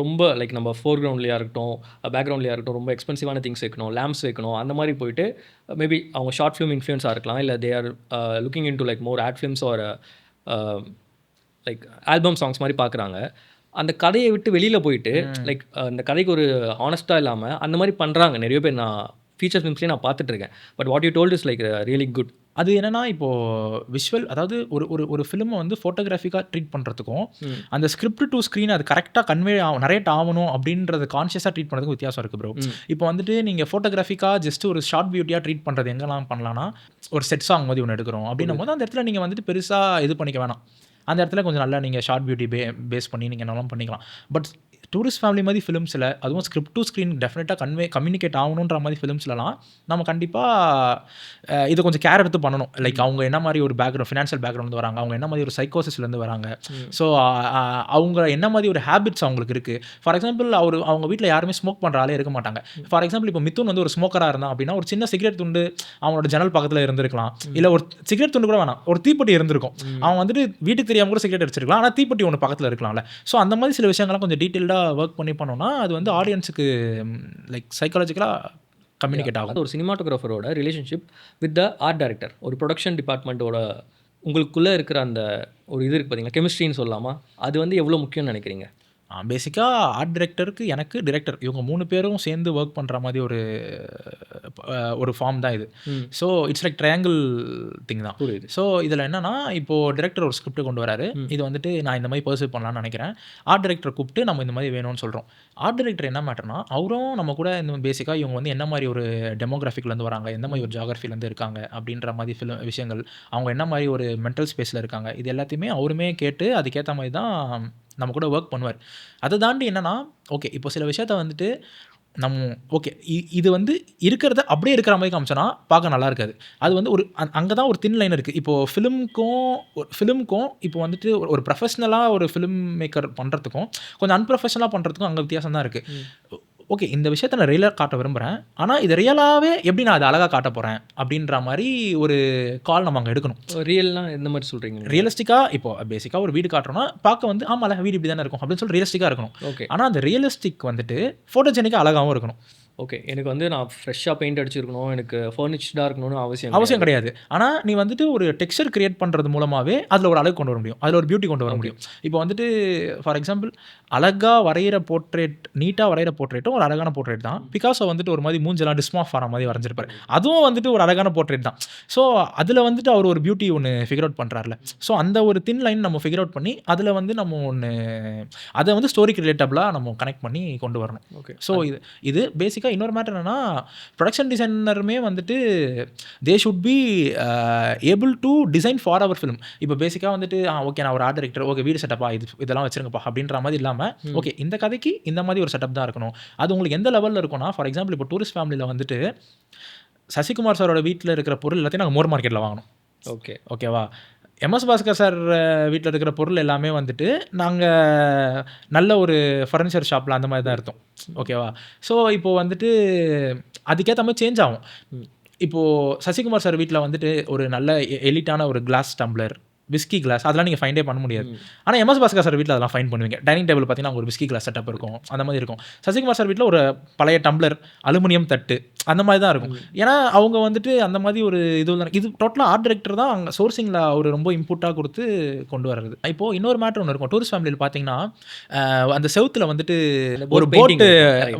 ரொம்ப லைக் நம்ம ஃபோர்க்ரவுண்ட்லேயா இருக்கட்டும், பேக்ரவுண்ட்லேயா இருக்கட்டும், ரொம்ப எக்ஸ்பென்சிவான திங்ஸ் வைக்கணும், லேம்ப்ஸ் வைக்கணும், அந்த மாதிரி போயிட்டு மேபி அவங்க ஷார்ட் ஃபிலிம் இன்ஃப்ளூயன்ஸாக இருக்கலாம், இல்லை they are looking into like more ad films or like album songs மாதிரி பார்க்குறாங்க. அந்த கதையை விட்டு வெளியில் போயிட்டு லைக் அந்த கதைக்கு ஒரு ஹானஸ்ட்டாக இல்லாமல் அந்த மாதிரி பண்ணுறாங்க நிறைய பேர். நான் ஃபீச்சர் ஃபிலிம்ஸ்லேயே நான் பார்த்துட்ருக்கேன். But what you told is like really good. அது என்னென்னா, இப்போது விஷுவல், அதாவது ஒரு ஃபிலிமை வந்து ஃபோட்டோகிராஃபிக்காக ட்ரீட் பண்ணுறதுக்கும் அந்த ஸ்கிரிப்ட் டு ஸ்க்ரீன் அது கரெக்டாக கன்வே நரேட் ஆகணும் அப்படின்றது கான்ஷியஸாக ட்ரீட் பண்ணுறதுக்கு வித்தியாசம் இருக்குது ப்ரோ. இப்போ வந்துட்டு நீங்கள் ஃபோட்டோகிராஃபிக்காக ஜஸ்ட் ஒரு ஷார்ட் பியூட்டியாக ட்ரீட் பண்ணுறது எங்கெல்லாம் பண்ணலான்னா, ஒரு செட் சாங் மாதிரி ஒன்று எடுக்கிறோம் அப்படின்னும் போது அந்த இடத்துல நீங்கள் வந்துட்டு பெருசாக இது பண்ணிக்க வேணாம். அந்த இடத்துல கொஞ்சம் நல்லா நீங்கள் ஷார்ட் பியூட்டி பேஸ் பண்ணி நீங்கள் நல்லா பண்ணிக்கலாம். பட் டூரிஸ்ட் ஃபேமிலி மாதிரி ஃபிலிம்ஸில், அதுவும் ஸ்கிரிப்ட் டு ஸ்க்ரீன் டெஃபினட்டாக கம்யூனிகேட் ஆகணுன்ற மாதிரி ஃபிலிம்ஸ்லாம் நம்ம கண்டிப்பாக இதை கொஞ்சம் கேர் எடுத்து பண்ணணும். லைக் அவங்க என்ன மாதிரி ஒரு ஃபினான்ஷியல் பேக்ரவுண்ட் வராங்க, அவங்க என்ன மாதிரி ஒரு சைக்கோசிஸ்லேருந்து வராங்க, ஸோ அவங்க என்ன மாதிரி ஒரு ஹேபிட்ஸ் அவங்களுக்கு இருக்குது. ஃபார் எக்ஸாம்பிள் அவங்க வீட்டில் யாருமே ஸ்மோக் பண்ணுற ஆளே இருக்க மாட்டாங்க. ஃபார் எக்ஸாம்பிள் இப்போ மித்துன் வந்து ஒரு ஸ்மோக்கராக இருந்தான் அப்படின்னா, ஒரு சின்ன சிகரெட் துண்டு அவனோட ஜன்னல் பக்கத்தில் இருந்திருக்கலாம், இல்லை ஒரு சிகரெட் துண்டு கூட வேணாம், ஒரு தீப்பெட்டி இருந்திருக்கும். அவன் வந்துட்டு வீட்டுக்கு தெரியாமல் கூட சிகரெட் அடிச்சிருக்கலாம், ஆனால் தீப்பெட்டி ஒன்று பக்கத்தில் இருக்கலாம்ல. ஸோ அந்த மாதிரி சில விஷயங்கள்லாம் கொஞ்சம் டீட்டெயில்டாக ஒர்க் பண்ணி பண்ணோம்னா அது வந்து ஆடியன்ஸுக்கு லைக் சைக்காலஜிக்கலாக கம்யூனிகேட் ஆகும். ஒரு சினிமாட்டோகிராஃபரோட relationship with the art director, ஒரு ப்ரொடக்ஷன் டிபார்ட்மெண்ட்டோட உங்களுக்குள்ளே இருக்கிற அந்த ஒரு இது இருக்குது பார்த்தீங்களா, கெமிஸ்ட்ரின்னு சொல்லலாமா, அது வந்து எவ்வளோ முக்கியம்னு நினைக்கிறீங்க? பேசிக்காக ஆர்ட் டைரக்டருக்கு எனக்கு டிரெக்டர் இவங்க 3 பேரும் சேர்ந்து ஒர்க் பண்ணுற மாதிரி ஒரு ஃபார்ம் தான் இது. So it's like triangle thing தான். ஸோ இதில் என்னென்னா, இப்போது டிரெக்டர் ஒரு ஸ்கிரிப்ட் கொண்டு வராரு, இது வந்துட்டு நான் இந்த மாதிரி பர்சீவ் பண்ணலான்னு நினைக்கிறேன். ஆர்ட் டைரக்டரை கூப்பிட்டு நம்ம இந்த மாதிரி வேணும்னு சொல்கிறோம். ஆர்ட் டைரக்டர் என்ன மேட்டர்னா, அவரும் நம்ம கூட இந்த பேசிக்காக இவங்க வந்து என்ன மாதிரி ஒரு டெமோகிராஃபிக்லேருந்து வராங்க, எந்த மாதிரி ஒரு ஜியாகிரஃபிலேருந்து இருக்காங்க அப்படின்ற மாதிரி விஷயங்கள், அவங்க என்ன மாதிரி ஒரு மென்டல் ஸ்பேஸில் இருக்காங்க, இது எல்லாத்தையுமே அவருமே கேட்டு அதுக்கேற்ற மாதிரி தான் நம்ம கூட ஒர்க் பண்ணுவார். அதை தாண்டி என்னென்னா, ஓகே இப்போ சில விஷயத்த வந்துட்டு நம்ம ஓகே இது வந்து இருக்கிறத அப்படியே இருக்கிற மாதிரி காமிச்சோன்னா பார்க்க நல்லா இருக்காது. அது வந்து அங்கே தான் ஒரு தின் லைன் இருக்குது. இப்போது ஃபிலிமுக்கும் இப்போ வந்துட்டு ஒரு ப்ரொஃபஷ்னலாக ஒரு ஃபிலிம் மேக்கர் பண்ணுறதுக்கும் கொஞ்சம் அன்ப்ரொஃபஷனலாக பண்ணுறதுக்கும் அங்கே வித்தியாசம் தான் இருக்குது. ஓகே இந்த விஷயத்த நான் ரியலாக காட்ட விரும்புகிறேன், ஆனால் இது ரியலாகவே எப்படி நான் அதை அழகாக காட்ட போகிறேன் அப்படின்ற மாதிரி ஒரு கால் நம்ம அங்கே எடுக்கணும். ரியல்னா எந்த மாதிரி சொல்கிறீங்க? ரியலிஸ்டிக்காக இப்போ பேசிக்காக ஒரு வீடு காட்டுறோன்னா பார்க்க வந்து ஆமாம் வீடு இப்படி தானே இருக்கும் அப்படின்னு சொல்லி ரியலிஸ்டிக்காக இருக்கணும். ஓகே. ஆனால் அந்த ரியலிஸ்டிக் வந்துட்டு ஃபோட்டோஜெனிக்காக அழகாகவும் இருக்கணும். ஓகே. எனக்கு வந்து நான் ஃப்ரெஷ்ஷாக பெயிண்ட் அடிச்சிருக்கணும், எனக்கு ஃபர்னிச்சர்டாக இருக்கணும்னு அவசியம் கிடையாது. ஆனால் நீ வந்துட்டு ஒரு டெக்ஸ்சர் கிரியேட் பண்ணுறது மூலமாகவே அதில் ஒரு அழகு கொண்டு வர முடியும், அதில் ஒரு பியூட்டி கொண்டு வர முடியும். இப்போ வந்துட்டு ஃபார் எக்ஸாம்பிள் அழகாக வரைகிற போர்ட்ரேட், நீட்டாக வரைகிற போர்ட்ரேட்டும் ஒரு அழகான போர்ட்ரேட் தான். பிகாஸோ வந்துட்டு ஒரு மாதிரி மூஞ்செல்லாம் டிஸ்மாஃப் ஆன மாதிரி வரைஞ்சிருப்பார், அதுவும் வந்துட்டு ஒரு அழகான போர்ட்ரேட் தான். ஸோ அதில் வந்துட்டு அவர் ஒரு பியூட்டி ஒன்று ஃபிகர் அவுட் பண்ணுறாருல. ஸோ அந்த ஒரு தின் லைன் நம்ம ஃபிகர் அவுட் பண்ணி அதில் வந்து நம்ம ஒன்று அதை வந்து ஸ்டோரிக்கு ரிலேட்டபிளாக நம்ம கனெக்ட் பண்ணி கொண்டு வரணும். ஓகே. ஸோ இது பேசிக்காக இன்னொரு மேட்டர் என்னன்னா, ப்ரொடக்ஷன் டிசைனருமே வந்துட்டு they should be able to design for our film. இப்போ பேசிக்காக வந்துட்டு ஓகே நான் ஒரு ஆர்ட் டைரக்டர், ஓகே வீடு செட்டப்பா இதெல்லாம் வச்சிருங்கப்பா அப்படின்ற மாதிரி இல்லாமல், ஓகே இந்த கதைக்கு இந்த மாதிரி ஒரு செட்டப் தான் இருக்கணும். அது உங்களுக்கு எந்த லெவலில் இருக்கும்னா, ஃபார் எக்ஸாம்பிள் இப்போ டூரிஸ்ட் ஃபேமிலியில் வந்துட்டு சசிகுமார் சாரோட வீட்டில் இருக்கிற பொருள் எல்லாத்தையும் நாங்கள் மோர் மார்க்கெட்டில் வாங்கணும். ஓகேவா. எம்எஸ் பாஸ்கர் சார் வீட்டில் இருக்கிற பொருள் எல்லாமே வந்துட்டு நாங்கள் நல்ல ஒரு ஃபர்னிச்சர் ஷாப்பில் அந்த மாதிரி தான் இருந்தோம். ஓகேவா. ஸோ இப்போது வந்துட்டு அதுக்கேற்ற மாதிரி சேஞ்ச் ஆகும். இப்போது சசிகுமார் சார் வீட்டில் வந்துட்டு ஒரு நல்ல எலிட்டான ஒரு கிளாஸ் டம்ளர், விஸ்கி கிளாஸ், அதெல்லாம் நீங்கள் ஃபைண்டே பண்ண முடியாது. ஆனால் எம்எஸ் பாஸ்கர் சார் வீட்டில் அதெல்லாம் ஃபைன் பண்ணுவீங்க. டைனிங் டேபிள் பார்த்தீங்கன்னா ஒரு விஸ்கி கிளாஸ் செட்டப் இருக்கும், அந்த மாதிரி இருக்கும். சசிகுமார் சார் வீட்டில் ஒரு பழைய டம்ளர், அலுமினியம் தட்டு, அந்த மாதிரி தான் இருக்கும். ஏன்னா அவங்க வந்துட்டு அந்த மாதிரி ஒரு இது டோட்டலாக ஆர்ட் டைரக்டர் தான் அங்கே சோர்சிங்கில் அவர் ரொம்ப இன்புட்டாக கொடுத்து கொண்டு வர்றது. இப்போது இன்னொரு மேட்டர் ஒன்று இருக்கும் டூரிஸ்ட் ஃபேமிலியில் பார்த்தீங்கன்னா, அந்த செவுத்தில் வந்துட்டு ஒரு போட்டு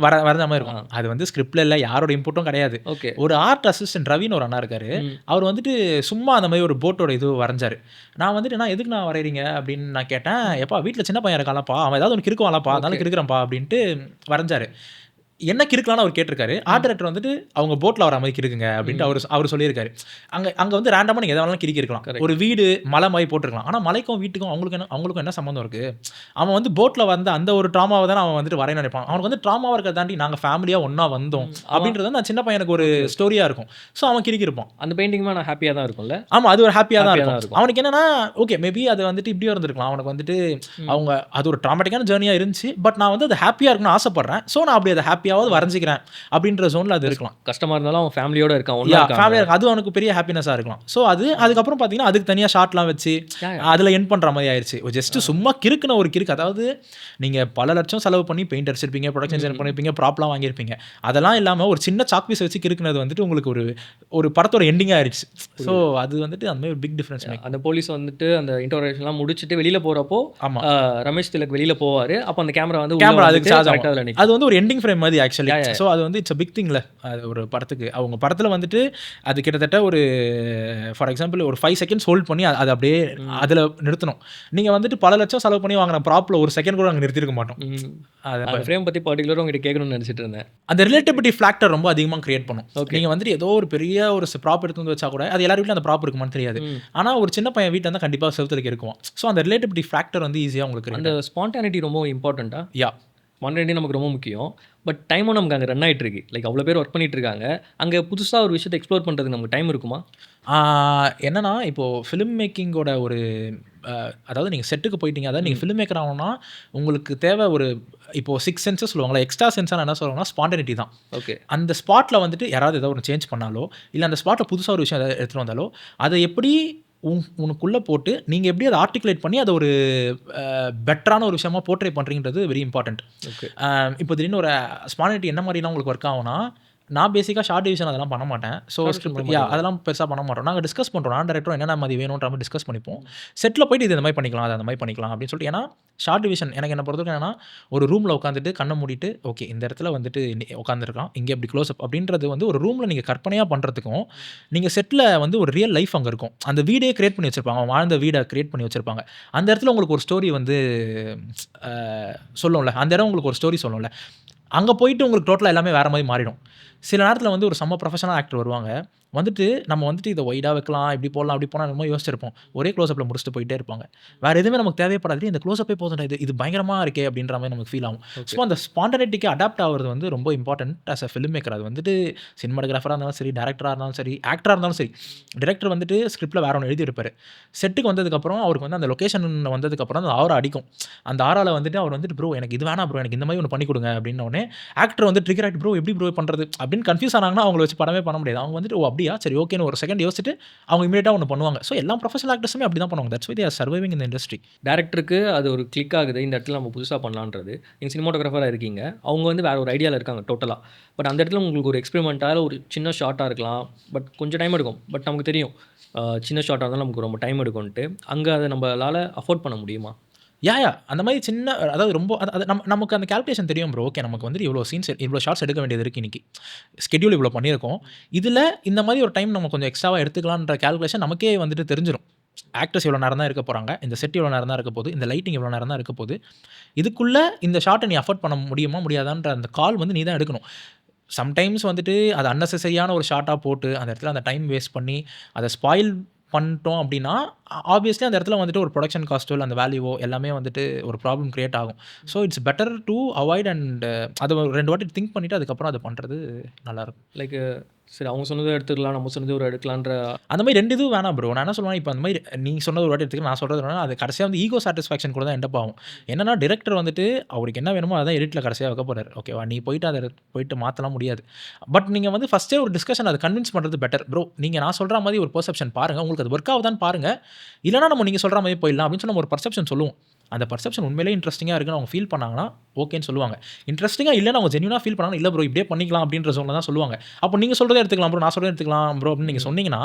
வரைஞ்ச மாதிரி இருக்கும். அது வந்து ஸ்கிரிப்டில் இல்லை, யாரோட இன்புட்டும் கிடையாது. ஒரு ஆர்ட் அசிஸ்டன்ட் ரவின்னு ஒரு அண்ணா இருக்காரு, அவர் வந்துட்டு சும்மா அந்த மாதிரி ஒரு போட்டோட இது வரைஞ்சாரு. நான் வந்துட்டு எதுக்கு நான் வரைகிறீங்க அப்படின்னு நான் கேட்டேன். எப்பா வீட்டில் சின்ன பையன் இருக்கான்ப்பா, அவன் ஏதாவது ஒன்று கிறுக்குவான்ப்பா, அதனால கிறுக்குறேன்ப்பா அப்படின்ட்டு வரைஞ்சாரு. என்ன கிறுக்கலான்னு அவர் கேட்டிருக்காரு. ஆர்ட் டைரக்டர் வந்துட்டு அவங்க போட்டில் வர மாதிரி கிறுக்குங்க அப்படின்ட்டு அவர் சொல்லியிருக்காரு. அங்கே வந்து ரேண்டமாக நீங்கள் எதாவது வேணாலும் கிறுக்கிருக்கலாம். ஒரு வீடு மலை மாதிரி போட்டிருக்கலாம். ஆனால் மலைக்கும் வீட்டுக்கும் அவங்களுக்கும் என்ன சம்மந்தம் இருக்குது? அவன் வந்து போட்டில் வந்த அந்த ஒரு ட்ராமாவை தான் அவன் வந்துட்டு வரைய நினைப்பான். அவனுக்கு வந்து ட்ராமாவாக இருக்கிறத தாண்டி நாங்கள் ஃபேமிலியாக ஒன்றா வந்தோம் அப்படின்றது வந்து சின்ன பையனுக்கு ஒரு ஸ்டோரியாக இருக்கும். ஸோ அவன் கிறுக்கிருப்பான். அந்த பெயிண்டிங்மா நான் ஹாப்பியாக தான் இருக்கும்ல. ஆமாம், அது ஒரு ஹாப்பியாக தான் இருக்கும். அவனுக்கு என்னன்னா, ஓகே மேபி அது வந்துட்டு இப்படியும் இருந்திருக்கலாம். அவனுக்கு வந்துட்டு அவங்க அது ஒரு ட்ராமேட்டிக்கான ஜேர்னியாக இருந்துச்சு. பட் நான் வந்து அது ஹாப்பியாக இருக்கணும்னு ஆசைப்பட்றேன். ஸோ நான் அப்படி அதை ஹாப்பியாவது வரைஞ்சிக்கிறேன் அப்படின்ற ஜோனில் அது இருக்கலாம். கஷ்டமாக இருந்தாலும் அவன் ஃபேமிலியோட இருக்கான், ஃபேமிலியாக அது அவனுக்கு பெரிய ஹாப்பினஸாக இருக்கலாம். ஸோ அதுக்கப்புறம் பார்த்தீங்கன்னா அதுக்கு தனியாக ஷார்ட்லாம் வச்சு அதில் என் பண்ணுற மாதிரி ஆயிடுச்சு. ஜஸ்ட் சும்மா கிறுக்குன ஒரு கிறுக்கு. அதாவது நீங்கள் பல லட்சம் செலவு பண்ணி பெயிண்ட் அடிச்சிருப்பீங்க, ப்ரொடக்ஷன் டிசைன் பண்ணியிருப்பீங்க, ப்ராப்லாம் வாங்கியிருப்பீங்க. அதெல்லாம் இல்லாமல் ஒரு சின்ன சாக் பீஸ் வச்சு கிறுக்குனது வந்துட்டு உங்களுக்கு ஒரு படத்தோட எண்டிங்காக ஆயிடுச்சு. ஸோ அது வந்துட்டு அந்த மாதிரி ஒரு பிக் டிஃப்ரென்ஸ். அந்த போலீஸ் வந்துட்டு அந்த இன்டர்வேஷன்லாம் முடிச்சுட்டு வெளியில் போகிறப்போ ரமேஷ் திலக் வெளியில் போவார். அப்போ அந்த கேமரா அதுக்கு அது வந்து ஒரு எண்டிங் ஃப்ரேம் மாதிரி ஆக்சுவலி. ஸோ அது வந்து இட்ஸ் அ பிக் திங்ல. அது ஒரு படத்துக்கு அவங்க படத்தில் வந்துட்டு அது கிட்டத்தட்ட ஒரு ஃபார் எக்ஸாம்பிள் ஒரு 5 செகண்ட்ஸ் ஹோல்ட் பண்ணி அது அப்படியே அதில் நிறுத்தணும். நீங்கள் வந்துட்டு பல லட்சம் செலவு பண்ணி வாங்கின ப்ராப்பில் ஒரு செகண்ட் கூட அங்கே நிறுத்திருக்க மாட்டோம். அந்த ஃப்ரேம் பற்றி பர்டிகுலராக உங்கள்கிட்ட கேட்கணும்னு நினச்சிட்டு இருந்தேன். அந்த ரிலேட்டபிலிட்டி ஃபேக்டர் ரொம்ப அதிகமாக கிரியேட் பண்ணும். நீங்கள் வந்துட்டு ஏதோ ஒரு பெரிய ஒரு ப்ராப் எடுத்து வந்து வச்சா கூட அது எல்லார் வீட்டிலும் அந்த ப்ராப் இருக்குமான்னு தெரியாது. ஆனால் ஒரு சின்ன பையன் வீட்டில் இருந்தால் கண்டிப்பாக செலுத்துறதுக்கு இருக்கும். ஸோ அந்த ரிலேட்டபிலிட்டி ஃபேக்டர் வந்து ஈஸியாக உங்களுக்கு. அந்த ஸ்பான்டானிட்டி ரொம்ப இம்பார்ட்டண்ட்டாக. ஸ்பான்டானிட்டி நமக்கு ரொம்ப முக்கியம். பட் டைமும் நமக்கு அங்கே ரன் ஆகிட்டு இருக்கு. லைக் அவ்வளோ பேர் ஒர்க் பண்ணிட்டு இருக்காங்க. அங்கே புதுசாக ஒரு விஷயத்தை எக்ஸ்ப்ளோர் பண்ணுறதுக்கு நமக்கு டைம் இருக்குமா? என்னன்னா இப்போது ஃபிலிம் மேக்கிங்கோட ஒரு அதாவது நீங்கள் செட்டுக்கு போயிட்டீங்க, அதாவது நீங்கள் ஃபிலிம் மேக்கர் ஆகணும்னா உங்களுக்கு தேவை ஒரு இப்போது 6 சென்சஸ் சொல்லுவாங்களா, எக்ஸ்ட்ரா சென்ஸாக என்ன சொல்லுவாங்கன்னா ஸ்பான்டனிட்டி தான். ஓகே. அந்த ஸ்பாட்டில் வந்துட்டு யாராவது ஏதாவது ஒரு சேஞ்ச் பண்ணாலோ இல்லை அந்த ஸ்பாட்டில் புதுசாக ஒரு விஷயம் ஏதாவது எடுத்துகிட்டு வந்தாலோ அதை எப்படி உனக்குள்ளே போட்டு நீங்கள் எப்படி அதை ஆர்டிகுலேட் பண்ணி அதை ஒரு பெட்டரான ஒரு விஷயமா போர்ட்ரே பண்ணுறீங்கிறது வெரி இம்பார்ட்டண்ட். இப்போ திடீர்னு ஒரு ஸ்பான்டனிட்டி என்ன மாதிரிலாம் உங்களுக்கு ஒர்க் ஆகும்னா, நான் பேசிக்காக ஷார்ட் டிவிஷன் அதெல்லாம் பண்ண மாட்டேன். ஸோ அதெல்லாம் பெருசாக பண்ண மாட்டோம். நாங்கள் டிஸ்கஸ் பண்ணுறோம், நான் டேரக்டரும் என்னென்ன மாதிரி வேணுன்ற மாதிரி டிஸ்கஸ் பண்ணிப்போம். செட்டில் போய்ட்டு இது இந்த மாதிரி பண்ணிக்கலாம், அதை அந்த மாதிரி பண்ணிக்கலாம் அப்படின்னு சொல்லிட்டு. ஏன்னா ஷார்ட் டிவிஷன் எனக்கு என்ன பொறுத்தவரைக்கும் என்னன்னா, ஒரு ரூமில் உட்காந்துட்டு கண்ணை மூடிட்டு ஓகே இந்த இடத்துல வந்துட்டு உட்காந்துருக்கான், இங்கே எப்படி க்ளோஸ் அப் அப்படின்றது வந்து ஒரு ரூமில் நீங்கள் கற்பனையாக பண்ணுறதுக்கும் நீங்கள் செட்டில் வந்து ஒரு ரியல் லைஃப் அங்கே இருக்கும். அந்த வீடே கிரியேட் பண்ணி வச்சுருப்பாங்க, வாழ்ந்த வீடை கிரியேட் பண்ணி வச்சுருப்பாங்க. அந்த இடத்துல உங்களுக்கு ஒரு ஸ்டோரி வந்து சொல்லும்ல, அந்த இடம் உங்களுக்கு ஒரு ஸ்டோரி சொல்லும்ல. அங்கே போயிட்டு உங்களுக்கு டோட்டலாக எல்லாமே வேறு மாதிரி மாறிடும். சில நேரத்தில் வந்து ஒரு செம்ம ப்ரொஃபஷனல் ஆக்டர் வருவாங்க, வந்துட்டு நம்ம வந்துட்டு இதை ஒய்டாக வைக்கலாம், இப்படி போடலாம், அப்படி போனால் நம்ம யோசிச்சிருப்போம். ஒரே க்ளோஸ்அப்பில் முடிச்சுட்டு போயிட்டே இருப்பாங்க. வேறு எதுவுமே நமக்கு தேவைப்படாது. இந்த க்ளோஸ்அப்பே போதும், இது பயங்கரமாக இருக்கே அப்படின்ற மாதிரி நமக்கு ஃபீல் ஆகும். ஸோ அந்த ஸ்பான்டனிட்டிக்கு அடாப்ட் ஆகிறது வந்து ரொம்ப important as a film maker. அது வந்துட்டு சினிமாட்டோகிராஃபராக இருந்தாலும் சரி, டேரக்டராக இருந்தாலும் சரி, ஆக்டராக இருந்தாலும் சரி. டேரக்டர் வந்துட்டு ஸ்கிரிப்டில் வேறு ஒன்று எழுதியிருப்பார். செட்டுக்கு வந்ததுக்கப்புறம் அவருக்கு வந்து அந்த லொக்கேஷன் வந்ததுக்கப்புறம் அந்த ஆரா அடிக்கும். அந்த ஆராவில் வந்துட்டு அவர் வந்துட்டு ப்ரோ எனக்கு இது வேணாம் ப்ரோ, எனக்கு இந்த மாதிரி ஒன்று பண்ணி கொடுங்க அப்படின்னோடனே ஆக்டர் வந்து ட்ரிகர் ஆகிட்டு ப்ரோ எப்படி ப்ரோ பண்ணுறது அப்படின்னு கன்ஃபியூஸ் ஆனாங்கன்னா அவங்கள வச்சு படமே பண்ண முடியாது. அவங்க வந்துட்டு ஓ அப்படியா சரி ஓகேன்னு ஒரு செகண்ட் யோசிச்சுட்டு அவங்க இமீடியட்டாக ஒன்று பண்ணுவாங்க. ஸோ எல்லா ப்ரொஃபஷனல் ஆக்டர்ஸுமே அப்படி தான் பண்ணுவாங்க. That's why they are surviving இந்த இண்டஸ்ட்ரி. டேரக்டருக்கு அது ஒரு கிளிக் ஆகுது, இந்த இடத்துல நம்ம புதுசாக பண்ணலான்றது. நீங்கள் சினிமாட்டோகிராஃபராக இருக்கீங்க, அவங்க வந்து வேறு ஒரு ஐடியாவில் இருக்காங்க டோட்டலாக. பட் அந்த இடத்துல உங்களுக்கு ஒரு எக்ஸ்பெரிமெண்ட்டாக ஒரு சின்ன ஷார்ட்டாக இருக்கலாம், பட் கொஞ்சம் டைம் எடுக்கும். பட் நமக்கு தெரியும் சின்ன ஷார்ட்டாக இருந்தாலும் நமக்கு ரொம்ப டைம் எடுக்கும்ன்ட்டு. அங்கே அதை நம்மளால் அஃபோர்ட் பண்ண முடியுமா? அந்த மாதிரி சின்ன அதாவது ரொம்ப அது நமக்கு அந்த கால்குலேஷன் தெரியும் ப்ரோ. ஓகே நமக்கு வந்துட்டு இவ்வளோ சீன்ஸ் இவ்வளோ ஷார்ட்ஸ் எடுக்க வேண்டியது இருக்குது இன்றைக்கி. ஸ்கெட்யூல் இவ்வளோ பண்ணியிருக்கோம். இதில் இந்த மாதிரி ஒரு டைம் நம்ம கொஞ்சம் எக்ஸ்ட்ராவாக எடுத்துக்கலான்ற கால்குலேஷன் நமக்கே வந்துட்டு தெரிஞ்சிடும். ஆக்டர்ஸ் எவ்வளோ நேரம் தான் இருக்க போகிறாங்க, இந்த செட் எவ்வளோ நேரம் தான் இருக்க போகுது, இந்த லைட்டிங் எவ்வளோ நேரம் தான் இருக்க போகுது, இதுக்குள்ளே இந்த ஷார்ட்டை நீ அஃபோர்ட் பண்ண முடியுமா முடியாதான்ற அந்த கால் வந்து நீ தான் எடுக்கணும். சம்டைம்ஸ் வந்துட்டு அது அன்னெசரியான ஒரு ஷார்ட்டாக போட்டு அந்த இடத்துல அந்த டைம் வேஸ்ட் பண்ணி அதை ஸ்பாயில் பண்ணிட்டோம் அப்படின்னா ஆப்வியஸ்லி அந்த இடத்துல வந்துட்டு ஒரு ப்ரொடக்ஷன் காஸ்ட்டோ இல்லை அந்த வேல்யூவோ எல்லாமே வந்துட்டு ஒரு ப்ராப்ளம் க்ரியேட் ஆகும். So it's better to avoid and அதை 2 வாட்டி திங்க் பண்ணிவிட்டு அதுக்கப்புறம் அதை பண்ணுறது நல்லாயிருக்கும். லைக் சரி அவங்க சொன்னதை எடுத்துக்கலாம், நம்ம சொன்னது ஒரு எடுக்கலான்ற அந்த மாதிரி 2 இதுவும் வேணாம் ப்ரோ. நான் என்ன சொல்லுவேன், இப்போ அந்த மாதிரி நீ சொன்னது ஒரு வாட்டி எடுத்துக்கலாம், நான் சொல்கிறது வேணா, அது கடைசியாக வந்து ஈகோ சாட்டிஸ்ஃபேக்ஷன் கூட தான் எண்டப் ஆகும். என்னன்னா டிரெக்டர் வந்துட்டு அவருக்கு என்ன வேணுமோ அதான் எடிட்டில் கடைசியாக வைக்க போகிறார். ஓகேவா, நீ போயிட்டு அதை போயிட்டு மாற்றலாம் முடியாது. பட் நீங்கள் வந்து ஃபஸ்ட்டே ஒரு டிஸ்கஷன் அதை கன்வின்ஸ் பண்ணுறது பெட்டர் ப்ரோ. நீங்கள் நான் சொல்கிற மாதிரி ஒரு பெர்செப்ஷன் பாருங்கள், உங்களுக்கு அது ஒர்க் ஆகுதான்னு பாருங்கள். இல்லைனா நம்ம நீங்கள் சொல்கிற மாதிரி போயிடலாம் அப்படின்னு சொல்லி நம்ம ஒரு பர்செப்ஷன் சொல்லுவோம். அந்த பர்செப்ஷன் உண்மையிலே இன்ட்ரெஸ்டிங்காக இருக்குன்னு அவங்க ஃபீல் பண்ணாங்கன்னா ஓகேன்னு சொல்லுவாங்க. இன்ட்ரெஸ்டிங்காக இல்லைன்னு அவங்க ஜென்யூனாக ஃபீல் பண்ணாங்கன்னா இல்லை ப்ரோ இப்படியே பண்ணிக்கலாம் அப்படின்ற ஜோனில் தான் சொல்லுவாங்க. அப்போ நீங்கள் சொல்கிறதே எடுத்துக்கலாம் ப்ரோ, நான் சொல்கிறதே எடுத்துக்கலாம் ப்ரோ அப்படின்னு நீங்கள் சொன்னீங்கன்னா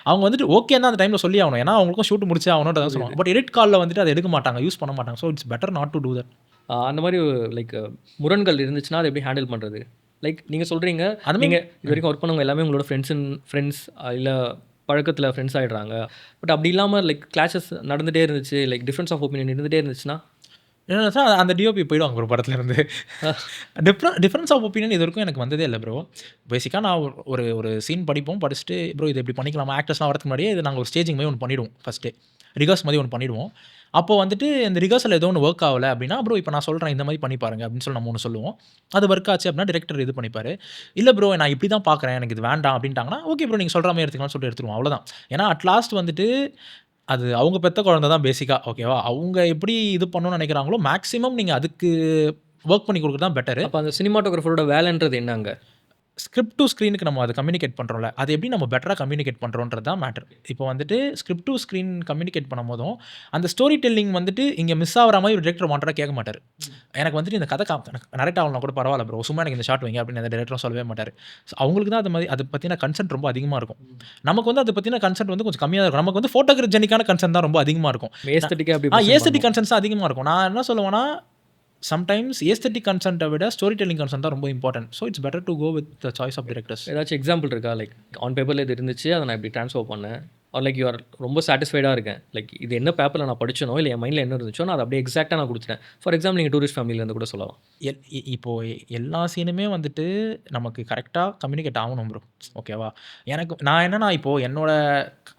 அவங்க வந்துட்டு ஓகே தான் அந்த டைமில் சொல்லி ஆகணும். ஏன்னா அவங்களுக்கும் ஷூட் முடிச்சு ஆகணுன்றதான் சொல்லுவாங்க. பட் எடிட் காலில் வந்துட்டு அதை எடுக்க மாட்டாங்க, யூஸ் பண்ண மாட்டாங்க. So it's better not to do that. அந்த மாதிரி லைக் முரண்கள் இருந்துச்சுன்னா அதை எப்படி ஹேண்டில் பண்ணுறது? லைக் நீங்கள் சொல்கிறீங்க அது நீங்கள் இது வரைக்கும் ஒர்க் பண்ணவங்க எல்லாமே உங்களோட ஃப்ரெண்ட்ஸ் இல்லை பழக்கத்தில் ஃப்ரெண்ட்ஸ் ஆகிடுறாங்க. பட் அப்படி இல்லாமல் லைக் கிளாஷஸ் நடந்துகிட்டே இருந்துச்சு, லைக் டிஃப்ரென்ஸ் ஆஃப் ஒப்பீனியன் இருந்துகிட்டே இருந்துச்சுன்னா என்னன்னா அந்த டிஓபி போயிடுவாங்க ஒரு படத்துல இருந்து. டிஃப்ரென்ஸ் ஆஃப் ஒப்பீனியன் இது வரைக்கும் எனக்கு வந்ததே இல்லை ப்ரோ. பேசிக்காக நான் ஒரு சீன் படிச்சுட்டு ப்ரோ இது எப்படி பண்ணிக்கலாமா, ஆக்டர்ஸ்லாம் வரதுக்கு முன்னாடியே இது நாங்கள் ஒரு ஸ்டேஜிங் மாதிரி ஒன்று பண்ணிவிடுவோம். ஃபஸ்ட்டு ரிகர்ஸ் மாதிரி ஒன்று பண்ணிவிடுவோம். அப்போ வந்துட்டு இந்த ரிகர்சல் ஏதோ ஒன்று ஒர்க் ஆகலை அப்படின்னா ப்ரோ இப்போ நான் சொல்கிறேன் இந்த மாதிரி பண்ணி பாருங்க அப்படின்னு சொல்லி நம்ம ஒன்று சொல்லுவோம். அது ஒர்க் ஆச்சு அப்படின்னா டிரெக்டர் இது பண்ணிப்பார். இல்லை ப்ரோ நான் இப்படி தான் பார்க்குறேன், எனக்கு இது வேண்டாம் அப்படின்ட்டாங்கன்னா ஓகே ப்ரோ நீங்கள் சொல்கிற மாதிரி எடுத்துக்கலாம்னு சொல்லிட்டு எடுத்துருவோம். அவ்வளோதான். ஏன்னா அட் லாஸ்ட் வந்துட்டு அது அவங்க பெற்ற குழந்தை தான் பேசிக்காக. ஓகேவா, அவங்க எப்படி இது பண்ணணும்னு நினைக்கிறாங்களோ மேக்ஸிமம் நீங்கள் அதுக்கு ஒர்க் பண்ணி கொடுக்குறது தான் பெட்டரு. அப்போ அந்த சினிமாட்டோகிராஃபரோட வேலைன்றது என்னங்க? ஸ்கிரிப்ட் டு ஸ்க்ரீனுக்கு நம்ம அதை கம்யூனிகேட் பண்ணுறோம்ல, அது எப்படி நம்ம பெட்டராக கம்யூனிகேட் பண்ணுறோன்றது தான் மேட்டர். இப்போ வந்துட்டு ஸ்கிரிப்ட் டு ஸ்க்ரீன் கம்யூனிகேட் பண்ணும் போதும் அந்த ஸ்டோரி டெல்லிங் வந்துட்டு இங்கே மிஸ் ஆகிற மாதிரி ஒரு டேரக்டர் வாண்டராக கேட்க மாட்டார். எனக்கு வந்துட்டு இந்த கதை நரேட் ஆகலாம் கூட பரவாயில்ல ப்ரோ, சும்மா எனக்கு இந்த ஷார்ட் வைங்க அப்படின்னு அந்த டேரக்டரும் சொல்லவே மாட்டார். ஸோ அவங்களுக்கு தான் அது மாதிரி அதை பற்றின கன்சென்ட் ரொம்ப அதிகமாக இருக்கும். நமக்கு வந்து அதை பற்றின கன்சென்ட் வந்து கொஞ்சம் கம்மியாக இருக்கும். நமக்கு வந்து ஃபோட்டோகிராஃபிக்கான கன்சென்ட் தான் ரொம்ப அதிகமாக இருக்கும். ஏஸ்தட்டிக் கன்சென்ட்ஸ் அதிகமாக இருக்கும். நான் என்ன சொல்லுவேன்னா சம்டைம்ஸ் ஏஸ்தட்டிக் கன்சென்ட்டை விட ஸ்டோரி டெல்லிங் கன்சென்ட் தான் ரொம்ப important. So it's better to go with the choice of directors. ஏதாச்சும் எக்ஸாம்பிள் இருக்கா? லைக் ஆன் பேப்பரில் இது இருந்துச்சு, அதை நான் இப்படி ட்ரான்ஸ்ஃபர் பண்ணேன், ஆர் லைக் யூ ஆர் ரொம்ப சாட்டிஸ்ஃபைடாக இருக்கேன், லைக் இது என்ன பேப்பரில் நான் படிச்சனோ இல்லை என் மைண்டில் என்ன இருந்துச்சோ நான் அதை அப்படியே எக்ஸாக்டாக நான் கொடுத்துட்டேன். ஃபார் எக்ஸாம்பிள் நீங்கள் டூரிஸ்ட் ஃபேமிலியிலேருந்து கூட சொல்லலாம். இப்போது எல்லா சீனுமே வந்துட்டு நமக்கு கரெக்டாக கம்யூனிகேட் ஆகணும் ப்ரோ. ஓகேவா, நான் என்னன்னா இப்போது என்னோட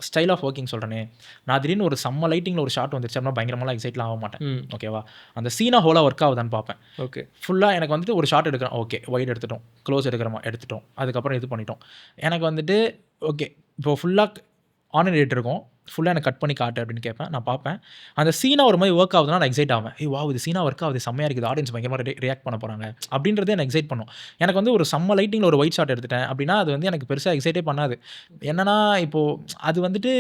ஸ்டைல் ஆஃப் ஒர்க்கிங் சொல்கிறேனே, நான் திடீர்னு ஒரு செம்ம லைட்டிங்கில் ஒரு ஷாட் வந்துச்சு அப்படின்னா பயங்கரமாக எக்ஸைட்லாம் ஆக மாட்டேன். ஓகேவா, அந்த சீனாக ஹோலாக ஒர்க் ஆகுதான்னு பார்ப்பேன். ஓகே, ஃபுல்லாக எனக்கு வந்துட்டு ஒரு ஷாட் எடுக்கிறோம், ஓகே வைட் எடுத்துட்டோம், க்ளோஸ் எடுத்துட்டோம், அதுக்கப்புறம் இது பண்ணிட்டோம். எனக்கு வந்துட்டு ஓகே இப்போது ஃபுல்லாக ஆன் அண்ட் இருக்கும், ஃபுல்லாக எனக்கு கட் பண்ணி காட்டு அப்படின்னு கேட்பேன். நான் பார்ப்பேன் அந்த சீனாக ஒரு மாதிரி ஒர்க் ஆகுதுன்னா நான் எக்ஸைட் ஆவேன். வா இது சீனாக ஒர்க் ஆகுது, செம்மையாக இருக்குது, ஆடியன்ஸ் பயங்கரமாக ரியாக்ட் பண்ண போகிறாங்க அப்படின்றதே எனக்கு எக்ஸைட் பண்ணும். எனக்கு வந்து ஒரு செம்ம லைட்டிங்கில் ஒரு ஒயிட் ஷாட் எடுத்துட்டேன் அப்படின்னா அது வந்து எனக்கு பெருசாக எக்ஸைட்டே பண்ணாது. என்னன்னா இப்போது அது வந்துட்டு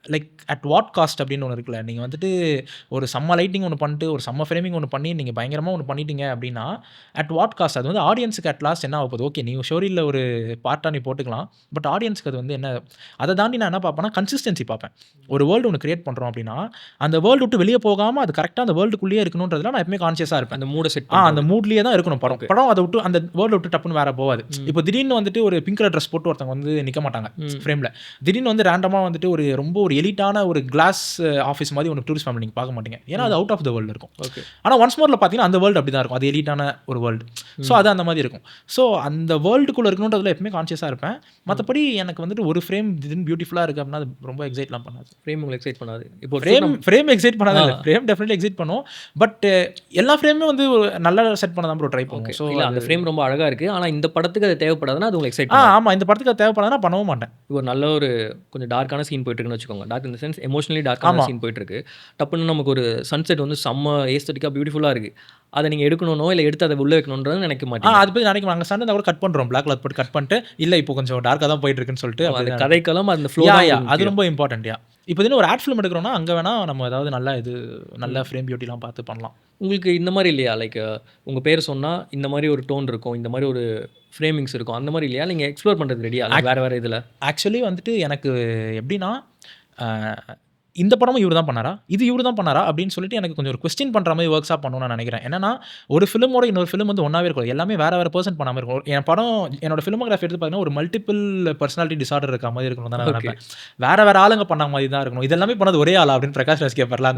லைக் அட் வாட் காஸ்ட் அப்படின்னு ஒன்று இருக்குல்ல, நீங்கள் வந்துட்டு ஒரு செம்ம லைட்டிங் ஒன்று பண்ணிட்டு ஒரு செம்ம ஃப்ரேமிங் ஒன்று பண்ணி நீங்கள் பயங்கரமாக ஒன்று பண்ணிட்டீங்க அப்படின்னா அட் வாட் காஸ்ட் அது வந்து ஆடியன்ஸுக்கு அட் லாஸ்ட் என்ன ஆக போகுது? ஓகே நீ ஸ்டோரியில் ஒரு பார்ட்டாக நீ போட்டுக்கலாம், பட் ஆடியன்ஸுக்கு அது வந்து என்ன, அதை தாண்டி நான் என்ன பார்ப்பேன்னா கன்சிஸ்டன்சி பார்ப்பேன். ஒரு வேர்ல்டு ஒன்று கிரியேட் பண்ணுறோம் அப்படின்னா அந்த வேர்ல்டு விட்டு வெளியே போகாமல் அது கரெக்டாக அந்த வேர்ல்டுக்குள்ளேயே இருக்கணுன்றதுல நான் எப்பவுமே கான்சியஸாக இருப்பேன். அந்த மூட செட் அந்த மூட்லேயே தான் இருக்கணும் படம் அதை விட்டு அந்த வேர்ல்டு விட்டு டப்புன்னு வேறு போகாது. இப்போ திடீர்னு வந்துட்டு ஒரு பிங்க் கலர் ட்ரெஸ் போட்டு ஒருத்தவங்க வந்து நிற்க மாட்டாங்க ஃப்ரேமில். திடீர்னு வந்து ரேண்டமாக வந்துட்டு ரொம்ப ஒரு எலிட்டான ஒரு கிளாஸ் ஆஃபீஸ் மாதிரி ஒரு டூரிஸ்ட் ஃபேமிலி நீங்கள் பார்க்க மாட்டீங்க. ஏன்னா அது அவுட் ஆஃப் த வேர்ல்டு இருக்கும். ஓகே. ஆனால் ஒன்ஸ் மோரில் பார்த்தீங்கன்னா அந்த வேர்ல்டு அப்படி தான் இருக்கும். அது எலிட்டான ஒரு வேர்ல்டு. ஸோ அது அந்த மாதிரி இருக்கும். ஸோ அந்த வேர்ல்டுக்குள்ளே இருக்கணுன்றதுல எப்பவுமே கான்ஷியஸாக இருப்பேன். மற்றபடி எனக்கு வந்துட்டு ஒரு ஃப்ரேம் திடீர்னு பியூட்டிஃபுல்லாக இருக்குது அப்படின்னா அது ரொம்ப எக்ஸைட்லாம் பண்ணாது. ஃப்ரேம் உங்களுக்கு எக்ஸைட் பண்ணாது. இப்போ ஃப்ரேம் எக்ஸைட் பண்ணாது இல்லை, ஃப்ரேம் டெஃபினெட்லி எக்ஸைட் பண்ணும். பட் எல்லா ஃப்ரேமே வந்து நல்லா செட் பண்ண தான் ப்ரோ ட்ரை பண்ணுவோம். ஸோ இல்லை அந்த ஃப்ரேம் ரொம்ப அழகாக இருக்குது. ஆனால் இந்த படத்துக்கு அது தேவைப்படாதுன்னா அது உங்களுக்கு எக்ஸைட் ஆமாம், இந்த படத்துக்கு அது தேவைப்படாதுன்னா பண்ணவும் மாட்டேன். ஒரு நல்ல ஒரு கொஞ்சம் டார்க்கான சீன் போயிட்டுருக்குன்னு வச்சுக்கோங்க. டார்க் இந்த சென்ஸ் எமோஷனலி டார்க்கான சீன் போயிட்டுருக்கு. டப்புன்னு நமக்கு ஒரு சன்செட் வந்து செம்ம ஏஸ்தட்டிக்காக பியூட்டிஃபுல்லாக இருக்குது. அதை நீங்கள் எடுக்கணும்னோ இல்லை எடுத்து அதை உள்ளே வைக்கணுன்றது நினைக்க மாட்டேன். அது போய் நினைக்க நாங்கள் சண்டை கூட கட் பண்ணுறோம், பிளாக் கலர் போட்டு கட் பண்ணிட்டு இல்லை இப்போ கொஞ்சம் டார்க்காக தான் போயிட்டு இருக்குன்னு சொல்லிட்டு அந்த கதைக்களம் அந்த ஃப்ளோ அது ரொம்ப இம்பார்ட்டன்ட்யா. இப்போ ஒரு ஆட் ஃபிலிம் எடுக்கிறோன்னா அங்கே வேணால் நம்ம ஏதாவது நல்ல ஃப்ரேம் பியூட்டிலாம் பார்த்து பண்ணலாம். உங்களுக்கு இந்த மாதிரி இல்லையா? லைக் உங்கள் பேர் சொன்னால் இந்த மாதிரி ஒரு டோன் இருக்கும், இந்த மாதிரி ஒரு ஃப்ரேமிங்ஸ் இருக்கும், அந்த மாதிரி இல்லையா? நீங்கள் எக்ஸ்ப்ளோர் பண்ணுறது ரெடியா வேறு இதில்? ஆக்சுவலி வந்துட்டு எனக்கு எப்படின்னா இந்த படமும் இவர் தான் பண்ணாரா, இது இவர் தான் பண்ணாரா அப்படின்னு சொல்லிட்டு எனக்கு கொஞ்சம் ஒரு கொஸ்டின் பண்ணுற மாதிரி ஒர்க்ஸ் ஆப் பண்ணணும்னு நான் நினைக்கிறேன். என்னன்னா ஒரு ஃபிலிமோட இன்னொரு ஃபிலிம் வந்து ஒன்றாவே இருக்கும், எல்லாமே வேறு பர்சன் பண்ணாமல் இருக்கும். என் படம் என்னோட ஃபிலிமோகிராஃபி எடுத்து பார்த்தீங்கன்னா ஒரு மல்டிபிள் பர்சனாலிட்டி டிசார்டர் இருக்க மாதிரி இருக்கணும் தான் நான் நினைப்பேன். வேறு ஆளுங்க பண்ண மாதிரி தான் இருக்கணும். இதெல்லாமே பண்ணது ஒரே ஆளா அப்படின்னு பிரகாஷ் ராஜ் கேட்பார்ல,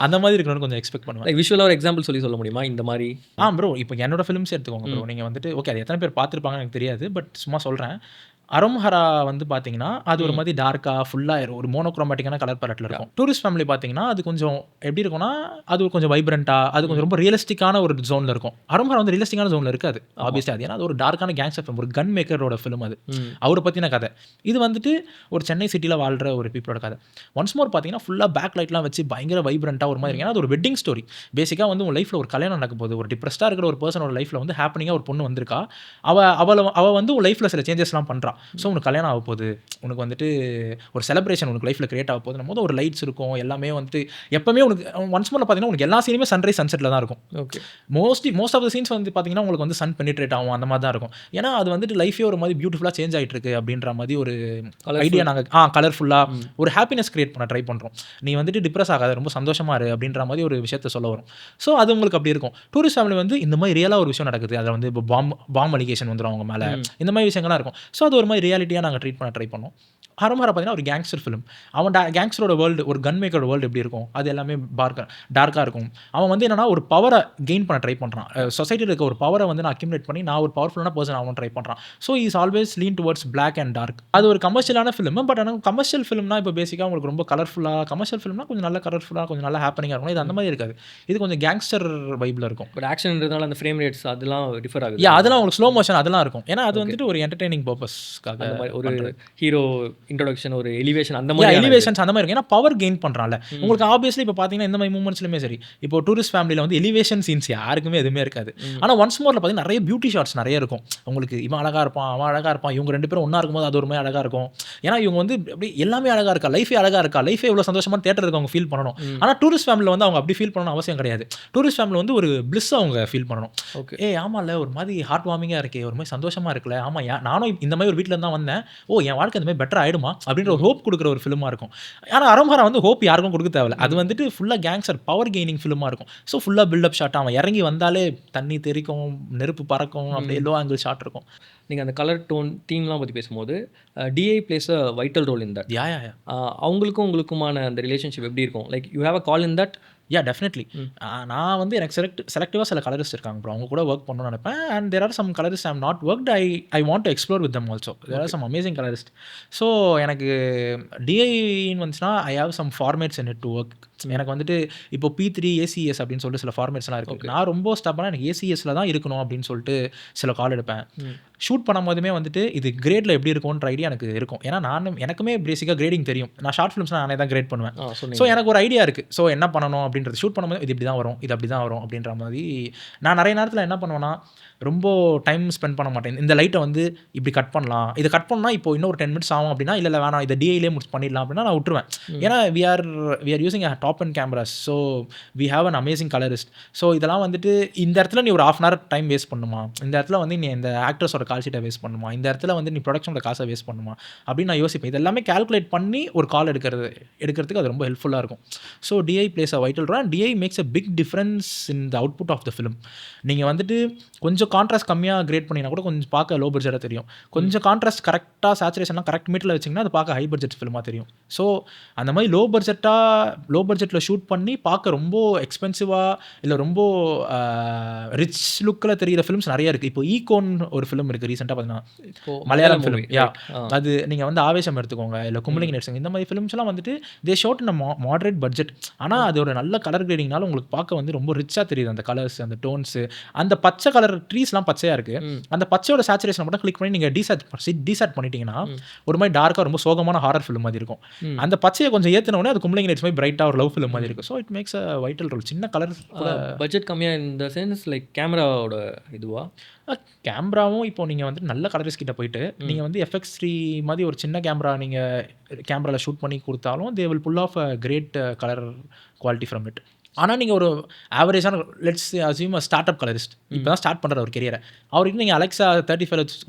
அந்த மாதிரி இருக்கணும்னு கொஞ்சம் எக்ஸ்பெக்ட் பண்ணுவேன். விஷுவலாக ஒரு எக்ஸாம்பிள் சொல்ல முடியுமா இந்த மாதிரி? ப்ரோ இப்போ என்னோட ஃபிலிம்ஸ் எடுத்துக்கோங்க ப்ரோ. நீங்கள் வந்துட்டு ஓகே அது எத்தனை பேர் பார்த்துருப்பாங்கன்னு எனக்கு தெரியாது, பட் சும்மா சொல்கிறேன். அரோம்ஹரா வந்து பார்த்தீங்கன்னா அது ஒரு மாதிரி டார்க்காக ஃபுல்லாக ஒரு மோனோக்ரோமேட்டிக்கான கலர் பேலட்டில் இருக்கும். டூரிஸ்ட் ஃபேமிலி பார்த்தீங்கன்னா அது கொஞ்சம் எப்படி இருக்கும்னா அது கொஞ்சம் வைப்ரண்ட்டாக, அது கொஞ்சம் ரொம்ப ரியலிஸ்டிக்கான ஒரு ஜோனில் இருக்கும். அரோம்ஹரா வந்து ரியலிஸ்டிக்கான ஜோனில் இருக்காது ஆப்வியஸ்லி. அது ஏன்னா அது ஒரு டார்க்கான கேங்ஸ்டர் ஃபிலிம், ஒரு கன் மேக்கரோட ஃபிலிம். அது அவரை பற்றின கதை. இது வந்துட்டு ஒரு சென்னை சிட்டியில் வாழ்கிற ஒரு பீப்புளோட கதை. ஒன்ஸ் மோர் பார்த்தீங்கன்னா ஃபுல்லாக பேக் லைட்லாம் வச்சு பயங்கர வைப்ரண்ட்டாக ஒரு மாதிரி இருக்கு. ஏன்னா அது ஒரு வெட்டிங் ஸ்டோரி. பேசிக்காக வந்து உங்கள் லைஃப்பில் ஒரு கல்யாணம் நடக்கும் போது ஒரு டிப்ரெஸ்டாக இருக்கிற ஒரு பர்சனோட லைஃப்பில் வந்து ஹாப்பனிங்காக ஒரு பொண்ணு வந்திருக்கா. அவள் வந்து உங்கள் லைஃப்பில் சில சேஞ்சஸ்லாம் பண்ணுறான். ஸோ உனக்கு கல்யாணம் ஆக போகுது, உனக்கு வந்துட்டு ஒரு செலிப்ரேஷன் உனக்கு லைஃப்பில் கிரியேட் ஆக போகுது. நம்ம ஒரு லைட்ஸ் இருக்கும், எல்லாமே வந்துட்டு எப்பவுமே உனக்கு ஒன்ஸ் மோரில் பார்த்தீங்கன்னா உங்களுக்கு எல்லா சீனுமே சன்ரைஸ் சன்செட்டில் தான் இருக்கும். Okay. Most of the scenes வந்து பார்த்தீங்கன்னா உங்களுக்கு வந்து சன் பெனிட்ரேட் ஆகும், அந்த மாதிரி தான் இருக்கும். ஏன்னா அது வந்துட்டு லைஃபே ஒரு மாதிரி பியூட்டிஃபுல்லாக சேஞ்ச் ஆகிட்டு இருக்கு அப்படின்ற மாதிரி ஒரு ஐடியா நாங்கள் கலர்ஃபுல்லாக ஒரு ஹாப்பினஸ் கிரியேட் பண்ண ட்ரை பண்ணுறோம். நீ வந்துட்டு டிப்ரெஸ் ஆகாது, ரொம்ப சந்தோஷமாக இரு அப்படின்ற மாதிரி ஒரு விஷயத்த சொல்ல வரும். ஸோ அது உங்களுக்கு அப்படி இருக்கும். டூரிஸ்ட் ஃபேமிலி வந்து இந்த மாதிரி ரியலாக ஒரு விஷயம் நடக்குது, அதில் வந்து இப்போ பாம் அலிகேஷன் வந்துடும் அவங்க மேலே, இந்த மாதிரி விஷயங்கள்லாம் இருக்கும். ஸோ அது ஒரு மாதிரி ரியாலிட்டியாக நாங்கள் ட்ரீட் பண்ண ட்ரை பண்ணோம். அரோம்ஹரா பார்த்தீங்கன்னா ஒரு கேங்ஸ்டர் ஃபிலிம். அவன் கேங்ஸ்டரோட வேர்ல்டு, ஒரு கன் மேக்கரோட வேர்ல்டு எப்படி இருக்கும், அது எல்லாமே டார்க்காக இருக்கும். அவன் வந்து என்னன்னா ஒரு பவரை கெயின் பண்ண ட்ரை பண்ணுறான். சொசைட்டியில் இருக்க ஒரு பவரை வந்து நான் அக்யூமுலேட் பண்ணி நான் ஒரு பவர்ஃபுல்லான பர்சன் ஆகணும் ட்ரை பண்ணுறான். So is always lean towards black and dark. அது ஒரு கமர்ஷியலான ஃபிலிம். பட் ஆனால் கமர்ஷியல் ஃபிலிம்னா இப்போ பேசிக்காக உங்களுக்கு ரொம்ப கலர்ஃபுல்லாக, கமர்ஷியல் ஃபிலிம்னா கொஞ்சம் நல்ல கலர்ஃபுல்லாக கொஞ்சம் நல்லா ஹாப்பனிங்காக இருக்கும். இது அந்த மாதிரி இருக்காது, இது கொஞ்சம் கேங்ஸ்டர் வைப்பில் இருக்கும். பட் ஆக்ஷன்ன்றதுனால அந்த ஃப்ரேம் ரேட்ஸ் அதெல்லாம் டிஃபர் ஆகுது. அதெல்லாம் உங்களுக்கு ஸ்லோ மோஷன் அதெல்லாம் இருக்கும். ஏன்னா அது வந்துட்டு ஒரு என்டர்டெய்னிங் பர்பஸ்க்காக ஒரு ஹீரோ இன்ட்ரோடக்ஷன், ஒரு எலிவேஷன் அந்த மாதிரி எலிவேஷன்ஸ் அந்த மாதிரி இருக்கும். ஏன்னா பவர் கெயின் பண்ணுறான்ல உங்களுக்கு. ஆப்வியஸ்லி இப்போ பார்த்தீங்கன்னா இந்த மாதிரி மூமெண்ட்ஸ்லையுமே சரி, இப்போ டூரிஸ்ட் ஃபேமிலியில் வந்து எலிவேஷன் சீன்ஸ் யாருக்குமே எதுவுமே இருக்காது. ஆனால் ஒன்ஸ் மோரில் பார்த்தீங்கன்னா நிறைய பியூட்டி ஷாட்ஸ் நிறைய இருக்கும். உங்களுக்கு இவன் அழகாக இருப்பான், அவன் அழகாக இருப்பான், இவங்க ரெண்டு பேரும் ஒன்றா இருக்கும்போது அது ஒரு மாதிரி அழகாக இருக்கும். ஏன்னா இவங்க வந்து அப்படி எல்லாமே அழகாக இருக்கா, லைஃபே அழகாக இருக்கா, லைஃபே எவ்வளோ சந்தோஷமான தேட்டர் இருக்கு அவங்க ஃபீல் பண்ணணும். ஆனால் டூரிஸ்ட் ஃபேமிலியில் வந்து அவங்க அப்படி ஃபீல் பண்ணணும் அவசியம் கிடையாது. டூரிஸ்ட் ஃபேமிலியில் வந்து ஒரு பிளிஸ் அவங்க ஃபீல் பண்ணணும். ஓகே ஆமாம்ல ஒரு மாதிரி ஹார்ட் வார்மிங்காக இருக்கே, ஒரு மாதிரி சந்தோஷமாக இருக்குல்ல, ஆமாம் நானும் இந்த மாதிரி ஒரு வீட்டில் தான் வந்தேன், என் வாழ்க்கை இந்த மாதிரி பெட்டர் ஆகிடுமா அப்படின்ற ஒரு ஹோப் கொடுக்குற ஒரு ஃபிலிமாக இருக்கும். ஆனால் அரோம்ஹரா வந்து ஹோப் யாருக்கும் கொடுக்க தேவையில்ல. அது வந்துட்டு ஃபுல்லாக கேங்ஸ்டர் பவர் கெய்னிங் ஃபிலிமாக இருக்கும். ஸோ ஃபுல்லாக பில்டப் ஷாட், அவன் இறங்கி வந்தாலே தண்ணி தெரிக்கும், நெருப்பு பறக்கும், அப்படியே லோ ஆங்கிள் ஷாட் இருக்கும். நீங்கள் அந்த கலர் டோன் தீம்லாம் பற்றி பேசும்போது DI plays a vital role in that. அவங்களுக்கும் உங்களுக்குமான அந்த ரிலேஷன்ஷிப் எப்படி இருக்கும்? Like you have a call in that? Definitely. நான் வந்து எனக்கு செலக்டிவாக சில கலரிஸ்ட் இருக்காங்க ப்ரோ, அவங்க கூட ஒர்க் பண்ணணும்னு நினைப்பேன். And there are some colourist I am not worked, I want to explore with them also. There are some amazing colourist. So எனக்கு டிஐன்னு வந்துச்சுன்னா I have some formats in it to work. எனக்கு வந்துட்டு இப்போ P3 ACS அப்படின்னு சொல்லிட்டு சில ஃபார்மேட்ஸ்லாம் இருக்குது. நான் ரொம்ப ஸ்டப்பாக எனக்கு ACSல தான் இருக்கணும் அப்படின்னு சொல்லிட்டு சில கால் எடுப்பேன். ஷூட் பண்ணும் போதுமே வந்துட்டு இது கிரேடில் எப்படி இருக்கும்ன்ற ஐடியா எனக்கு இருக்கும். ஏன்னா எனக்குமே பேசிக்காக கிரேடிங் தெரியும். நான் ஷார்ட் ஃபிலிம்ஸ்லாம் நானே தான் கிரேட் பண்ணுவேன். ஸோ எனக்கு ஒரு ஐடியா இருக்குது. ஸோ என்ன பண்ணணும் அப்படின்றது ஷூட் பண்ணும்போது இது இப்படி தான் வரும், இது அப்படி தான் வரும் அப்படின்ற மாதிரி நான் நிறைய நேரத்தில் என்ன பண்ணுவேன்னா ரொம்ப டைம் ஸ்பெண்ட் பண்ண மாட்டேன். இந்த லைட்டை வந்து இப்படி கட் பண்ணலாம், இதை கட் பண்ணால் இப்போ இன்னும் ஒரு 10 minutes ஆகும் அப்படின்னா இல்லை வேணாம் இதை டிஐலே முடிச்சு பண்ணிடலாம் அப்படின்னா நான் விட்டுருவேன். ஏன்னா we are using a top top end cameras. So we have an amazing colourist. So இதெல்லாம் வந்துட்டு இந்த இடத்துல நீ ஒரு ½ hour டைம் வேஸ்ட் பண்ணுமா, இந்த இடத்துல வந்து நீ இந்த ஆக்டர்ஸோட கால் ஷீட்டை வேஸ்ட் பண்ணுமா, இந்த இடத்துல வந்து நீ ப்ரொடக்ஷனோட காசை வேஸ்ட் பண்ணுமா அப்படின்னு நான் யோசிப்பேன். இது எல்லாமே கால்குலேட் பண்ணி ஒரு கால் எடுக்கிறதுக்கு அது ரொம்ப ஹெல்ப்ஃபுல்லாக இருக்கும். So DI plays a vital role and DI makes a big difference in the output of the film. நீங்கள் வந்துட்டு கொஞ்சம் கான்ட்ராஸ்ட் கம்மியாக கிரியேட் பண்ணிங்கன்னா கூட கொஞ்சம் பார்க்க லோ பட்ஜெட்டாக தெரியும். கொஞ்சம் கான்ட்ராஸ்ட் கரெக்டாக சேச்சுரேஷன்லாம் கரெக்ட் மீட்டரில் வச்சிங்கன்னா அது பார்க்க ஹை பட்ஜெட் ஃபிலிமாக தெரியும். ஸோ அந்த மாதிரி லோ பட்ஜெட்டில் ஷூட் பண்ணி பார்க்க ரொம்ப எக்ஸ்பென்சிவாக இல்லை ரொம்ப ரிச் லுக்கில் தெரிகிற ஃபிலிம்ஸ் நிறைய இருக்குது. இப்போ ஈகோன் ஒரு ஃபிலிம் இருக்குது ரீசெண்டாக பார்த்தீங்கன்னா, மலையாளம் ஃபிலிம். அது நீங்கள் வந்து ஆவேசம் எடுத்துக்கோங்க, இல்லை கும்பலிங் நெட்ஸுங்க, இந்த மாதிரி ஃபிலிம்ஸ்லாம் வந்துட்டு தே ஷோட் இன் மாடரேட் பட்ஜெட். ஆனால் அது ஒரு நல்ல கலர் கிரேடிங்னால உங்களுக்கு பார்க்க வந்து ரொம்ப ரிச்சாக தெரியுது. அந்த கலர்ஸ், அந்த டோன்ஸு, அந்த பச்சை கலர் ட்ரீஸ்லாம் பச்சையாக இருக்குது, அந்த பச்சையோட சேச்சுரேஷன் மட்டும் கிளிக் பண்ணி நீங்கள் டீசாட் பண்ணிட்டீங்கன்னா ஒரு மாதிரி டார்க்காக ரொம்ப சோகமான ஹாரர் ஃபிலிம் மாதிரி இருக்கும். அந்த பச்சையை கொஞ்சம் ஏற்றினோடனே அது கும்பலிங் நைட்ஸ் மாதிரி பிரைட்டாக ஒரு லவ் ஃபிலிம் மாதிரி இருக்கும். So it makes a vital role. சின்ன கலர் பட்ஜெட் கம்மியாக இந்த சென்ஸ் லைக் கேமராவோட இதுவா? கேமராவும் இப்போ நீங்கள் வந்து நல்ல கலரிஸ்ட் கிட்ட போயிட்டு நீங்கள் வந்து FX3 மாதிரி ஒரு சின்ன கேமரா நீங்கள் கேமராவில் ஷூட் பண்ணி கொடுத்தாலும் they will pull off a great colour quality from it. ஆனால் நீங்கள் ஒரு ஆவரேஜான let's assume start up colourist இப்போ தான் ஸ்டார்ட் பண்ணுற ஒரு கெரியரை, அவருக்கு நீங்கள் Alexa 35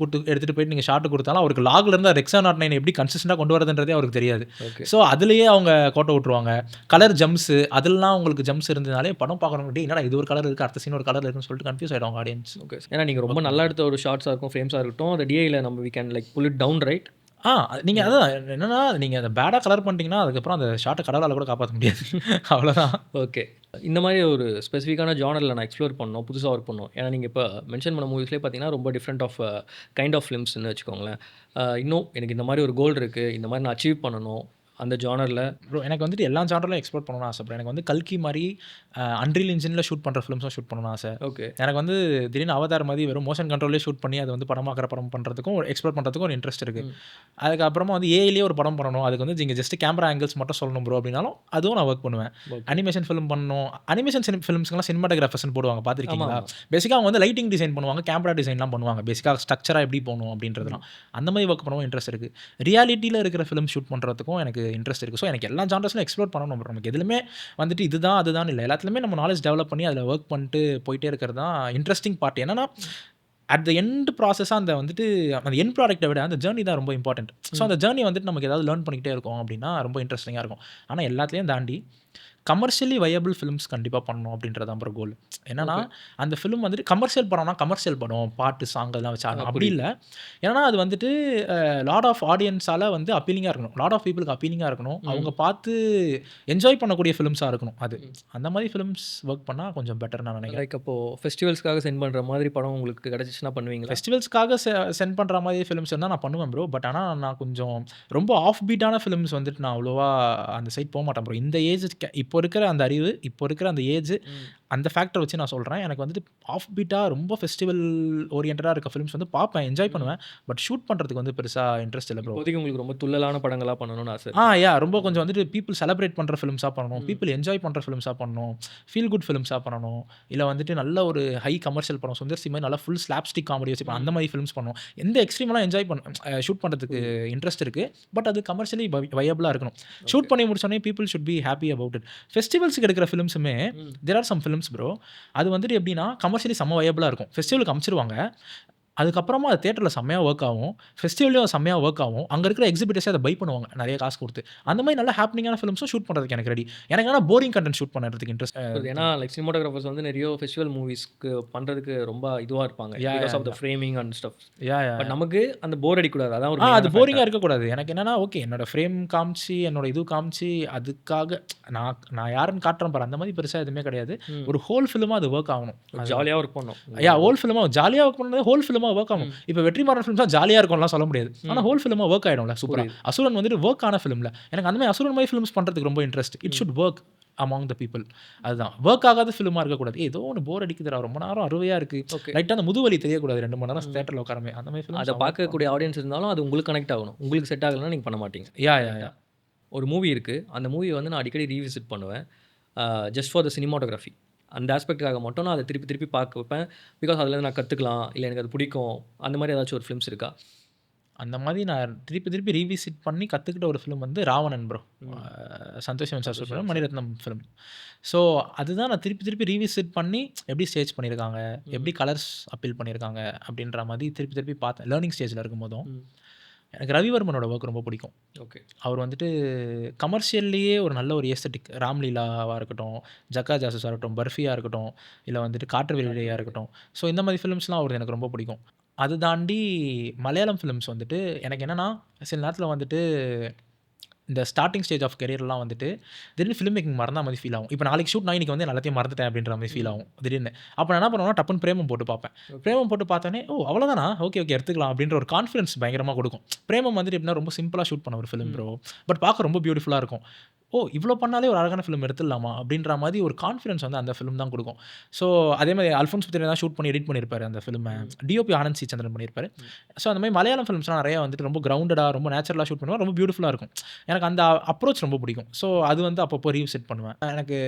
எடுத்துகிட்டு போயிட்டு நீங்கள் ஷார்ட்டு கொடுத்தாலும் அவருக்கு லாகில் இருந்து Rexa 09 எப்படி கன்சிஸ்டண்டாக கொண்டு வரதுன்றதே அவருக்கு தெரியாது. ஸோ அதுலேயே அவங்க கோட்டை விட்டுருவாங்க. கலர் ஜம்ப்ஸு அதெல்லாம் உங்களுக்கு ஜம்ப்ஸ் இருந்ததுனாலே படம் பார்க்கணும், என்னடா இது ஒரு கலர் இருக்குது அடுத்த சீன் ஒரு கலர் இருக்குன்னு சொல்லிட்டு கன்ஃபியூஸ் ஆகிடும் ஆடியன்ஸ். ஓகே, ஏன்னா நீங்கள் ரொம்ப நல்லா எடுத்த ஒரு ஷார்ட்ஸாக இருக்கும், ஃப்ரேம்ஸாக இருக்கட்டும், அந்த டிஐயில் நம்ம we can like pull it down right. நீங்கள் அதான் என்னென்னா நீங்கள் அதை பேடாக கலர் பண்ணிட்டீங்கன்னா அதுக்கப்புறம் அந்த ஷார்ட்டை கடவுளால் கூட காப்பாற்ற முடியாது. அவ்வளோதான். ஓகே, இந்த மாதிரி ஒரு ஸ்பெசிஃபிக்கான ஜானரில் நான் எக்ஸ்ப்ளோர் பண்ணணும், புதுசாக ஒர்க் பண்ணணும். ஏன்னா நீங்கள் இப்போ மென்ஷன் பண்ண மூவிஸ்லேயே பார்த்தீங்கன்னா ரொம்ப டிஃப்ரெண்ட் ஆஃப் கைண்ட் ஆஃப் ஃபிலிம்ஸ்னு வச்சுக்கோங்களேன். இன்னும் எனக்கு இந்த மாதிரி ஒரு கோல் இருக்குது, இந்த மாதிரி நான் அச்சீவ் பண்ணணும் அந்த ஜானரில். ப்ரோ எனக்கு வந்துட்டு எல்லா ஜானரிலும் எக்ஸ்ப்ளோர் பண்ணணும்னு ஆசை. எனக்கு வந்து கல்கி மாதிரி அன்ரியல் இன்ஜினில் ஷூட் பண்ணுற ஃபிலிம்ஸும் ஷூட் பண்ணணும்னு ஆசை. ஓகே, எனக்கு வந்து திடீர்னு அவதார் மாதிரி வெறும் மோஷன் கண்ட்ரோலே ஷூட் பண்ணி அதை வந்து படமாக்கிற படம் பண்ணுறதுக்கும் எக்ஸ்ப்ளோர் பண்ணுறதுக்கும் ஒரு இன்ட்ரெஸ்ட் இருக்குது. அதுக்கப்புறமா வந்து ஏஐலேயே ஒரு படம் பண்ணணும், அதுக்கு வந்து நீங்கள் ஜஸ்ட் கேமரா ஆங்கிள்ஸ் மட்டும் சொல்லணும் ப்ரோ அப்படின்னாலும் அதுவும் நான் ஒர்க் பண்ணுவேன். அனிமேஷன் ஃபிலிம் பண்ணணும், அனிமேஷன் ஃபிலிம்ஸ்க்குலாம் சினிமாட்டோகிராஃபர்ஸ்னு போடுவாங்க, பார்த்துருக்கீங்களா? பேசிக்காக அவங்க வந்து லைட்டிங் டிசைன் பண்ணுவாங்க, கேமரா டிசைன்லாம் பண்ணுவாங்க, பேசிக்காக ஸ்ட்ரக்சராக எப்படி போகணும் அப்படின்றதுலாம். அந்த மாதிரி ஒர்க் பண்ணவும் இன்ட்ரெஸ்ட் இருக்குது. ரியாலிட்டியில் இருக்கிற ஃபிலிம் ஷூட் பண்ணுறதுக்கும் எனக்கு இன்ட்ரெஸ்ட் இருக்குது. ஸோ எனக்கு எல்லா ஜானர்ஸ்லையும் எக்ஸ்ப்ளோர் பண்ணணும். நமக்கு எதுலையுமே வந்துட்டு இதுதான் அதுதான் இல்லை, எல்லாத்துலேயுமே நம்ம நாலேஜ் டெவலப் பண்ணி அதில் ஒர்க் பண்ணிட்டு போயிட்டே இருக்கிறது தான் இன்ட்ரெஸ்டிங் பார்ட். என்னன்னா அட் த எண்ட் ப்ராசஸாக அந்த வந்துட்டு அந்த எண்ட் ப்ராடக்ட்டை விட அந்த ஜேர்னி தான் ரொம்ப இம்பார்ட்டன்ட். ஸோ அந்த ஜேர்னி வந்துட்டு நமக்கு ஏதாவது லேர்ன் பண்ணிக்கிட்டே இருக்கும் அப்படின்னா ரொம்ப இன்ட்ரெஸ்டிங்காக இருக்கும். ஆனால் எல்லாத்துலேயும் தாண்டி கமர்ஷியலி வயபிள் ஃபிலிம்ஸ் கண்டிப்பாக பண்ணணும் அப்படின்றது தான் அப்புறம் கோல். என்னன்னா அந்த ஃபிலிம் வந்துட்டு கமர்ஷியல் படம்னா கமர்ஷியல் படம் பாட்டு சாங் எல்லாம் வச்சு ஆடணும் அப்படி இல்லை. ஏன்னா அது வந்துட்டு லாட் ஆஃப் ஆடியன்ஸால் வந்து அப்பீலிங்காக இருக்கணும், லாட் ஆஃப் பீப்புளுக்கு அப்பீலிங்காக இருக்கணும், அவங்க பார்த்து என்ஜாய் பண்ணக்கூடிய ஃபிலிம்ஸாக இருக்கணும். அது அந்த மாதிரி ஃபிலிம்ஸ் ஒர்க் பண்ணால் கொஞ்சம் பெட்டர் நான் நினைக்கிறேன். லைக் அப்போது ஃபெஸ்டிவல்ஸ்க்காக சென்ட் பண்ணுற மாதிரி படம் உங்களுக்கு கிடச்சிச்சுன்னா பண்ணுவீங்க? ஃபெஸ்டிவல்ஸ்க்காக சென்ட் பண்ணுற மாதிரி ஃபிலிம்ஸ் இருந்தால் நான் பண்ணுவேன் ப்ரோ. பட் ஆனால் நான் கொஞ்சம் ரொம்ப ஆஃப் பீட்டான ஃபிலிம்ஸ் வந்துட்டு நான் அவ்வளோவா அந்த சைட் போக மாட்டேன் ப்ரோ. இந்த ஏஜ் இப்போ இருக்கிற அந்த அறிவு, இப்போ இருக்கிற அந்த ஏஜ், அந்த ஃபேக்டர் வச்சு நான் சொல்கிறேன். எனக்கு வந்துட்டு ஆஃப் பீட்டாக ரொம்ப ஃபெஸ்டிவல் ஓரியன்டாக இருக்க ஃபிலிம்ஸ் வந்து பார்ப்பேன், என்ஜாய் பண்ணுவேன். பட் ஷூட் பண்ணுறதுக்கு வந்து பெருசாக இன்ட்ரெஸ்ட் இல்லை ப்ரோ. இப்போதைக்கு உங்களுக்கு ரொம்ப துள்ளலான படங்களாக பண்ணணும்னு ஆசை? ரொம்ப கொஞ்சம் வந்துட்டு பீப்புள் செலிப்ரேட் பண்ணுற ஃபிலிம்ஸாக பண்ணணும், பீப்புள் என்ஜாய் பண்ணுற ஃபிலிம்ஸாக பண்ணணும், ஃபீல் குட் ஃபிலிம்ஸாக பண்ணணும். இல்லை வந்துட்டு நல்ல ஒரு ஹை கமர்ஷியல் படம் சுந்தர் சி மாதிரி நல்லா ஃபுல் ஸ்லாப்ஸ்டிக் காமெடி வச்சு அந்த மாதிரி ஃபிலிம்ஸ் பண்ணணும். எந்த எக்ஸ்ட்ரீமெலாம் என்ஜாய் ஷூட் பண்ணுறதுக்கு இன்ட்ரெஸ்ட் இருக்குது. பட் அது கமர்ஷியலி வயபிளாக இருக்கணும். ஷூட் பண்ணி முடிச்சோடனே people should be happy about it. ஃபெஸ்டிவல்ஸுக்கு எடுக்கிற ஃபிலிம்ஸுமே there are some films bro, அது வந்துட்டு எப்படின்னா கமர்ஷியலி செம்ம வயபிளாக இருக்கும். ஃபெஸ்டிவலுக்கு அமைச்சிருவாங்க, அதுக்கப்புறமா அது தேட்டரில் செம்மையாக ஒர்க் ஆகும், ஃபெஸ்டிவல்லையும் செம்மையாக ஒர்க் ஆகும், அங்கே இருக்கிற எக்ஸிபிட்டர்ஸே அதை பை பண்ணுவாங்க நிறைய காசு கொடுத்து. அந்த மாதிரி நல்ல ஹாப்பினிங்கான ஃபிலிம்ஸும் ஷூட் பண்ணுறதுக்கு எனக்கு ரெடி. எனக்கு ஆனால் போரிங் கண்டென்ட் ஷூட் பண்ணுறதுக்கு இன்ட்ரெஸ்ட். ஏன்னா லைக் சினிமாட்டோகிராஃபர்ஸ் வந்து நிறைய ஃபெஸ்டிவல் மூவிஸ்க்கு பண்ணுறதுக்கு ரொம்ப இதுவாக இருப்பாங்க, because of the framing and stuff. But நமக்கு அந்த போர் அடிக்கூடாது, அதான் ஒரு அது போரிங்காக இருக்கக்கூடாது. எனக்கு என்னன்னா ஓகே என்னோட ஃப்ரேம் காமிச்சு என்னோட இது காமிச்சு அதுக்காக நான் யாருன்னு காட்டுறேன் பாரு, அந்த மாதிரி பெருசாக எதுவுமே கிடையாது. ஒரு ஹோல் ஃபிலிமாக அது ஒர்க் ஆகணும், ஜாலியாக ஒர்க் பண்ணணும். ஹோல் ஃபிலிமாக ஜாலியாக ஒர்க் பண்ணுறது, ஹோல் ஃபிலிமாக ஒர்க் ஆகும். இப்போ வெற்றிமாறன் ஃபிலிம்ஸ் தான் ஜாலியாக இருக்கும்லாம் சொல்ல முடியாது, ஆனால் ஹோல் ஃபிலிமாக ஒர்க் ஆகிடும்ல சூப்பராக. அசுரன் வந்துட்டு ஒர்க் ஆன ஃபிலிமில் எனக்கு அந்த மாதிரி அசுரன் மாதிரி ஃபிலிம்ஸ் பண்ணுறதுக்கு ரொம்ப interest. It should work among the people. அதுதான் ஒர்க் ஆகாத ஃபிலிமாக இருக்கக்கூடாது. ஏதோ ஒன்று போர் அடிக்குதுடா ரொம்ப நேரம் அருவையாக இருக்குது, ரைட்டாக அந்த முதுவலி தெரியக்கூடாது 2 மணி நேரம் தேட்டரில் உட்காரமே, அந்த மாதிரி ஃபிலிம். அதை பார்க்கக்கூடிய ஆடியன்ஸ் இருந்தாலும் அது உங்களுக்கு கனெக்ட் ஆகணும். உங்களுக்கு செட் ஆகலைன்னா நீங்கள் பண்ண மாட்டீங்க. யா ஒரு மூவி இருக்குது, அந்த மூவியை வந்து நான் அடிக்கடி ரீவிசிட் பண்ணுவேன் ஜஸ்ட் ஃபார் த சினிமாட்டோகிராஃபி. அந்த ஆஸ்பெக்டுக்காக மட்டும் நான் அதை திருப்பி பார்க்க வைப்பேன், பிகாஸ் அதுலேருந்து நான் கற்றுக்கலாம், இல்லை எனக்கு அது பிடிக்கும். அந்த மாதிரி ஏதாச்சும் ஒரு ஃபிலிம்ஸ் இருக்கா? அந்த மாதிரி நான் திருப்பி ரீவிசிட் பண்ணி கற்றுக்கிட்ட ஒரு ஃபிலிம் வந்து Raavanan bro. Santosh Sivan sir super Mani Ratnam film. So அதுதான் நான் திருப்பி ரீவிசிட் பண்ணி எப்படி ஸ்டேஜ் பண்ணியிருக்காங்க, எப்படி கலர்ஸ் அப்பீல் பண்ணியிருக்காங்க அப்படின்ற மாதிரி திருப்பி பார்த்தேன் லேர்னிங் ஸ்டேஜில் இருக்கும்போதும். எனக்கு ரவிவர்மனோட ஒர்க் ரொம்ப பிடிக்கும். ஓகே. அவர் வந்துட்டு கமர்ஷியல்லையே ஒரு நல்ல ஒரு ஏஸ்தட்டிக், ராம்லீலாவாக இருக்கட்டும், ஜக்கா ஜாசஸாக இருக்கட்டும், பர்ஃபியாக இருக்கட்டும், இல்லை வந்துட்டு காற்று வெளியிடையாக இருக்கட்டும். ஸோ இந்த மாதிரி ஃபிலிம்ஸ்லாம் அவர் எனக்கு ரொம்ப பிடிக்கும். அது தாண்டி மலையாளம் ஃபிலிம்ஸ் வந்துட்டு எனக்கு என்னென்னா சில நேரத்தில் வந்துட்டு இந்த ஸ்டார்டிங் ஸ்டேஜ் ஆஃப் கெரியர்லாம் வந்துட்டு திடீர்னு ஃபிலிம் மேக்கிங் மறந்த மாதிரி ஃபீல் ஆகும். இப்போ நாளைக்கு ஷூட் நான் இன்றைக்கி வந்து எல்லாத்தையும் மறந்துட்டேன் அப்படின்ற மாதிரி ஃபீல் ஆகும் திடீர்னு. அப்போ நான் என்ன பண்ணுவேன்னா டப்புன்னு பிரேமம் போட்டு பார்ப்பேன். பிரேமம் போட்டு பார்த்தோன்னே ஓ அவ்வளோதானா, ஓகே எடுத்துக்கலாம் அப்படின்ற ஒரு கான்ஃபிடன்ஸ் பயங்கரமாக கொடுக்கும். பிரேமம் வந்துட்டு எப்படின்னா ரொம்ப சிம்பிளாக ஷூட் பண்ண ஒரு ஃபிலிம் ப்ரோ, பட் பார்க்க ரொம்ப பியூட்டிஃபுல்லாக இருக்கும். ஓ இவ்வளோ பண்ணாலே ஒரு அழகான ஃபிலிம் எடுத்துடலாமா அப்படின்ற மாதிரி ஒரு கான்ஃபிடன்ஸ் வந்து அந்த ஃபிலிம் தான் கொடுக்கும். ஸோ அதே மாதிரி அல்ஃபோன்ஸ் பத்திரி தான் ஷூட் பண்ணி எடிட் பண்ணியிருப்பாரு அந்த ஃபிலிமை. டிஓபி ஆனந்த் சி சந்திரன் பண்ணியிருப்பாரு. ஸோ அந்த மாதிரி மலையாளம் ஃபிலிம்ஸ்லாம் நிறையா வந்துட்டு ரொம்ப கிரவுண்டடாக ரொம்ப நேச்சுரலாக ஷூட் பண்ணுவாங்க, ரொம்ப பியூட்டிஃபுல்லாக இருக்கும். எனக்கு அந்த அப்ரோச் ரொம்ப பிடிக்கும். ஸோ அது வந்து அப்பப்போ ரீவிசிட் பண்ணுவேன். எனக்கு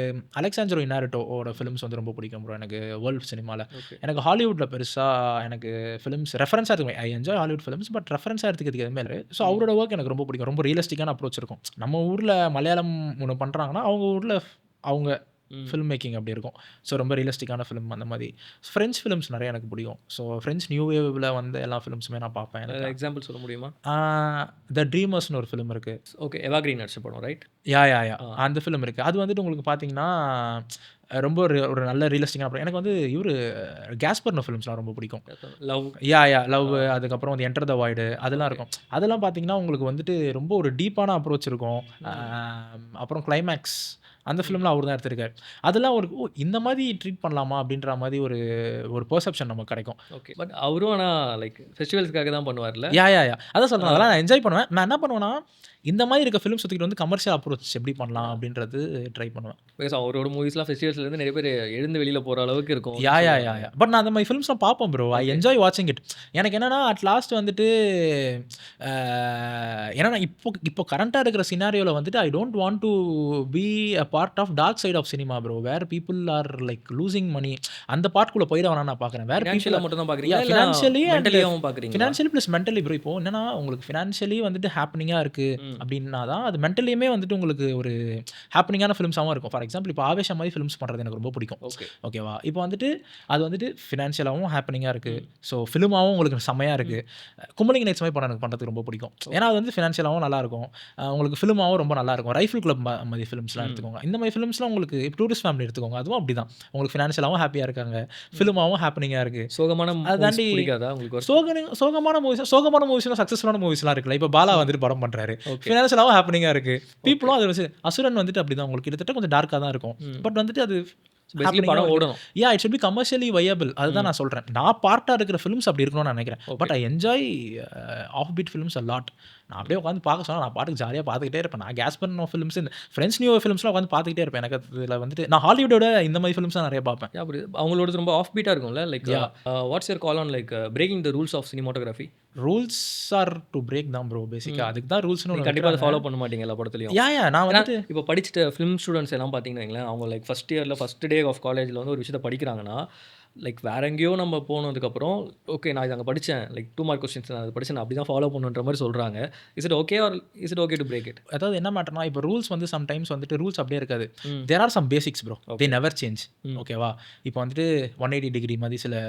அலெக்சாண்ட்ரோ இனாரிட்டோட ஃபிலிம்ஸ் வந்து ரொம்ப பிடிக்கும் ப்ரோ. எனக்கு வேர்ல்டு சினிமாவில் எனக்கு ஹாலிவுட்டில் பெருசாக எனக்கு ஃபிலிம்ஸ் ரெஃபரன்ஸாக இருக்கும். I enjoy Hollywood films, but ரெஃபரன்ஸாக எடுத்துக்கிறதுக்கு எதுவுமே இல்லை. ஸோ அவரோட ஒர்க் எனக்கு ரொம்ப பிடிக்கும். ரொம்ப ரியலிஸ்டிக்கான அப்ரோச் இருக்கும். நம்ம ஊரில் மலையாளம் ஒன்று பண்ணுறாங்கன்னா அவங்க ஊரில் அவங்க ஃபில்ம் மேக்கிங் அப்படி இருக்கும். ஸோ ரொம்ப ரியலிஸ்டிக்கான ஃபிலிம் அந்த மாதிரி. ஃப்ரெஞ்ச் ஃபிலிம்ஸ் நிறைய எனக்கு பிடிக்கும். ஸோ ஃப்ரெஞ்ச் நியூ வேவில் வந்து எல்லா ஃபிலிம்ஸுமே நான் பார்ப்பேன். எக்ஸாம்பிள் சொல்ல முடியுமா? த ட்ரீமர்ஸ்னு ஒரு ஃபிலிம் இருக்குது. ஓகே. எவா கிரீன் நடிச்ச படம் ரைட்? யா அந்த ஃபிலிம் இருக்குது. அது வந்துட்டு உங்களுக்கு பார்த்தீங்கன்னா ரொம்ப ஒரு நல்ல ரியலிஸ்டிக்கான படம். எனக்கு வந்து இவர் கேஸ்பர்னோ ஃபிலிம்ஸ்லாம் ரொம்ப பிடிக்கும். லவ் லவ் அதுக்கப்புறம் வந்து என்டர் த வாய்டு அதெல்லாம் இருக்கும். அதெல்லாம் பார்த்தீங்கன்னா உங்களுக்கு வந்துட்டு ரொம்ப ஒரு டீப்பான அப்ரோச் இருக்கும். அப்புறம் கிளைமேக்ஸ் அந்த ஃபிலிம்லாம் அவர் தான் எடுத்திருக்காரு. அதெல்லாம் ஒரு இந்த மாதிரி ட்ரீட் பண்ணலாமா அப்படின்ற மாதிரி ஒரு பெர்செப்ஷன் நமக்கு கிடைக்கும். ஓகே. பட் அவரும் ஆனால் லைக் ஃபெஸ்டிவல்ஸ்க்காக தான் பண்ணுவார்ல. யா அதான் சொல்கிறேன். அதெல்லாம் நான் என்ஜாய் பண்ணுவேன். நான் என்ன பண்ணுவேன்னா இந்த மாதிரி இருக்க ஃபிலிம் சுற்றிக்கிட்டு வந்து கமர்ஷியல் அப்ரோச் எப்படி பண்ணலாம் அப்படின்றது ட்ரை பண்ணுவேன். பிகாஸ் அவரோட மூவிஸ்லாம் ஃபெஸ்டிவல்ஸ்லேருந்து நிறைய பேர் எழுந்து வெளியில் போகிற அளவுக்கு இருக்கும். யா பட் நான் அந்த மாதிரி ஃபிலிம்ஸ்லாம் பார்ப்போம் ப்ரோ. ஐ என்ஜாய் வாட்சிங் இட். எனக்கு என்னென்னா அட் லாஸ்ட் வந்துட்டு ஏன்னா இப்போ கரண்ட்டாக இருக்கிற சினாரியோவில் வந்துட்டு I don't want to be a part of dark side of cinema bro, where people are like losing money. அந்த பார்ட்குள்ளே போயிட வேணாம் நான் பார்க்குறேன். வேறு பீப்புளாக மட்டும் தான் பார்க்குறீங்க, ஃபினான்ஷியலியும் பார்க்குறீங்க. Financially plus mentally bro. இப்போ என்னன்னா உங்களுக்கு ஃபினான்ஷியலி வந்துட்டு ஹாப்பனிங்காக இருக்குது அப்படின்னா தான் அது மென்டலியுமே வந்துட்டு உங்களுக்கு ஒரு ஹாப்பனிங்கான ஃபிலிம்ஸாகவும் இருக்கும். ஃபார் எக்ஸாம்பிள் இப்போ ஆவேஷம் மாதிரி ஃபிலிம்ஸ் பண்ணுறது எனக்கு ரொம்ப பிடிக்கும். ஓகேவா? இப்போ வந்துட்டு அது வந்துட்டு ஃபினான்ஷியலாகவும் ஹாப்பனிங்காக இருக்குது. ஸோ ஃபிலிமாகவும் உங்களுக்கு செம்மையாக இருக்குது. கும்பலிங் நைட்ஸ் மாதிரி படம் எனக்கு பண்ணுறதுக்கு ரொம்ப பிடிக்கும். ஏன்னா அது வந்து ஃபினான்ஷியலாகவும் நல்லாயிருக்கும், உங்களுக்கு ஃபிலிமாகவும் ரொம்ப நல்லாயிருக்கும். ரைஃபிள் கிளப் மாதிரி ஃபிலிம்ஸ்லாம் எடுத்துக்கோங்க. இந்த மாதிரி ஃபிலிம்ஸ்லாம் உங்களுக்கு இப்போ டூரிஸ்ட் ஃபேமிலி எடுத்துக்கோங்க, அதுவும் அப்படி தான். உங்களுக்கு ஃபினான்ஷியலாகவும் ஹாப்பியாக இருக்காங்க, ஃபிலிமாகவும் ஹாப்பனிங்காக இருக்குது. சோகமான அதை தாண்டி சோகமான மூவிஸ்லாம் சக்ஸஸ்ஃபுல்லான மூவிஸ்லாம் இருக்குல்ல. இப்போ பாலா வந்துட்டு படம் பண்ணுறாரு, ஃபினான்ஷியலாகவும் ஹாப்பனிங்காக இருக்குது. பீப்புளும் அது வந்து அசுரன் வந்துட்டு அப்படி தான் உங்களுக்கு கிட்டத்தட்ட கொஞ்சம் டார்க்காக தான் இருக்கும். பட் வந்துட்டு அது படம் ஓடணும். It should be commercially viable. அதுதான் நான் சொல்கிறேன். நான் பார்ட்டாக இருக்கிற ஃபிலிம்ஸ் அப்படி இருக்கணும்னு நான் நினைக்கிறேன். But I enjoy off beat films a lot. நான் அப்படியே உட்காந்து பார்க்க சொன்னால் நான் பாட்டுக்கு ஜாலியாக பார்த்துக்கிட்டே இருப்பேன். நான் கேஸ்பர்னோ ஃபிலிம்ஸ் இந்த ஃப்ரெண்ட்ஸ் நியூ ஃபிலிம்ஸ்லாம் உட்காந்து பார்த்துக்கிட்டே இருப்பேன். எனக்கு இதில் வந்துட்டு நான் ஹாலிவுட்டோட இந்த மாதிரி ஃபிலிம்ஸ் தான் நிறைய பார்ப்பேன். அப்படி அவங்களோட ரொம்ப ஆஃப் பீட்டாக இருக்கும்ல. Like what's your call on like breaking the rules of cinematography? Rules are to break தான் ப்ரோ பேசிக்காக. அதுக்கு தான் ரூல்ஸ்னு கண்டிப்பாக அதை ஃபாலோ பண்ண மாட்டீங்க எல்லா படத்துலையும். நான் வந்துட்டு இப்போ படிச்சுட்டு ஃபிலிம் ஸ்டூடெண்ட்ஸ் எல்லாம் பார்த்தீங்கன்னா அவங்க லைக் ஃபஸ்ட் இயரில் ஃபஸ்ட் டே ஆஃப் காலேஜில் வந்து ஒரு விஷயத்தை படிக்கிறாங்கன்னா லைக் வேறு எங்கேயோ நம்ம போனதுக்கப்புறம் ஓகே நான் இது அங்கே படித்தேன், லைக் 2 மார்க் கொஸ்டின்ஸ் நான் அதை படித்தேன், அப்படி தான் ஃபாலோ பண்ணுன்ற மாதிரி சொல்கிறாங்க. Is it okay or is it okay to break it? அதாவது என்ன மேட்டர்னா இப்போ ரூல்ஸ் வந்து சம்டைம்ஸ் வந்துட்டு ரூல்ஸ் அப்படியே இருக்காது. There are some basics bro, they never change. ஓகேவா? இப்போ வந்துட்டு 180 டிகிரி மாதிரி சில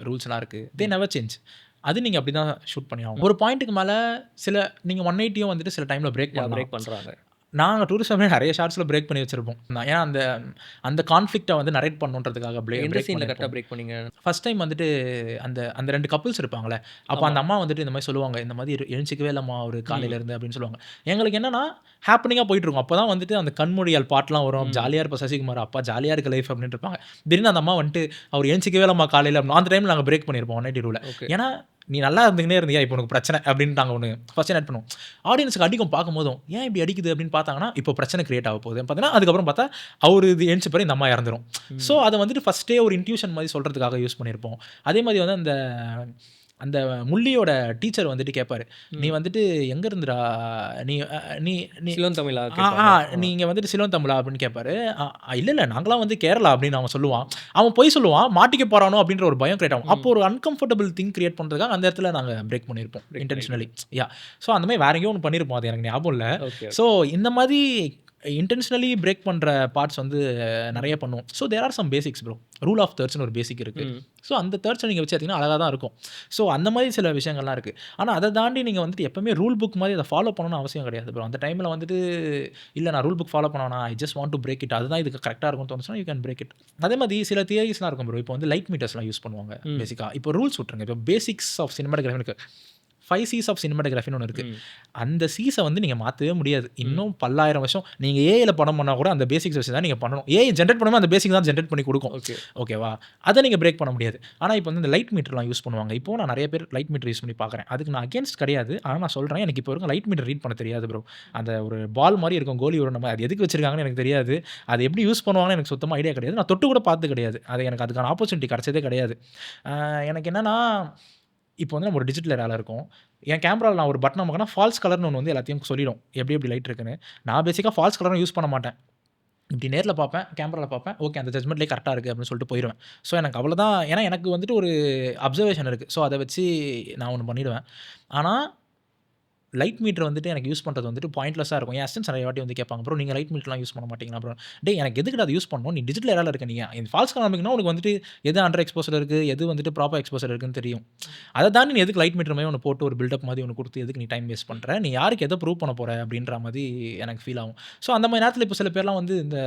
ரூல்ஸ்லாம் இருக்குது, தே நெவர் சேஞ்ச். அது நீங்கள் அப்படி தான் ஷூட் பண்ணி ஆகும். ஒரு பாயிண்ட்டுக்கு மேலே நீங்கள் 180யும் வந்துட்டு சில டைமில் பிரேக் பண்ணுறாங்க. நாங்கள் டூரிஸ்ட் ஃபேமிலி நிறைய ஷார்ட்ஸில் பிரேக் பண்ணி வச்சிருப்போம். ஏன்னா அந்த கான்ஃப்ளிக்ட்டை வந்து நரேட் பண்ணுன்றதுக்காக கரெக்டாக பிரேக் பண்ணிங்க. ஃபர்ஸ்ட் டைம் வந்துட்டு அந்த 2 கப்புள்ஸ் இருப்பாங்களே, அப்போ அந்த அம்மா வந்துட்டு இந்த மாதிரி சொல்லுவாங்க, இந்த மாதிரி எழுச்சிக்கவே இல்லைம்மா ஒரு காலையிலேருந்து அப்படின்னு சொல்லுவாங்க. எங்களுக்கு என்னன்னா ஹாப்பனிங்காக போயிட்டு இருக்கும். அப்போ தான் வந்துட்டு அந்த கண்மொழியால் பாட்டெலாம் வரும், ஜாலியாக இருப்போம், சசிகுமார் அப்பா ஜாலியாக இருக்க லைஃப் அப்படின்னு இருப்பாங்க. திடீர்னு அந்த அம்மா வந்துட்டு அவர் எழுச்சிக்கவே இல்லைம்மா காலையில், அந்த டைமில் நாங்கள் பிரேக் பண்ணியிருப்போம் 180 ரூலில். ஏன்னா நீ நல்லா இருந்துக்கினே இருந்தியா, இப்போ உனக்கு பிரச்சனை அப்படின்னு நாங்கள் ஒன்று ஃபஸ்ட் ஆட் பண்ணுவோம். ஆடியன்ஸுக்கு அடிக்கும் பார்க்கும்போதும் ஏன் இப்படி அடிக்குது அப்படின்னு பார்த்தாங்கன்னா இப்போ பிரச்சனை கிரியேட் ஆக போகுது பார்த்தீங்கன்னா, அதுக்கப்புறம் பார்த்தா அவர் இது எழுச்சி பிறகு இந்த அம்மா இறந்துடும். ஸோ அதை வந்துட்டு ஃபஸ்ட்டே ஒரு இன்ட்யூஷன் மாதிரி சொல்கிறதுக்காக யூஸ் பண்ணியிருப்போம். அதே மாதிரி வந்து அந்த அந்த முள்ளியோட டீச்சர் வந்துட்டு கேட்பாரு, நீ வந்துட்டு எங்க இருந்துடா, நீ நீ நீ சிலோன் தமிழா ஆ ஆ நீங்க வந்துட்டு சிலோன் தமிழா அப்படின்னு கேட்பாரு. இல்ல நாங்களாம் வந்து கேரளா அப்படின்னு அவன் சொல்லுவான். அவன் பொய் சொல்லுவான், மாட்டிக்க போறானோ அப்படின்ற ஒரு பயம் கிரியேட் ஆகும். அப்போ ஒரு அன்கம்ஃபர்டபுள் திங் கிரியேட் பண்றதுக்காக அந்த இடத்துல நாங்க பிரேக் பண்ணியிருப்போம் இன்டென்ஷனலி. ஸோ அந்த மாதிரி வேற எங்கேயோ ஒன்று பண்ணியிருப்போம், அது எனக்கு ஞாபகம் இல்லை. ஓகே. ஸோ இந்த மாதிரி இன்டென்ஷனலி பிரேக் பண்ணுற பார்ட்ஸ் வந்து நிறைய பண்ணுவோம். So there are some basics bro. Rule of தேர்ட்ஸ்னு ஒரு பேசிக் இருக்குது. ஸோ அந்த தேர்ட்ஸை நீங்கள் வச்சு பார்த்தீங்கன்னா அழகாக தான் இருக்கும். ஸோ அந்த மாதிரி சில விஷயங்கள்லாம் இருக்குது. ஆனால் அதை தாண்டி நீங்கள் வந்துட்டு எப்பவுமே ரூல் புக் மாதிரி அதை ஃபாலோ பண்ணணும்னு அவசியம் கிடையாது ப்ரோ. அந்த டைமில் வந்துட்டு இல்லை நான் ரூல் புக் ஃபாலோ பண்ணணும், I just want to break it, அதுதான் இதுக்கு கரெக்டாக இருக்கும்னு தோணுச்சுன்னா யூ கேன் பிரேக் இட். அதே மாதிரி சில தியரிஸ்லாம் இருக்கும் ப்ரோ. இப்போ வந்து லைட் மீட்டர்ஸ்லாம் யூஸ் பண்ணுவாங்க பேசிக்காக. இப்போ ரூல்ஸ் விட்டுருங்க. இப்போ basics of cinematography 5 C's of சினிமாட்டோகிராஃபின்னு ஒன்று இருக்குது. அந்த சீஸை வந்து நீங்கள் மாற்றவே முடியாது. இன்னும் 10,000 வருஷம் நீங்கள் ஏஐயில் படம் பண்ணால் கூட அந்த பேசிக்ஸ் வச்சு தான் நீங்கள் பண்ணணும். ஏஐ ஜென்ரேட் பண்ணும்போது அந்த பேசிக் தான் ஜென்ரேட் பண்ணி கொடுக்கும். ஓகேவா? அதை நீங்கள் பிரேக் பண்ண முடியாது. ஆனால் இப்போ வந்து இந்த லைட் மீட்டர்லாம் யூஸ் பண்ணுவாங்க. இப்போ நான் நிறைய பேர் லைட் மீட்டர் யூஸ் பண்ணி பார்க்குறேன். அதுக்கு நான் அகேன்ஸ்ட் கிடையாது. ஆனால் நான் சொல்கிறேன், எனக்கு இப்போ வரைக்கும் லைட் மீட்டர் ரீட் பண்ண தெரியாது ப்ரோ. அந்த ஒரு பால் மாதிரி இருக்கும், கோலி ஒரு நம்ம, அது எதுக்கு வச்சிருக்காங்கன்னு எனக்கு தெரியாது. அது எப்படி யூஸ் பண்ணுவாங்கன்னு எனக்கு சுத்தமாக ஐடியா கிடையாது. நான் தொட்டு கூட பார்த்து கிடையாது. அது எனக்கு அதுக்கான ஆப்பர்ச்சுனிட்டி கிடைச்சதே கிடையாது. எனக்கு என்னென்னா, இப்போ வந்து நம்ம ஒரு டிஜிட்டல் ஏரால இருக்கும். என் கேமராவில் நான் ஒரு பட்டன் அமுக்கினா ஃபால்ஸ் கலர்னு ஒன்று வந்து எல்லாத்தையும் சொல்லிடும், எப்படி லைட் இருக்குன்னு. நான் பேசிக்காக ஃபால்ஸ் கலரும் யூஸ் பண்ண மாட்டேன். இப்படி நேரில் பார்ப்பேன், கேமராவில் பார்ப்பேன், ஓகே அந்த ஜட்மெண்ட்லேயே கரெக்டாக இருக்குது அப்படின்னு சொல்லிட்டு போயிடுவேன். ஸோ எனக்கு அவ்வளோதான். ஏன்னா எனக்கு வந்துட்டு ஒரு அப்சர்வேஷன் இருக்குது. ஸோ அதை வச்சு நான் ஒன்று பண்ணிவிடுவேன். ஆனால் லைட் மீட்டர் வந்துட்டு எனக்கு யூஸ் பண்ணுறது வந்துட்டு பாயிண்ட்லெஸ்ஸாக இருக்கும். என் அசிஸ்டன்ஸ் நிறைய வாட்டி வந்து கேட்பாங்க, ப்ரோ நீங்கள் லைட் மீட்டர்லாம் யூஸ் பண்ண மாட்டீங்களா ப்ரோ? டே எனக்கு எதுக்கு அது யூஸ் பண்ணணும், நீ டிஜிட்டல் ஏரால இருக்க, நீங்கள் இந்த ஃபால்ஸ் காமிக்னா உனக்கு வந்துட்டு எது அண்டர் எக்ஸ்போசர் இருக்குது, எது வந்துட்டு ப்ராப்பர் எக்ஸ்போசர் இருக்குன்னு தெரியும். அதை தாண்டி நீ எதுக்கு லைட் மீட்டர் மாதிரி ஒன்று போட்டு ஒரு பில்டப் மாதிரி ஒன்று கொடுத்து எதுக்கு நீ டைம் வேஸ்ட் பண்ணுற, நீ யாருக்கு எதை ப்ரூவ் பண்ண போகிற அப்படின்ற மாதிரி எனக்கு ஃபீல் ஆகும். ஸோ அந்த மாதிரி நேரத்தில் இப்போ சில பேர்லாம் வந்து இந்த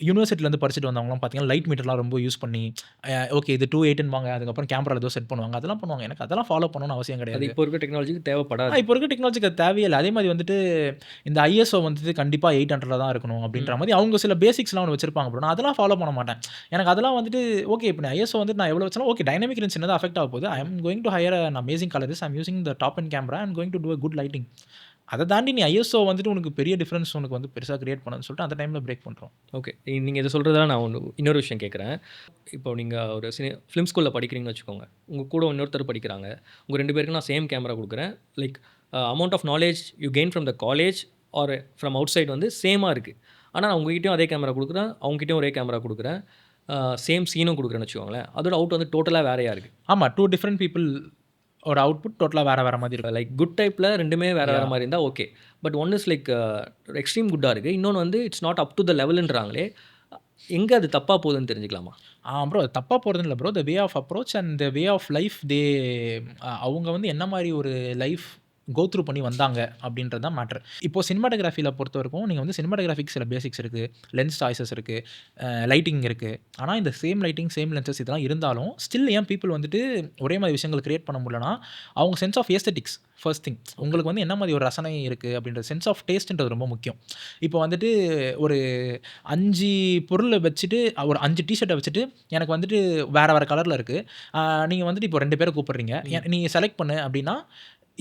யூனிவர்சிட்டிலேருந்து படிச்சுட்டு வந்தவங்களாம் பார்த்தீங்கன்னா லைட் மீட்டர்லாம் ரொம்ப யூஸ் பண்ணி ஓகே இது 2.8 வாங்க, அதுக்கப்புறம் கேமராவில் ஏதோ செட் பண்ணுவாங்க, அதெல்லாம் பண்ணுவாங்க. எனக்கு அதெல்லாம் ஃபாலோ பண்ணணும்னு அவசியம் கிடையாது. இப்போ இருக்க டெக்னாலஜிக்கு தேவைப்படாது. இப்போ இருக்க டெக்னாலஜிக்கு தேவையில்லை. அதே மாதிரி வந்துட்டு இந்த ஐஎஸ்ஓ வந்துட்டு கண்டிப்பாக 800 தான் இருக்கணும் அப்படின்ற மாதிரி அவங்க சில பேசிக்ஸ்லாம் ஒன்று வச்சிருப்பாங்க ப்ரோ. நான் அதெல்லாம் ஃபாலோ பண்ண மாட்டேன். எனக்கு அதெல்லாம் வந்துட்டு ஓகே இப்போ ஐஎஸ்ஓ வந்துட்டு நான் எவ்வளோ வச்சாலும் ஓகே டைனமிக் ரேஞ்ச் சின்னதாக அஃபெக்ட் ஆக போகுது. I am going to hire an amazing colours, I am using the top end camera and going to do a good lighting. அதை தாண்டி நீ ஐஎஸ்ஓ வந்துட்டு உனக்கு பெரிய டிஃப்ரென்ஸ் உனக்கு வந்து பெருசாக கிரியேட் பண்ணுன்னு சொல்லிட்டு அந்த டைமில் பிரேக் பண்ணுறோம். ஓகே, நீங்கள் இதை சொல்கிறதா நான் இன்னொரு விஷயம் கேட்குறேன். இப்போ நீங்கள் ஒரு ஃபிலிம் ஸ்கூலில் படிக்கிறீங்கன்னு வச்சுக்கோங்க, உங்கள் கூட இன்னொருத்தர் படிக்கிறாங்க, உங்கள் 2 பேருக்கு நான் சேம் கேமரா கொடுக்குறேன். Like amount of knowledge you gain from the college or from outside வந்து சேமாக இருக்குது. ஆனால் நான் உங்ககிட்டயும் அதே கேமரா கொடுக்குறேன், அவங்ககிட்டயும் ஒரே கேமரா கொடுக்குறேன், சேம் சீனும் கொடுக்குறேன்னு வச்சுக்கோங்களேன். அதோட அவுட் வந்து டோட்டலாக வேறையாக இருக்குது. ஆமாம், 2 டிஃப்ரெண்ட் பீப்புள் ஒரு அவுட்புட் டோட்டலாக வேறு மாதிரி இருக்கும். லைக் குட் டைப்பில் ரெண்டுமே வேறு மாதிரி இருந்தால் okay. But one is like extreme குட்டாக இருக்குது, இன்னொன்று வந்து it's not up to the லெவலுன்றாங்களே. எங்கே அது தப்பாக போகுதுன்னு தெரிஞ்சுக்கலாமா? ப்ரோ அது தப்பாக போகிறதுன்னு இல்லை bro. The way of approach and the way of life அவங்க வந்து என்ன மாதிரி ஒரு லைஃப் கோ த்ரூ பண்ணி வந்தாங்க அப்படின்றது தான் மேட்ரு. இப்போது சினிமாட்டோகிராஃபியில் பொறுத்த வரைக்கும் நீங்கள் வந்து சினிமாட்டோகிராஃபிக் சில பேசிக்ஸ் இருக்குது, லென்ஸ் சாய்ஸஸ் இருக்குது, லைட்டிங் இருக்குது. ஆனால் இந்த சேம் லைட்டிங் சேம் லென்சஸ் இதெல்லாம் இருந்தாலும் ஸ்டில் ஏன் பீப்புள் வந்துட்டு ஒரே மாதிரி விஷயங்கள் கிரியேட் பண்ண முடியலன்னா அவங்க சென்ஸ் ஆஃப் ஏஸ்தெட்டிக்ஸ் ஃபர்ஸ்ட் திங். உங்களுக்கு வந்து என்ன மாதிரி ஒரு ரசனை இருக்குது அப்படின்ற சென்ஸ் ஆஃப் டேஸ்ட்ன்றது ரொம்ப முக்கியம். இப்போ வந்துட்டு ஒரு 5 பொருளை வச்சுட்டு ஒரு 5 டிஷர்ட்டை வச்சுட்டு எனக்கு வந்துட்டு வேறு கலரில் இருக்குது, நீங்கள் வந்துட்டு இப்போ 2 பேரை கூப்பிட்றீங்க, நீங்கள் செலக்ட் பண்ணு அப்படின்னா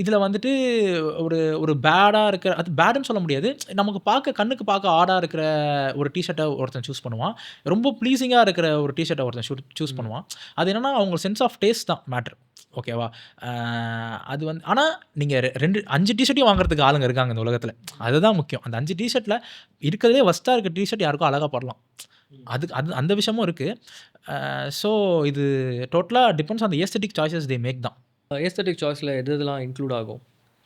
இதில் வந்துட்டு ஒரு பேடாக இருக்கிற, அது பேடுன்னு சொல்ல முடியாது, நமக்கு கண்ணுக்கு பார்க்க ஆடாக இருக்கிற ஒரு டிஷர்ட்டை ஒருத்தன் சூஸ் பண்ணுவான், ரொம்ப ப்ளீஸிங்காக இருக்கிற ஒரு டிஷர்ட்டை ஒருத்தன் சூஸ் பண்ணுவான். அது என்னென்னா அவங்க சென்ஸ் ஆஃப் டேஸ்ட் தான் மேட்ரு. ஓகேவா? அது வந்து ஆனால் நீங்கள் 5 டிஷர்ட்டையும் வாங்குறதுக்கு ஆளுங்க இருக்காங்க இந்த உலகத்தில், அதுதான் முக்கியம். அந்த 5 டிஷர்ட்டில் இருக்கிறதே ஒஸ்ட்டாக இருக்க டிஷர்ட் யாருக்கும் அழகாக படலாம், அது அந்த விஷயமும் இருக்குது. ஸோ இது டோட்டலாக depends on the aesthetic choices they make தான். ஏஸ்தெட்டிக் சாய்ஸில் எதுலாம் இன்க்ளூட் ஆகும்?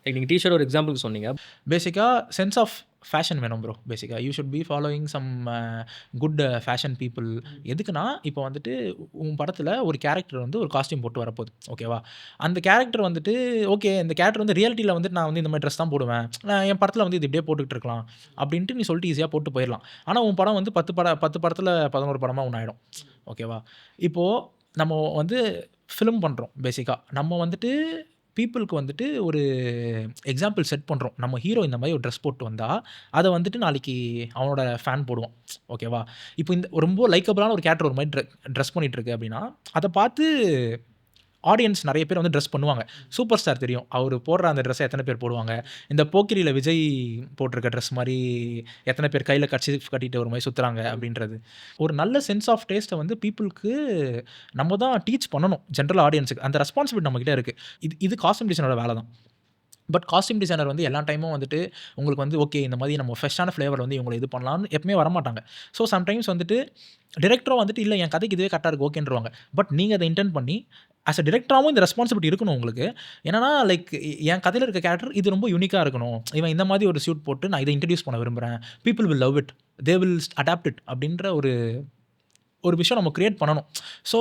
லைக் நீங்கள் டிஷர்ட் ஒரு எக்ஸாம்பிளுக்கு சொன்னீங்க. பேசிக்காக சென்ஸ் ஆஃப் ஃபேஷன் வேணும் ப்ரோ. பேசிக்காக you should be following some good fashion people. எதுக்குன்னா இப்போ வந்துட்டு உன் படத்தில் ஒரு கேரக்டர் வந்து ஒரு காஸ்டியூம் போட்டு வரப்போகுது, ஓகேவா? அந்த கேரக்டர் வந்துட்டு ஓகே இந்த கேரக்டர் வந்து ரியாலிட்டியில் வந்துட்டு நான் வந்து இந்த மாதிரி ட்ரெஸ் தான் போடுவேன், நான் என் படத்தில் வந்து இது இப்படியே போட்டுக்கிட்டு இருக்கலாம் அப்படின்ட்டு நீ சொல்லிட்டு ஈஸியாக போட்டு போயிடலாம். ஆனால் உன் படம் வந்து 10 படத்தில் 11 படமாக ஒன்று ஆகிடும், ஓகேவா? இப்போது நம்ம வந்து ஃபிலிம் பண்ணுறோம், பேசிக்காக நம்ம வந்துட்டு பீப்புளுக்கு வந்துட்டு ஒரு எக்ஸாம்பிள் செட் பண்ணுறோம். நம்ம ஹீரோ இந்த மாதிரி ஒரு ட்ரெஸ் போட்டு வந்தால் அதை வந்துட்டு நாளைக்கு அவனோட ஃபேன் போடுவான், ஓகேவா? இப்போ இந்த ரொம்ப லைக்கபிளான ஒரு கேரக்டர் ஒரு மாதிரி ட்ரெஸ் பண்ணிகிட்ருக்கு அப்படின்னா அதை பார்த்து ஆடியன்ஸ் நிறைய பேர் வந்து ட்ரெஸ் பண்ணுவாங்க. சூப்பர் ஸ்டார் தெரியும். அவர் போடுற அந்த ட்ரெஸ்ஸை எத்தனை பேர் போடுவாங்க. இந்த போக்கிரியில் விஜய் போட்டிருக்க ட்ரெஸ் மாதிரி எத்தனை பேர் கையில் கர்ச்சீஃப் கட்டிட்டு ஒரு மாதிரி சுற்றுறாங்க அப்படின்றது. ஒரு நல்ல சென்ஸ் ஆஃப் டேஸ்ட்டை வந்து பீப்புளுக்கு நம்ம தான் டீச் பண்ணணும். ஜென்ரல் ஆடியன்ஸுக்கு அந்த ரெஸ்பான்சிபிலிட்டி நம்மக்கிட்ட இருக்குது. இது காஸ்டியூம் டிசைனரோட வேலை தான். பட் காஸ்டியூம் டிசைனர் வந்து எல்லா டைமும் வந்துட்டு உங்களுக்கு வந்து ஓகே இந்த மாதிரி நம்ம ஃப்ரெஷ்ஷான ஃப்ளேவர் வந்து இவங்களை இது பண்ணலாம்னு எப்பவுமே வரமாட்டாங்க. ஸோ சம்டைம்ஸ் வந்துட்டு டிரெக்டரும் வந்துட்டு இல்லை என் கதைக்கு இதுவே கரெக்டாக இருக்குது ஓகேன்றவாங்க. பட் நீங்கள் அதை இன்டென்ட் பண்ணி ஆஸ் அ டிரெக்டராகவும் இந்த ரெஸ்பான்சிபிலிட்டி இருக்கணும் உங்களுக்கு. என்னன்னா லைக் என் கதையில் இருக்க கேரக்டர் இது ரொம்ப யூனிக்காக இருக்கணும். இவன் இந்த மாதிரி ஒரு சூட் போட்டு நான் இதை இன்ட்ரடியூஸ் பண்ண விரும்புகிறேன். People will love it, they will adapt it அப்படின்ற ஒரு விஷயம் நம்ம கிரியேட் பண்ணணும். ஸோ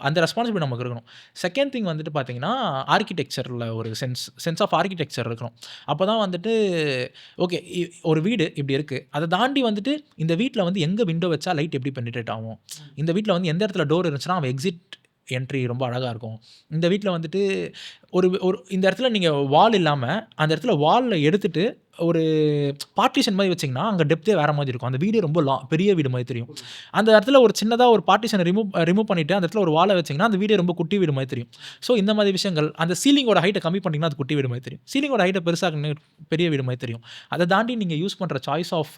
அந்த ரெஸ்பான்சிபிலிட்டி நமக்கு இருக்கணும். செகண்ட் திங் வந்துட்டு பார்த்தீங்கன்னா ஆர்கிடெக்சரில் ஒரு சென்ஸ் ஆஃப் ஆர்கிடெக்சர் இருக்கணும். அப்போ தான் வந்துட்டு ஓகே ஒரு வீடு இப்படி இருக்குது, அதை தாண்டி வந்துட்டு இந்த வீட்டில் வந்து எங்கே விண்டோ வச்சா லைட் எப்படி பெனிட்ரேட் ஆகும், இந்த வீட்டில் வந்து எந்த இடத்துல டோர் இருந்துச்சுன்னா அவன் எக்ஸிட் என்ட்ரி ரொம்ப அழகாக இருக்கும், இந்த வீட்டில் வந்துட்டு ஒரு இந்த இடத்துல நீங்கள் வால் இல்லாமல் அந்த இடத்துல வாலில் எடுத்துகிட்டு ஒரு பார்ட்டிஷன் மாதிரி வச்சிங்கன்னா அங்கே டெப்த்தே வேறு மாதிரி இருக்கும். அந்த வீடு ரொம்ப பெரிய வீடு மாதிரி தெரியும். அந்த இடத்துல ஒரு சின்னதாக ஒரு பார்ட்டிஷனை ரிமூவ் பண்ணிவிட்டு அந்த இடத்துல ஒரு வாலை வச்சிங்கன்னா அந்த வீடு ரொம்ப குட்டி வீடு மாதிரி தெரியும். ஸோ இந்த மாதிரி விஷயங்கள். அந்த சீலிங்கோட ஹைட்டை கம்மி பண்ணிங்கன்னா அது குட்டி வீடு மாதிரி தெரியும். சீலிங்கோட ஹைட்டை பெருசாக பெரிய வீடு மாதிரி தெரியும். அதை தாண்டி நீங்கள் யூஸ் பண்ணுற சாய்ஸ் ஆஃப்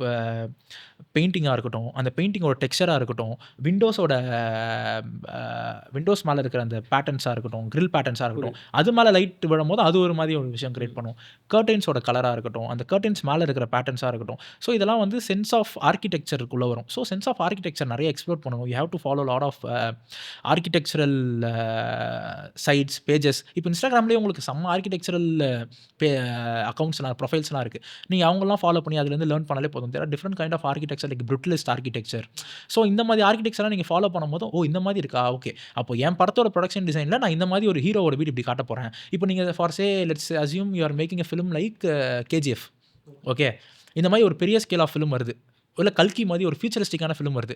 பெயிண்டிங்காக இருக்கட்டும், அந்த பெயிண்டிங்கோட டெக்ஸ்சராக இருக்கட்டும், விண்டோஸ் மேலே இருக்கிற அந்த பேட்டர்ன்ஸாக இருக்கட்டும், கிரில் பேட்டர்ன்ஸாக இருக்கட்டும், அது மேலே லைட் விழும்போது அது ஒரு மாதிரி ஒரு விஷயம் கிரியேட் பண்ணும். கர்டன்ஸோட கலராக இருக்கட்டும், அந்த கர்டன்ஸ் மேலே இருக்கிற பேட்டர்ன்ஸாக இருக்கட்டும். ஸோ இதெல்லாம் வந்து சென்ஸ் ஆஃப் ஆர்கிடெக்சருக்குள்ளே வரும். ஸோ சென்ஸ் ஆஃப் ஆர்கிடெக்சர் நிறைய எக்ஸ்ப்ளோர் பண்ணணும். You have to follow lot of architectural sites, pages. இப்போ இன்ஸ்டாகிராம்லேயே உங்களுக்கு செம்ம ஆர்கிடெக்சரல் அக்கௌண்ட்ஸ்லாம், ப்ரொஃபைல்ஸ்லாம் இருக்குது. நீங்கள் அவங்களாம் ஃபாலோ பண்ணி அதுலேருந்து லேர்ன் பண்ணாலே போதும். There are different kind of architecture like brutalist architecture. So இந்த மாதிரி ஆர்கிடெக்சர்லாம் நீங்கள் ஃபாலோ பண்ணும்போது ஓ இந்த மாதிரி இருக்கா, ஓகே அப்போ என் படத்தோட ப்ரொடக்ஷன் டிசைனில் நான் இந்த மாதிரி ஒரு ஹீரோவோட வீடு இப்படி காட்ட போகிறேன். இப்போ நீங்கள் for say let's assume you are making a film like KGF. Okay இந்த மாதிரி ஒரு பெரிய ஸ்கேல் ஆஃப் ஃபிலிம் வருது, இல்லை கல்கி மாதிரி ஒரு ஃபியூச்சரிஸ்டிக்கான ஃபிலிம் வருது.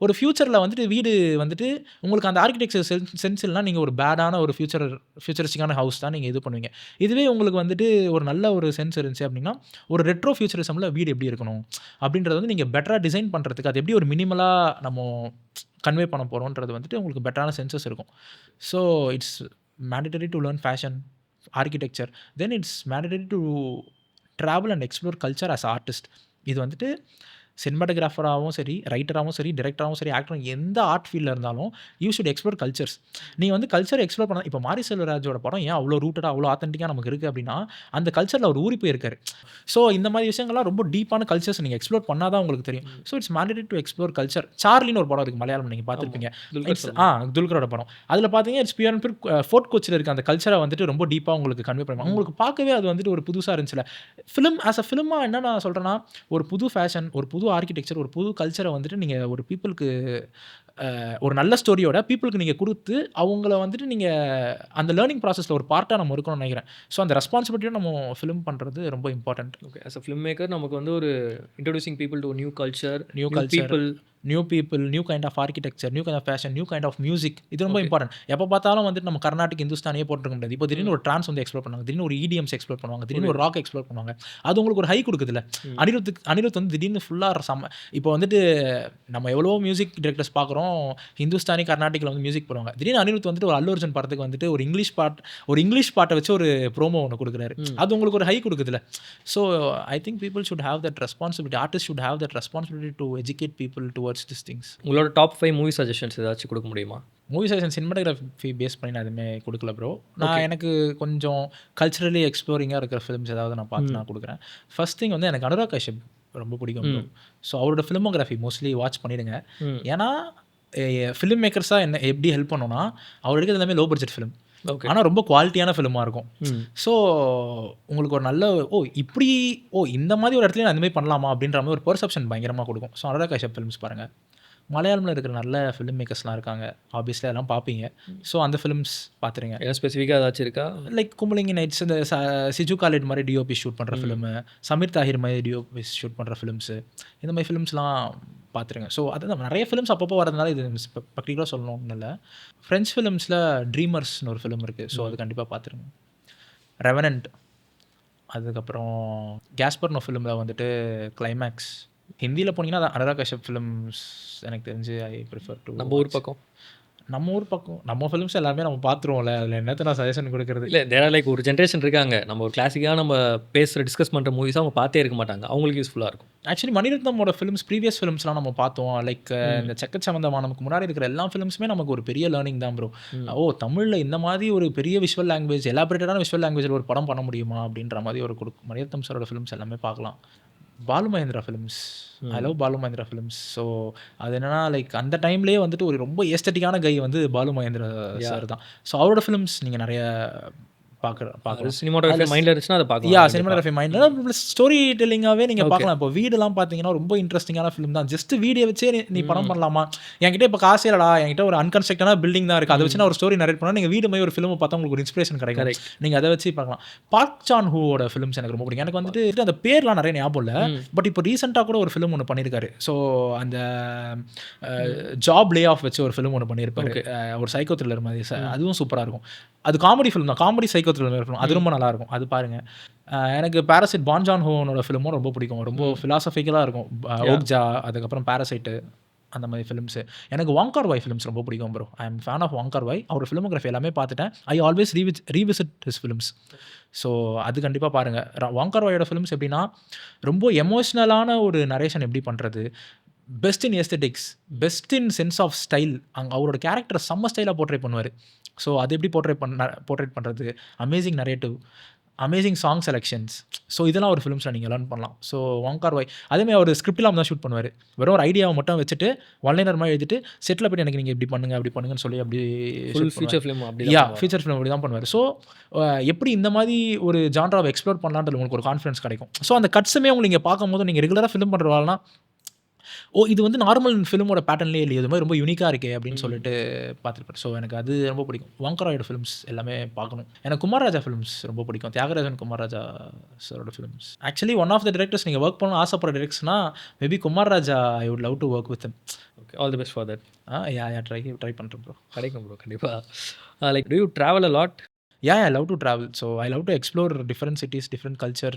ஒரு ஃபியூச்சரில் வந்துட்டு வீடு வந்துட்டு உங்களுக்கு அந்த ஆர்கிடெக்சர் சென்ஸ் இல்லைனா நீங்கள் ஒரு பேடான ஒரு ஃபியூச்சரிஸ்டிக்கான ஹவுஸ் தான் நீங்கள் இது பண்ணுவீங்க. இதுவே உங்களுக்கு வந்துட்டு ஒரு நல்ல ஒரு சென்ஸ் இருந்துச்சு அப்படின்னா ஒரு ரெட்ரோ ஃபியூச்சரிசமில் வீடு எப்படி இருக்கணும் அப்படின்றது வந்து நீங்கள் பெட்டராக டிசைன் பண்ணுறதுக்கு அது எப்படி ஒரு மினிமலாக நம்ம கன்வே பண்ண போகிறோன்றது வந்துட்டு உங்களுக்கு பெட்டரான சென்சஸ் இருக்கும். So it's mandatory to learn fashion, architecture, then it's mandatory to travel and explore culture as artist. இது வந்துட்டு சினிமாட்டோகிராஃபராகவும் சரி, ரைட்டராகவும் சரி, டிரெக்டராகவும் சரி, ஆக்டரும் எந்த ஆர்ட் ஃபீல்டில் இருந்தாலும் யூ ஷுட் எக்ஸ்ப்ளோர் கல்ச்சர்ஸ். நீங்கள் வந்து கல்ச்சர் எக்ஸ்ப்ளோர் பண்ண இப்போ மாரி செல்வராஜோட படம் ஏன் அவ்வளோ ரூட்டடாக அவ்வளோ ஆத்தென்டிக்காக நமக்கு இருக்குது அப்படின்னா அந்த கல்ச்சரில் அவர் ஊறி போயிருக்காரு. ஸோ இந்த மாதிரி விஷயங்கள்லாம் ரொம்ப டீப்பான கல்ச்சர்ஸ் நீங்கள் எக்ஸ்ப்ளோர் பண்ணால் தான் உங்களுக்கு தெரியும். So it's mandatory to explore culture. சார்லின்னு ஒரு படம் இருக்குது மலையாளம், நீங்கள் பார்த்துருப்பீங்க. துல்கரோட படம். அதில் பார்த்தீங்கன்னா it's pure and pure Fort கோச்சில் இருக்க அந்த கல்ச்சரை வந்துட்டு ரொம்ப டீப்பாக உங்களுக்கு கன்வே பண்ணுவாங்க. உங்களுக்கு பார்க்கவே அது வந்துட்டு ஒரு புதுசாக இருந்துச்சுல. ஃபிலிம் ஆஸ் அ ஃபிலிமாக என்ன நான் சொல்கிறேன்னா ஒரு புது ஃபேஷன், ஒரு புது ஆர்கிடெக்சர், ஒரு புது கல்ச்சரை வந்துட்டு நீங்கள் ஒரு பீப்புளுக்கு ஒரு நல்ல ஸ்டோரியோட பீப்புளுக்கு நீங்கள் கொடுத்து அவங்கள வந்துட்டு நீங்கள் அந்த லேர்னிங் ப்ராசஸில் ஒரு பார்ட்டாக நம்ம இருக்கணும்னு நினைக்கிறேன். ஸோ அந்த ரெஸ்பான்சிபிலிட்டியும் நம்ம ஃபிலிம் பண்ணுறது ரொம்ப important. Okay, as a film maker நமக்கு வந்து ஒரு introducing people to new culture, new people, new kind of architecture, new kind of fashion, new kind of music, இது ரொம்ப இம்பார்ட்டன்ட். எப்போ பார்த்தாலும் வந்துட்டு நம்ம கர்நாடிக் இந்துஸ்தானியே போட்டுருக்க முடியாது. இப்போ திடீர்னு ஒரு ட்ரான்ஸ் வந்து எக்ஸ்ப்ளோர் பண்ணுவாங்க, திடீர்னு ஒரு EDMs எக்ஸ்ப்ளோர் பண்ணுவாங்க, திடீர்னு ஒரு ராக் எக்ஸ்ப்ளோர் பண்ணுவாங்க. அது உங்களுக்கு ஒரு ஹை கொடுக்குதுல்ல. அனிருத் வந்து திடீர்னு ஃபுல்லாக இப்போ வந்துட்டு நம்ம எவ்வளோ மியூசிக் டிரெக்டர்ஸ் பார்க்குறோம், ஹிந்துஸ்தானி கர்நாடிக்கில் வந்து மியூசிக் போடுவாங்க. திடீர்னு அனிருத் வந்துட்டு ஒரு அல்லு அர்ஜுன் படத்துக்கு வந்துட்டு ஒரு இங்கிலீஷ் பாட்டை வச்சு ஒரு ப்ரோமோ ஒன்று கொடுக்குறாரு. அது உங்களுக்கு ஒரு ஹை கொடுக்குதுல்ல. So I think people should have that responsibility, artist should have that responsibility to educate people towards this things. உங்களோட டாப் 5 மூவி சஜஷன்ஸ் ஏதாச்சும் கொடுக்க முடியுமா? மூவி சஜஷன் சினிமாட்டோகிராஃபி பேஸ் பண்ணி நான் எதுவுமே கொடுக்கல ப்ரோ. நான் எனக்கு கொஞ்சம் கல்ச்சரலி எக்ஸ்ப்ளோரிங்காக இருக்கிற ஃபிலிம்ஸ் ஏதாவது நான் பார்த்து நான் கொடுக்குறேன். ஃபர்ஸ்ட் திங் வந்து எனக்கு அனுராக் கஷ்யப் ரொம்ப பிடிக்கும் ப்ரோ. ஸோ அவரோட ஃபிலிமோகிராஃபி மோஸ்ட்லி வாட்ச் பண்ணிடுங்க. ஏன்னா ஃபிலிம் மேக்கர்ஸாக என்ன எப்படி ஹெல்ப் பண்ணோன்னா அவர் எடுக்கிறது எல்லாமே லோ பட்ஜெட் ஃபிலிம், ஆனால் ரொம்ப குவாலிட்டியான ஃபிலிமாக இருக்கும். ஸோ உங்களுக்கு ஒரு நல்ல இந்த மாதிரி ஒரு இடத்துல நான் அந்த மாதிரி பண்ணலாமா அப்படின்ற மாதிரி ஒரு பெர்செப்ஷன் பயங்கரமாக கொடுக்கும். ஸோ அனுராக் கஷ்யப் ஃபிலிம்ஸ் பாருங்கள். மலையாளமில் இருக்கிற நல்ல ஃபிலிம் மேக்கர்ஸ்லாம் இருக்காங்க, ஆப்வியஸ்லி அதெல்லாம் பார்ப்பீங்க. ஸோ அந்த ஃபிலிம்ஸ் பார்த்துருங்க. ஏதாவது ஸ்பெசிஃபிக்காக ஏதாச்சும் இருக்கா? லைக் கும்பலிங்கி நைட்ஸ், இந்த சிஜு காலிட் மாதிரி டிஓபி ஷூட் பண்ணுற ஃபிலிமு, சமீர் தாஹிர் மாதிரி டிஓபி ஷூட் பண்ணுற ஃபிலிம்ஸு, இந்த மாதிரி ஃபிலிம்ஸ்லாம் பார்த்துருங்க. ஸோ அதுதான் நிறைய ஃபிலிம்ஸ் அப்பப்போ வரதுனால இது பர்டிகுலராக சொல்லணும்னு இல்லை. ஃப்ரெஞ்ச் ஃபிலிம்ஸில் ட்ரீமர்ஸ்னு ஒரு ஃபிலிம் இருக்குது. ஸோ அது கண்டிப்பாக பார்த்துருங்க. ரெவனன்ட், அதுக்கப்புறம் கேஸ்பர்னோ ஃபிலிமில் வந்துட்டு கிளைமேக்ஸ். ஹிந்தியில் போனீங்கன்னா அனுராக் கஷ்யப் ஃபிலிம்ஸ் எனக்கு தெரிஞ்சு ஐ ப்ரிஃபர் டு. நம்ம ஊர் பக்கம் நம்ம ஊர் பக்கம் நம்ம ஃபிலிம்ஸ் எல்லாமே நம்ம பார்த்துருவோம்ல. அதில் என்னத்த நான் சஜஷன் கொடுக்குறது. இல்லை தேர் ஆர் லைக் ஒரு ஜென்ரேஷன் இருக்காங்க, நம்ம ஒரு கிளாசிக்காக நம்ம டிஸ்கஸ் பண்ணுற மூவிஸ் அவங்க பார்த்தே இருக்க மாட்டாங்க, அவங்களுக்கு யூஸ்ஃபுல்லாக இருக்கும். ஆக்சுவலி மணிரத்னமோட ஃபிலிம்ஸ் ப்ரீவியஸ் ஃபிலிம்ஸ்லாம் நம்ம பார்த்தோம். லைக் இந்த செக்கச்சமந்தமானமுக்கு முன்னாடி இருக்கிற எல்லா ஃபிலிம்ஸுமே நமக்கு ஒரு பெரிய லேர்னிங் தான் ப்ரோ. ஓ தமிழில் இந்த மாதிரி ஒரு பெரிய விஷுவல் லாங்குவேஜ், எலாபரேட்டடான விஷுவல் லாங்குவேஜில் ஒரு படம் பண்ண முடியுமா அப்படின்ற மாதிரி ஒரு மணிரத்னம் சாரோட ஃபிலிம்ஸ் எல்லாமே பார்க்கலாம். Balu Mahendra films, I love Balu Mahendra films. So அது என்னன்னா லைக் அந்த டைம்லேயே வந்துட்டு ஒரு ரொம்ப ஏஸ்தட்டிக்கான கை வந்து பாலு மகேந்திரா சார் தான். ஸோ அவரோட ஃபிலிம்ஸ் நீங்கள் நிறைய பார்க்கலாம். சினிமாட்டோகிராஃபி மைண்டில் இருந்துச்சுன்னா அதை பார்க்கலாம். யா சினிமாட்டோகிராஃபி மைண்டில் ஸ்டோரி டெல்லிங்காகவே நீங்கள் பார்க்கலாம். இப்போ வீடெல்லாம் பார்த்தீங்கன்னா ரொம்ப இன்ட்ரெஸ்டிங்கான ஃபிலிம் தான். ஜஸ்ட் வீடியோ வச்சே நீ படம் பண்ணலாமா, என்கிட்ட இப்போ காசே இல்லடா, என்கிட்ட ஒரு அன்கன்ஸ்ட்ரக்டான பில்டிங் தான் இருக்குது, அதை வச்சு நான் ஒரு ஸ்டோரி நரேட் பண்ணால் நீங்கள் வீடு மாதிரி ஒரு ஃபிலிமை பார்த்தா உங்களுக்கு ஒரு இன்ஸ்பிரேஷன் கிடைக்கும். நீங்கள் அதை வச்சு பார்க்கலாம். பார்க் சான் ஹூவோட ஃபிலிம்ஸ் எனக்கு ரொம்ப பிடிக்கும். எனக்கு வந்துட்டு அந்த பேர்லாம் நிறைய ஞாபகம் இல்லை, பட் இப்போ ரீசெண்டாக கூட ஒரு ஃபிலிம் ஒன்று பண்ணியிருக்காரு. ஸோ அந்த ஜாப் லே ஆஃப் வச்சு ஒரு ஃபிலிம் ஒன்று பண்ணியிருப்பாரு, ஒரு சைக்கோ த்ரில்லர் மாதிரி. அதுவும் சூப்பராக இருக்கும். அது காமெடி ஃபிலிம் தான், காமெடி சைக்கோ த்ரில்லர் ஃபிலிம். அது ரொம்ப நல்லாயிருக்கும், அது பாருங்கள். எனக்கு பாராசைட் பான் ஜான் ஹோனோட ஃபிலிமும் ரொம்ப பிடிக்கும். ரொம்ப ஃபிலாசபிக்கலாக இருக்கும். ஓக்ஜா, அதுக்கப்புறம் பாராசைட்டு, அந்த மாதிரி ஃபிலிம்ஸு. எனக்கு வாங்கார் வாய் ஃபிலிம்ஸ் ரொம்ப பிடிக்கும் bro. I am fan of Wong Kar Wai. அவர் ஃபிலிமோகிராஃபி எல்லாமே பார்த்துட்டேன். I always revisit his films. So அது கண்டிப்பாக பாருங்கள். வாங்கார் வாயோட ஃபிலிம்ஸ் எப்படின்னா ரொம்ப எமோஷ்னலான ஒரு நரேஷன் எப்படி பண்ணுறது, best in aesthetics, best in sense of style. அவரோட கேரக்டரை செம்ம ஸ்டைலாக போர்ட்ரேட் பண்ணுவார். ஸோ அது எப்படி போர்ட்ரேட் பண்ணுறது, amazing narrative, amazing song selections. So இதெல்லாம் ஒரு ஃபிலிம்ஸில் நீங்கள் லேர்ன் பண்ணலாம். ஸோ வாங்கார் வாய் அதேமாதிரி அவர் ஸ்கிரிப்ட்லாம் தான் ஷூட் பண்ணுவார். வெறும் ஒரு ஐடியாவை மட்டும் வச்சுட்டு ஒன்லைனர் மாதிரி எழுதிட்டு செட்டில் போய்ட்டு எனக்கு நீங்கள் இப்படி பண்ணுங்க அப்படி பண்ணுங்கன்னு சொல்லி அப்படி ஃபியூச்சர் ஃபிலிம் அப்படி ஃபியூச்சர் ஃபிலிம் அப்படி தான் பண்ணுவார். ஸோ எப்படி இந்த மாதிரி ஒரு ஜான்ராவை எக்ஸ்ப்ளோர் பண்ணலான்றது உங்களுக்கு ஒரு கான்ஃபிடன்ஸ் கிடைக்கும். ஸோ அந்த கட்ஸுமே உங்களுக்கு நீங்கள் பார்க்கும்போது நீங்கள் ரெகுலராக ஃபிலிம் பண்ணுறவாள்னா இது வந்து நார்மல் ஃபிலிமோட பேட்டர்ன்லேயே இல்லையே, இது மாதிரி ரொம்ப யூனிக்காக இருக்கே அப்படின்னு சொல்லிட்டு பார்த்துருப்பாரு. ஸோ எனக்கு அது ரொம்ப பிடிக்கும். வாங்கராயோட ஃபிலிம்ஸ் எல்லாமே பார்க்கணும். எனக்கு குமார் ராஜா ஃபிலிம்ஸ் ரொம்ப பிடிக்கும். தியாகராஜன் குமார் ராஜா சாரோட films. Actually one of the directors நீங்கள் ஒர்க் பண்ணணும் ஆசைப்படுற டிரெக்டர்ஸ்னா maybe Kumar Raja. I would love to work with him. Okay, all the best for that. Try பண்ணுறேன் ப்ரோ. கிடைக்கும் ப்ரோ, கண்டிப்பாக. Like do you travel a lot? Yeah, I love to travel. So I love to explore different cities, different culture,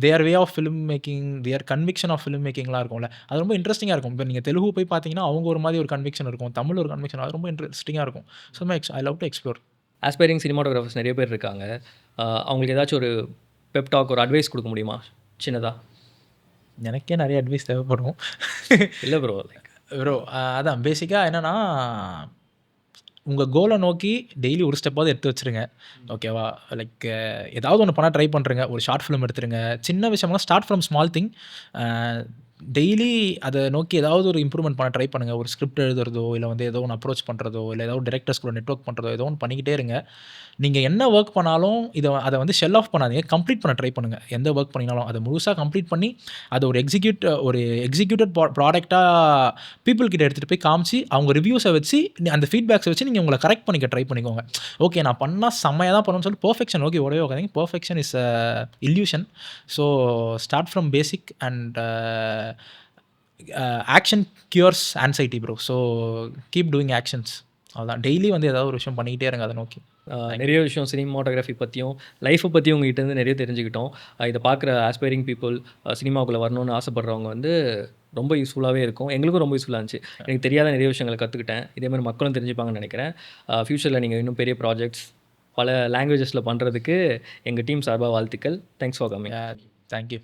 their way of film making, their conviction of film makingலாம் இருக்கும்ல, அது ரொம்ப இன்ட்ரெஸ்டிங்காக இருக்கும். இப்போ நீங்கள் தெலுங்கு போய் பார்த்தீங்கன்னா அவங்க ஒரு மாதிரி ஒரு கன்விக்ஷன் இருக்கும், தமிழ் ஒரு கன்விக்ஷன், அது ரொம்ப இன்ட்ரெஸ்டிங்காக இருக்கும். So I love to explore. Aspiring cinematographers நிறைய பேர் இருக்காங்க. அவங்களுக்கு ஏதாச்சும் ஒரு பெப் டாக், ஒரு அட்வைஸ் கொடுக்க முடியுமா சின்னதாக? எனக்கே நிறைய அட்வைஸ் தேவைப்படும். இல்லை ப்ரோ, அதான் பேசிக்காக என்னென்னா உங்கள் கோலை நோக்கி டெய்லி ஒரு ஸ்டெப்பாவது எடுத்து வச்சுருங்க. ஓகேவா? லைக் ஏதாவது ஒன்று பண்ண ட்ரை பண்ணுறங்க. ஒரு ஷார்ட் ஃபிலிம் எடுத்துருங்க. சின்ன விஷயம்லாம் start from small thing. Daily அதை நோக்கி ஏதாவது ஒரு இம்ப்ரூவ்மெண்ட் பண்ண ட்ரை பண்ணுங்கள். ஒரு ஸ்கிரிப்ட் எழுதுறதோ இல்லை வந்து ஏதோ ஒன்று அப்ரோச் பண்ணுறதோ இல்லை ஏதோ டேரக்டர்ஸ் கூட நெட்வொர்க் பண்ணுறதோ ஏதோ ஒன்று பண்ணிக்கிட்டே இருங்க. நீங்கள் என்ன ஒர்க் பண்ணாலும் அதை வந்து ஷெல் ஆஃப் பண்ணாதீங்க, கம்ப்ளீட் பண்ண ட்ரை பண்ணுங்கள். எந்த ஒர்க் பண்ணினாலும் அதை முழுசாக கம்ப்ளீட் பண்ணி அதை ஒரு எக்ஸிக்யூட்டட் ப்ராடக்டாக பீப்புள் கிட்ட எடுத்துகிட்டு போய் காமிச்சு அவங்க ரிவ்யூஸை வச்சு அந்த ஃபீட்பேக்ஸை வச்சு நீங்கள் உங்களை கரெக்ட் பண்ணிக்க ட்ரை பண்ணிக்கோங்க. ஓகே நான் பண்ணால் செம்மையாக தான் பண்ணணும்னு சொல்லி பர்ஃபெக்ஷன் ஓகே உடவே உட்காதீங்க. Perfection is illusion. So start from basic and action cures anxiety bro. So keep doing actions. அவ்வளோதான். டெய்லி வந்து ஏதாவது ஒரு விஷயம் பண்ணிக்கிட்டே இருங்க அதை நோக்கி. நிறைய விஷயம் சினிமாட்டோகிராஃபி பற்றியும் லைஃப்பை பற்றியும் உங்ககிட்ட நிறைய தெரிஞ்சுக்கிட்டோம். இதை பார்க்குற ஆஸ்பைரிங் பீப்புள், சினிமாவுக்குள்ளே வரணும்னு ஆசைப்படுறவங்க வந்து ரொம்ப யூஸ்ஃபுல்லாகவே இருக்கும். எங்களுக்கும் ரொம்ப யூஸ்ஃபுல்லாக இருந்துச்சு. எனக்கு தெரியாத நிறைய விஷயங்களை கற்றுக்கிட்டேன். இதேமாதிரி மக்களும் தெரிஞ்சுப்பாங்கன்னு நினைக்கிறேன். ஃப்யூச்சரில் நீங்கள் இன்னும் பெரிய ப்ராஜெக்ட்ஸ் பல லாங்குவேஜஸில் பண்ணுறதுக்கு எங்கள் டீம் சார்பாக வாழ்த்துக்கள். Thanks for coming. தேங்க்யூ.